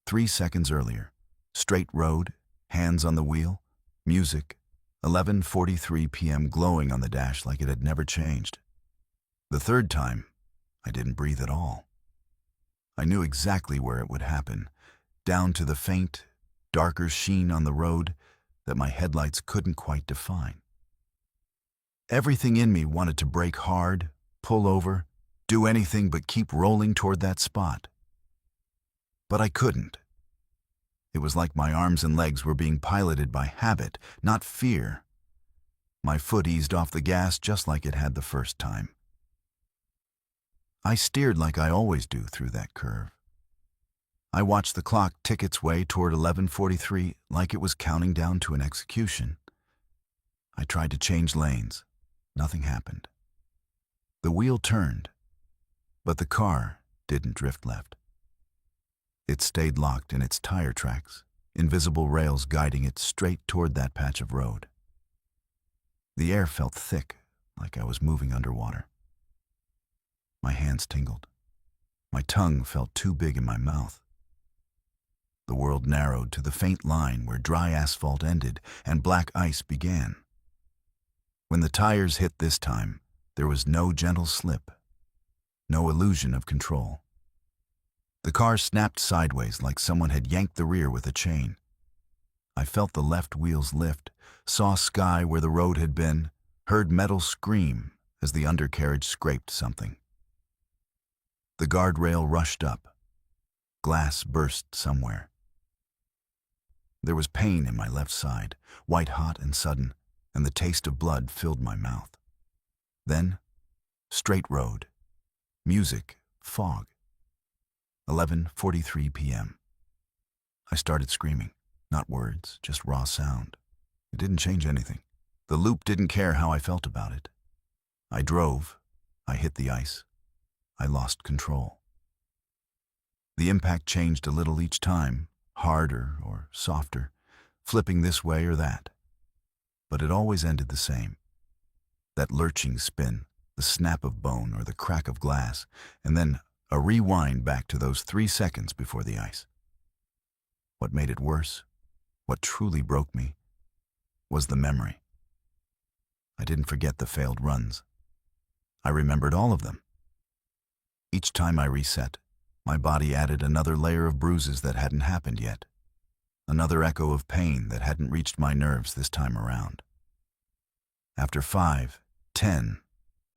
3 seconds earlier, straight road, hands on the wheel, music, 11:43 p.m. glowing on the dash like it had never changed. The third time, I didn't breathe at all. I knew exactly where it would happen, down to the faint, darker sheen on the road that my headlights couldn't quite define. Everything in me wanted to brake hard, pull over, do anything but keep rolling toward that spot. But I couldn't. It was like my arms and legs were being piloted by habit, not fear. My foot eased off the gas just like it had the first time. I steered like I always do through that curve. I watched the clock tick its way toward 11:43 like it was counting down to an execution. I tried to change lanes. Nothing happened. The wheel turned, but the car didn't drift left. It stayed locked in its tire tracks, invisible rails guiding it straight toward that patch of road. The air felt thick, like I was moving underwater. My hands tingled. My tongue felt too big in my mouth. The world narrowed to the faint line where dry asphalt ended and black ice began. When the tires hit this time, there was no gentle slip, no illusion of control. The car snapped sideways like someone had yanked the rear with a chain. I felt the left wheels lift, saw sky where the road had been, heard metal scream as the undercarriage scraped something. The guardrail rushed up. Glass burst somewhere. There was pain in my left side, white-hot and sudden, and the taste of blood filled my mouth. Then, straight road. Music, fog. 11:43 p.m. I started screaming. Not words, just raw sound. It didn't change anything. The loop didn't care how I felt about it. I drove. I hit the ice. I lost control. The impact changed a little each time, harder or softer, flipping this way or that. But it always ended the same. That lurching spin, the snap of bone or the crack of glass, and then a rewind back to those 3 seconds before the ice. What made it worse, what truly broke me, was the memory. I didn't forget the failed runs. I remembered all of them. Each time I reset, my body added another layer of bruises that hadn't happened yet, another echo of pain that hadn't reached my nerves this time around. After 5, 10,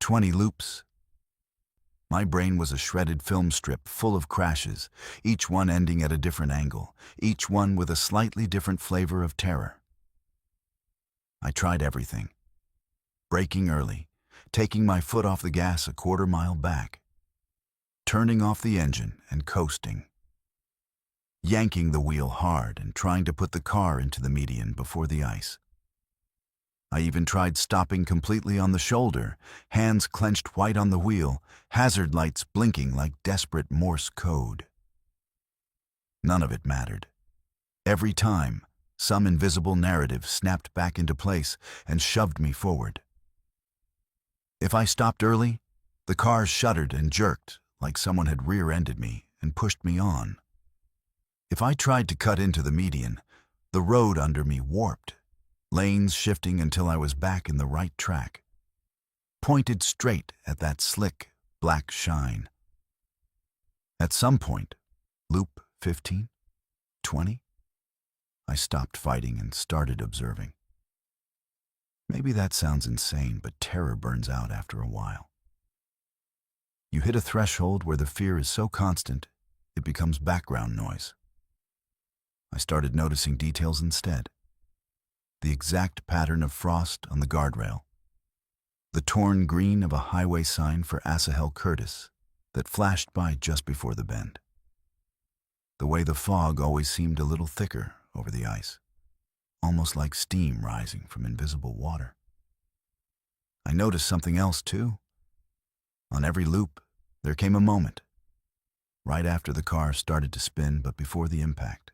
20 loops, my brain was a shredded film strip full of crashes, each one ending at a different angle, each one with a slightly different flavor of terror. I tried everything. Braking early, taking my foot off the gas a quarter mile back, turning off the engine and coasting, yanking the wheel hard and trying to put the car into the median before the ice. I even tried stopping completely on the shoulder, hands clenched white on the wheel, hazard lights blinking like desperate Morse code. None of it mattered. Every time, some invisible narrative snapped back into place and shoved me forward. If I stopped early, the car shuddered and jerked like someone had rear-ended me and pushed me on. If I tried to cut into the median, the road under me warped, lanes shifting until I was back in the right track, pointed straight at that slick, black shine. At some point, loop 15, 20, I stopped fighting and started observing. Maybe that sounds insane, but terror burns out after a while. You hit a threshold where the fear is so constant, it becomes background noise. I started noticing details instead. The exact pattern of frost on the guardrail. The torn green of a highway sign for Asahel Curtis that flashed by just before the bend. The way the fog always seemed a little thicker over the ice, almost like steam rising from invisible water. I noticed something else too. On every loop, there came a moment, right after the car started to spin but before the impact,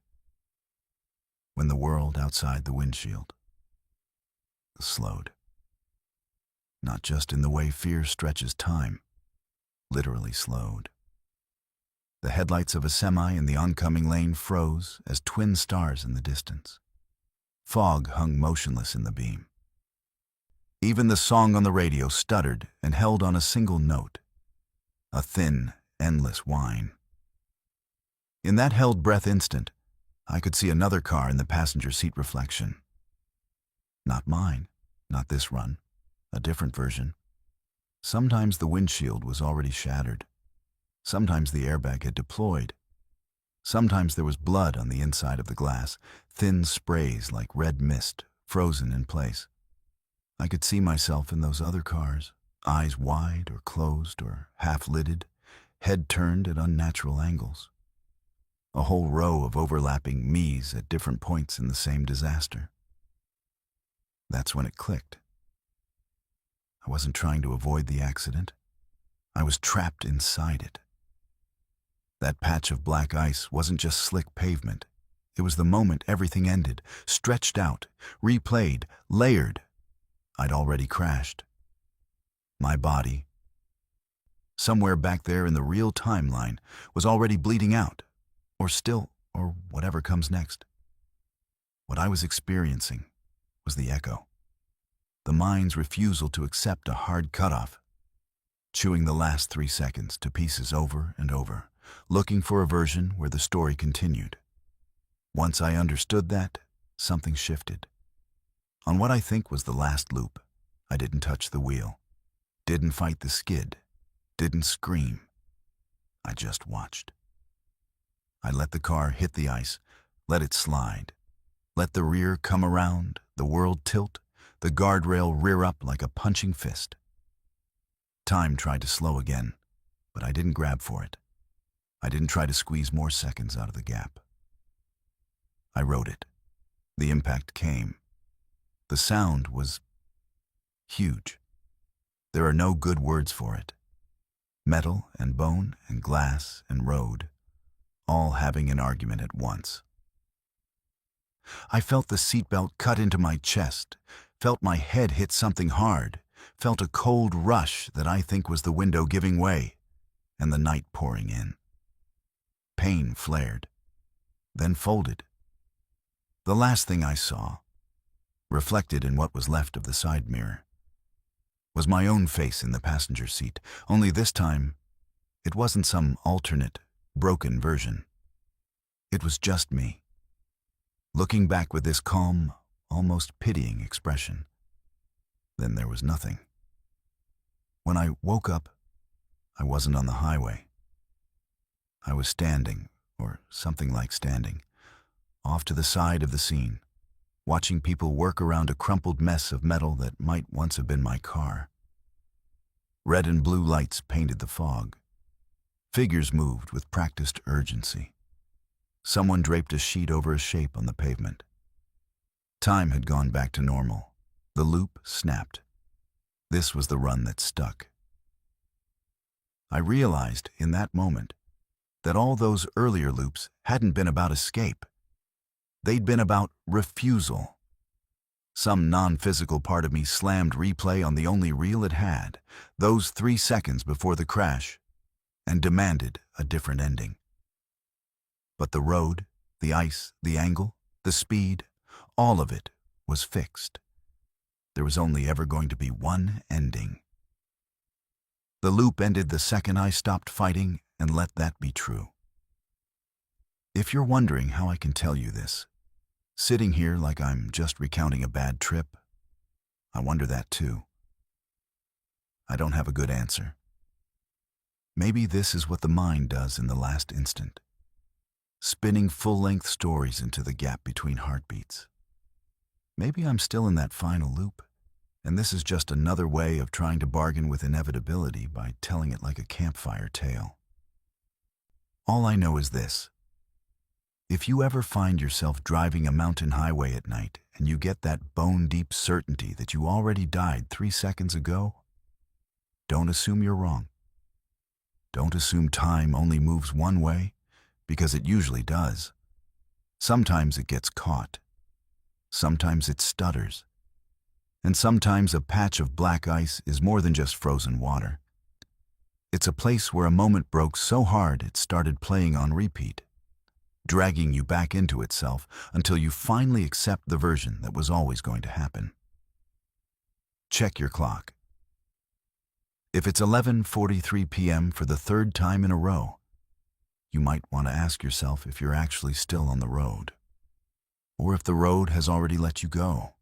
when the world outside the windshield slowed. Not just in the way fear stretches time, literally slowed. The headlights of a semi in the oncoming lane froze as twin stars in the distance. Fog hung motionless in the beam. Even the song on the radio stuttered and held on a single note, a thin, endless whine. In that held breath instant, I could see another car in the passenger seat reflection. Not mine, not this run, a different version. Sometimes the windshield was already shattered. Sometimes the airbag had deployed. Sometimes there was blood on the inside of the glass, thin sprays like red mist, frozen in place. I could see myself in those other cars, eyes wide or closed or half-lidded, head turned at unnatural angles. A whole row of overlapping me's at different points in the same disaster. That's when it clicked. I wasn't trying to avoid the accident. I was trapped inside it. That patch of black ice wasn't just slick pavement. It was the moment everything ended, stretched out, replayed, layered. I'd already crashed. My body, somewhere back there in the real timeline, was already bleeding out, or whatever comes next. What I was experiencing was the echo. The mind's refusal to accept a hard cutoff, chewing the last 3 seconds to pieces over and over, looking for a version where the story continued. Once I understood that, something shifted. On what I think was the last loop, I didn't touch the wheel, didn't fight the skid, didn't scream. I just watched. I let the car hit the ice, let it slide, let the rear come around, the world tilt, the guardrail rear up like a punching fist. Time tried to slow again, but I didn't grab for it. I didn't try to squeeze more seconds out of the gap. I rode it. The impact came. The sound was huge. There are no good words for it. Metal and bone and glass and road, all having an argument at once. I felt the seatbelt cut into my chest, felt my head hit something hard, felt a cold rush that I think was the window giving way, and the night pouring in. Pain flared, then folded. The last thing I saw, reflected in what was left of the side mirror, was my own face in the passenger seat, only this time, it wasn't some alternate, broken version. It was just me, looking back with this calm, almost pitying expression. Then there was nothing. When I woke up, I wasn't on the highway. I was standing, or something like standing, off to the side of the scene, watching people work around a crumpled mess of metal that might once have been my car. Red and blue lights painted the fog. Figures moved with practiced urgency. Someone draped a sheet over a shape on the pavement. Time had gone back to normal. The loop snapped. This was the run that stuck. I realized in that moment that all those earlier loops hadn't been about escape. They'd been about refusal. Some non-physical part of me slammed replay on the only reel it had, those 3 seconds before the crash, and demanded a different ending. But the road, the ice, the angle, the speed, all of it was fixed. There was only ever going to be one ending. The loop ended the second I stopped fighting, and let that be true. If you're wondering how I can tell you this, sitting here like I'm just recounting a bad trip, I wonder that too. I don't have a good answer. Maybe this is what the mind does in the last instant, spinning full-length stories into the gap between heartbeats. Maybe I'm still in that final loop, and this is just another way of trying to bargain with inevitability by telling it like a campfire tale. All I know is this. If you ever find yourself driving a mountain highway at night and you get that bone-deep certainty that you already died 3 seconds ago, don't assume you're wrong. Don't assume time only moves one way, because it usually does. Sometimes it gets caught. Sometimes it stutters. And sometimes a patch of black ice is more than just frozen water. It's a place where a moment broke so hard it started playing on repeat, dragging you back into itself until you finally accept the version that was always going to happen. Check your clock. If it's 11:43 p.m. for the 3rd time in a row, you might want to ask yourself if you're actually still on the road, or if the road has already let you go.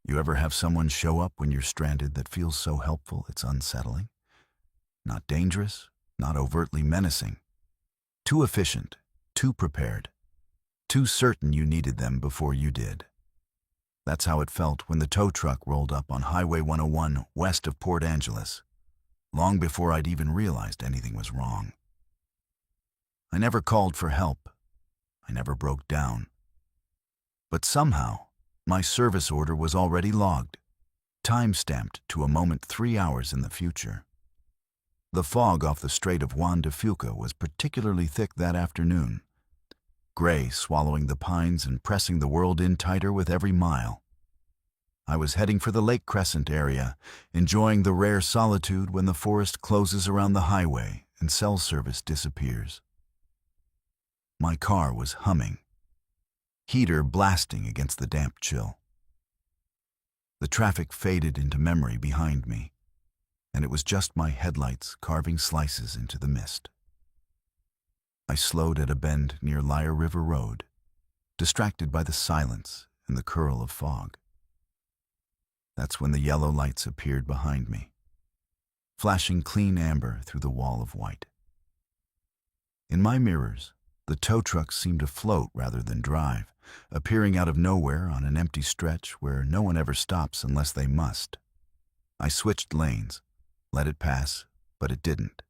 You ever have someone show up when you're stranded that feels so helpful it's unsettling? Not dangerous, not overtly menacing. Too efficient, too prepared, too certain you needed them before you did. That's how it felt when the tow truck rolled up on Highway 101 west of Port Angeles, long before I'd even realized anything was wrong. I never called for help. I never broke down. But somehow, my service order was already logged, time-stamped to a moment 3 hours in the future. The fog off the Strait of Juan de Fuca was particularly thick that afternoon, gray swallowing the pines and pressing the world in tighter with every mile. I was heading for the Lake Crescent area, enjoying the rare solitude when the forest closes around the highway and cell service disappears. My car was humming, heater blasting against the damp chill. The traffic faded into memory behind me, and it was just my headlights carving slices into the mist. I slowed at a bend near Lyre River Road, distracted by the silence and the curl of fog. That's when the yellow lights appeared behind me, flashing clean amber through the wall of white. In my mirrors, the tow truck seemed to float rather than drive, appearing out of nowhere on an empty stretch where no one ever stops unless they must. I switched lanes, let it pass, but it didn't.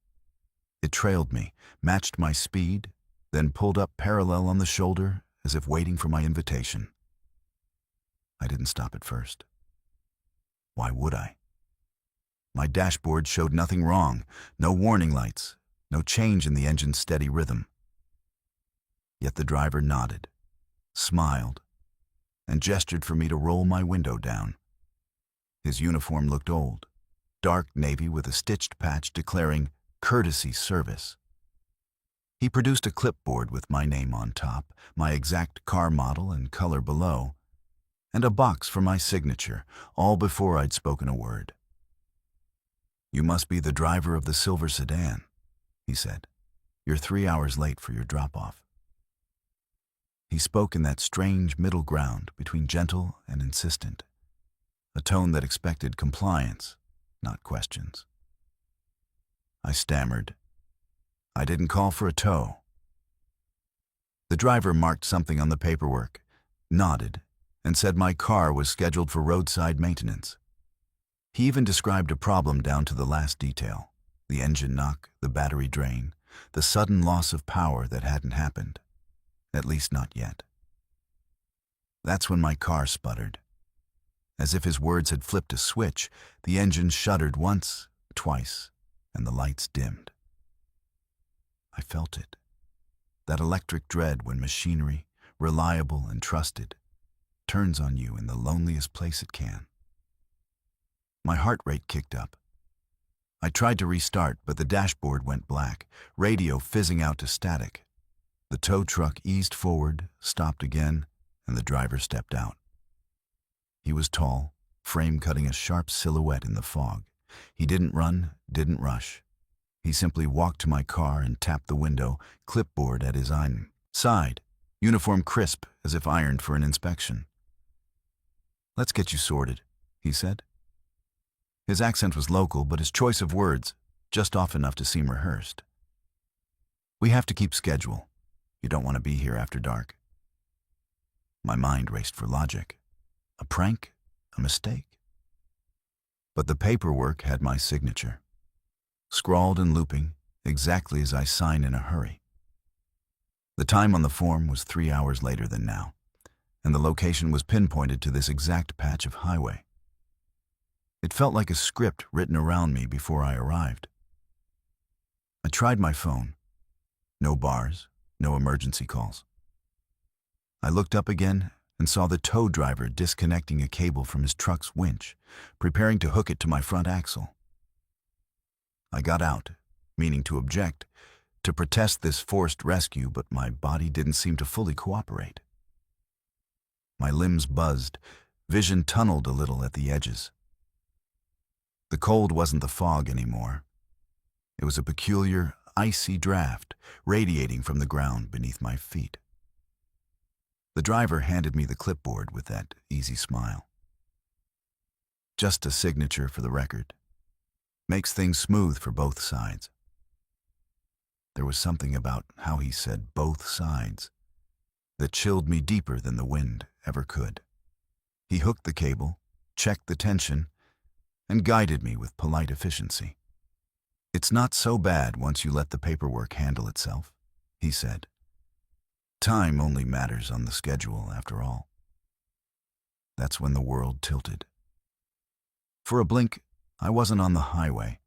It trailed me, matched my speed, then pulled up parallel on the shoulder as if waiting for my invitation. I didn't stop at first. Why would I? My dashboard showed nothing wrong, no warning lights, no change in the engine's steady rhythm. Yet the driver nodded, smiled, and gestured for me to roll my window down. His uniform looked old, dark navy with a stitched patch declaring courtesy service. He produced a clipboard with my name on top, my exact car model and color below, and a box for my signature, all before I'd spoken a word. "You must be the driver of the silver sedan," he said. "You're 3 hours late for your drop-off." He spoke in that strange middle ground between gentle and insistent, a tone that expected compliance, not questions. I stammered. "I didn't call for a tow." The driver marked something on the paperwork, nodded, and said my car was scheduled for roadside maintenance. He even described a problem down to the last detail, the engine knock, the battery drain, the sudden loss of power that hadn't happened, at least not yet. That's when my car sputtered. As if his words had flipped a switch, the engine shuddered once, twice, and the lights dimmed. I felt it. That electric dread when machinery, reliable and trusted, turns on you in the loneliest place it can. My heart rate kicked up. I tried to restart, but the dashboard went black, radio fizzing out to static. The tow truck eased forward, stopped again, and the driver stepped out. He was tall, frame cutting a sharp silhouette in the fog. He didn't run, didn't rush. He simply walked to my car and tapped the window, clipboard at his side, uniform crisp as if ironed for an inspection. "Let's get you sorted," he said. His accent was local, but his choice of words just off enough to seem rehearsed. "We have to keep schedule. You don't want to be here after dark." My mind raced for logic. A prank? A mistake? But the paperwork had my signature, scrawled and looping, exactly as I sign in a hurry. The time on the form was 3 hours later than now, and the location was pinpointed to this exact patch of highway. It felt like a script written around me before I arrived. I tried my phone. No bars, no emergency calls. I looked up again and saw the tow driver disconnecting a cable from his truck's winch, preparing to hook it to my front axle. I got out, meaning to object, to protest this forced rescue, but my body didn't seem to fully cooperate. My limbs buzzed, vision tunneled a little at the edges. The cold wasn't the fog anymore. It was a peculiar, icy draft radiating from the ground beneath my feet. The driver handed me the clipboard with that easy smile. "Just a signature for the record. Makes things smooth for both sides." There was something about how he said "both sides" that chilled me deeper than the wind ever could. He hooked the cable, checked the tension, and guided me with polite efficiency. "It's not so bad once you let the paperwork handle itself," he said. "Time only matters on the schedule, after all." That's when the world tilted. For a blink, I wasn't on the highway,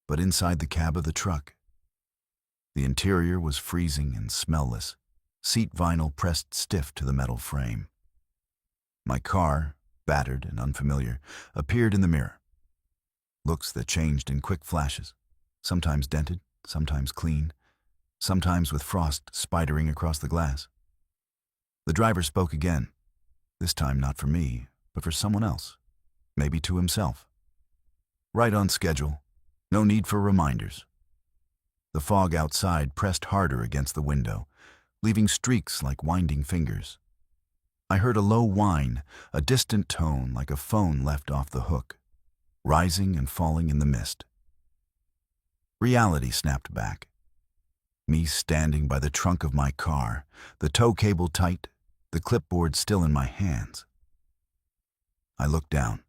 but inside the cab of the truck. The interior was freezing and smellless, seat vinyl pressed stiff to the metal frame. My car, battered and unfamiliar, appeared in the mirror. Looks that changed in quick flashes, sometimes dented, sometimes clean, sometimes with frost spidering across the glass. The driver spoke again, this time not for me, but for someone else, maybe to himself. "Right on schedule, no need for reminders." The fog outside pressed harder against the window, leaving streaks like winding fingers. I heard a low whine, a distant tone like a phone left off the hook, rising and falling in the mist. Reality snapped back. Me standing by the trunk of my car, the tow cable tight, the clipboard still in my hands. I looked down.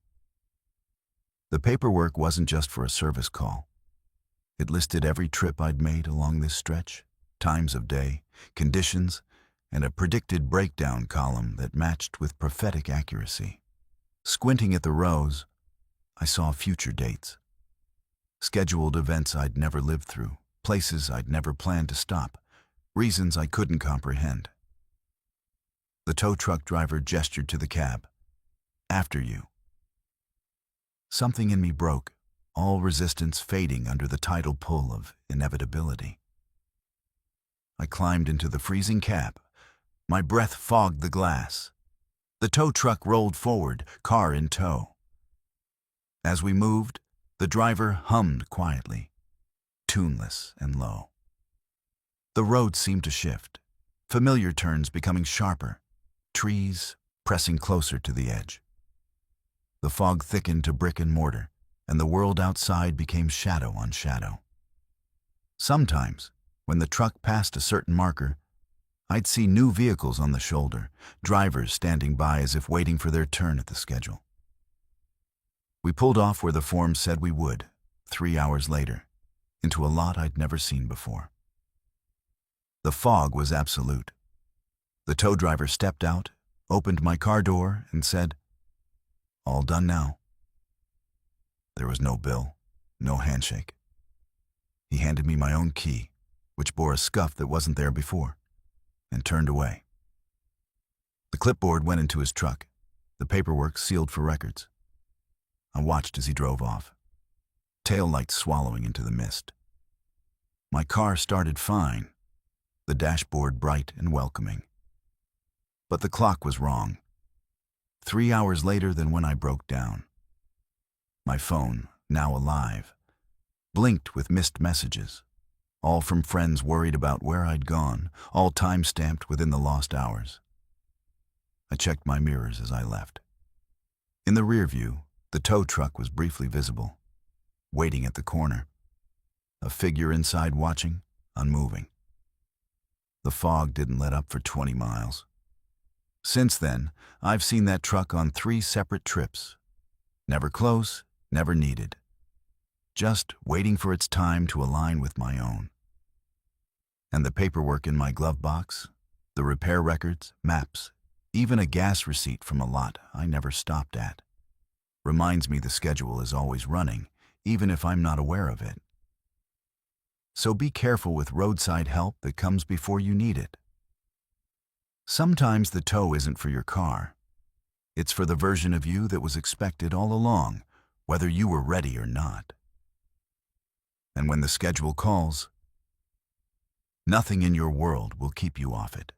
The paperwork wasn't just for a service call. It listed every trip I'd made along this stretch, times of day, conditions, and a predicted breakdown column that matched with prophetic accuracy. Squinting at the rows, I saw future dates. Scheduled events I'd never lived through, places I'd never planned to stop, reasons I couldn't comprehend. The tow truck driver gestured to the cab. "After you." Something in me broke, all resistance fading under the tidal pull of inevitability. I climbed into the freezing cab. My breath fogged the glass. The tow truck rolled forward, car in tow. As we moved, the driver hummed quietly, tuneless and low. The road seemed to shift, familiar turns becoming sharper, trees pressing closer to the edge. The fog thickened to brick and mortar, and the world outside became shadow on shadow. Sometimes, when the truck passed a certain marker, I'd see new vehicles on the shoulder, drivers standing by as if waiting for their turn at the schedule. We pulled off where the form said we would, 3 hours later, into a lot I'd never seen before. The fog was absolute. The tow driver stepped out, opened my car door, and said, "All done now." There was no bill, no handshake. He handed me my own key, which bore a scuff that wasn't there before, and turned away. The clipboard went into his truck, the paperwork sealed for records. I watched as he drove off, tail lights swallowing into the mist. My car started fine, the dashboard bright and welcoming. But the clock was wrong. 3 hours later than when I broke down. My phone, now alive, blinked with missed messages, all from friends worried about where I'd gone, all time-stamped within the lost hours. I checked my mirrors as I left. In the rear view, the tow truck was briefly visible, waiting at the corner. A figure inside watching, unmoving. The fog didn't let up for 20 miles. Since then, I've seen that truck on 3 separate trips. Never close, never needed. Just waiting for its time to align with my own. And the paperwork in my glove box, the repair records, maps, even a gas receipt from a lot I never stopped at, reminds me the schedule is always running, even if I'm not aware of it. So be careful with roadside help that comes before you need it. Sometimes the tow isn't for your car. It's for the version of you that was expected all along, whether you were ready or not. And when the schedule calls, nothing in your world will keep you off it.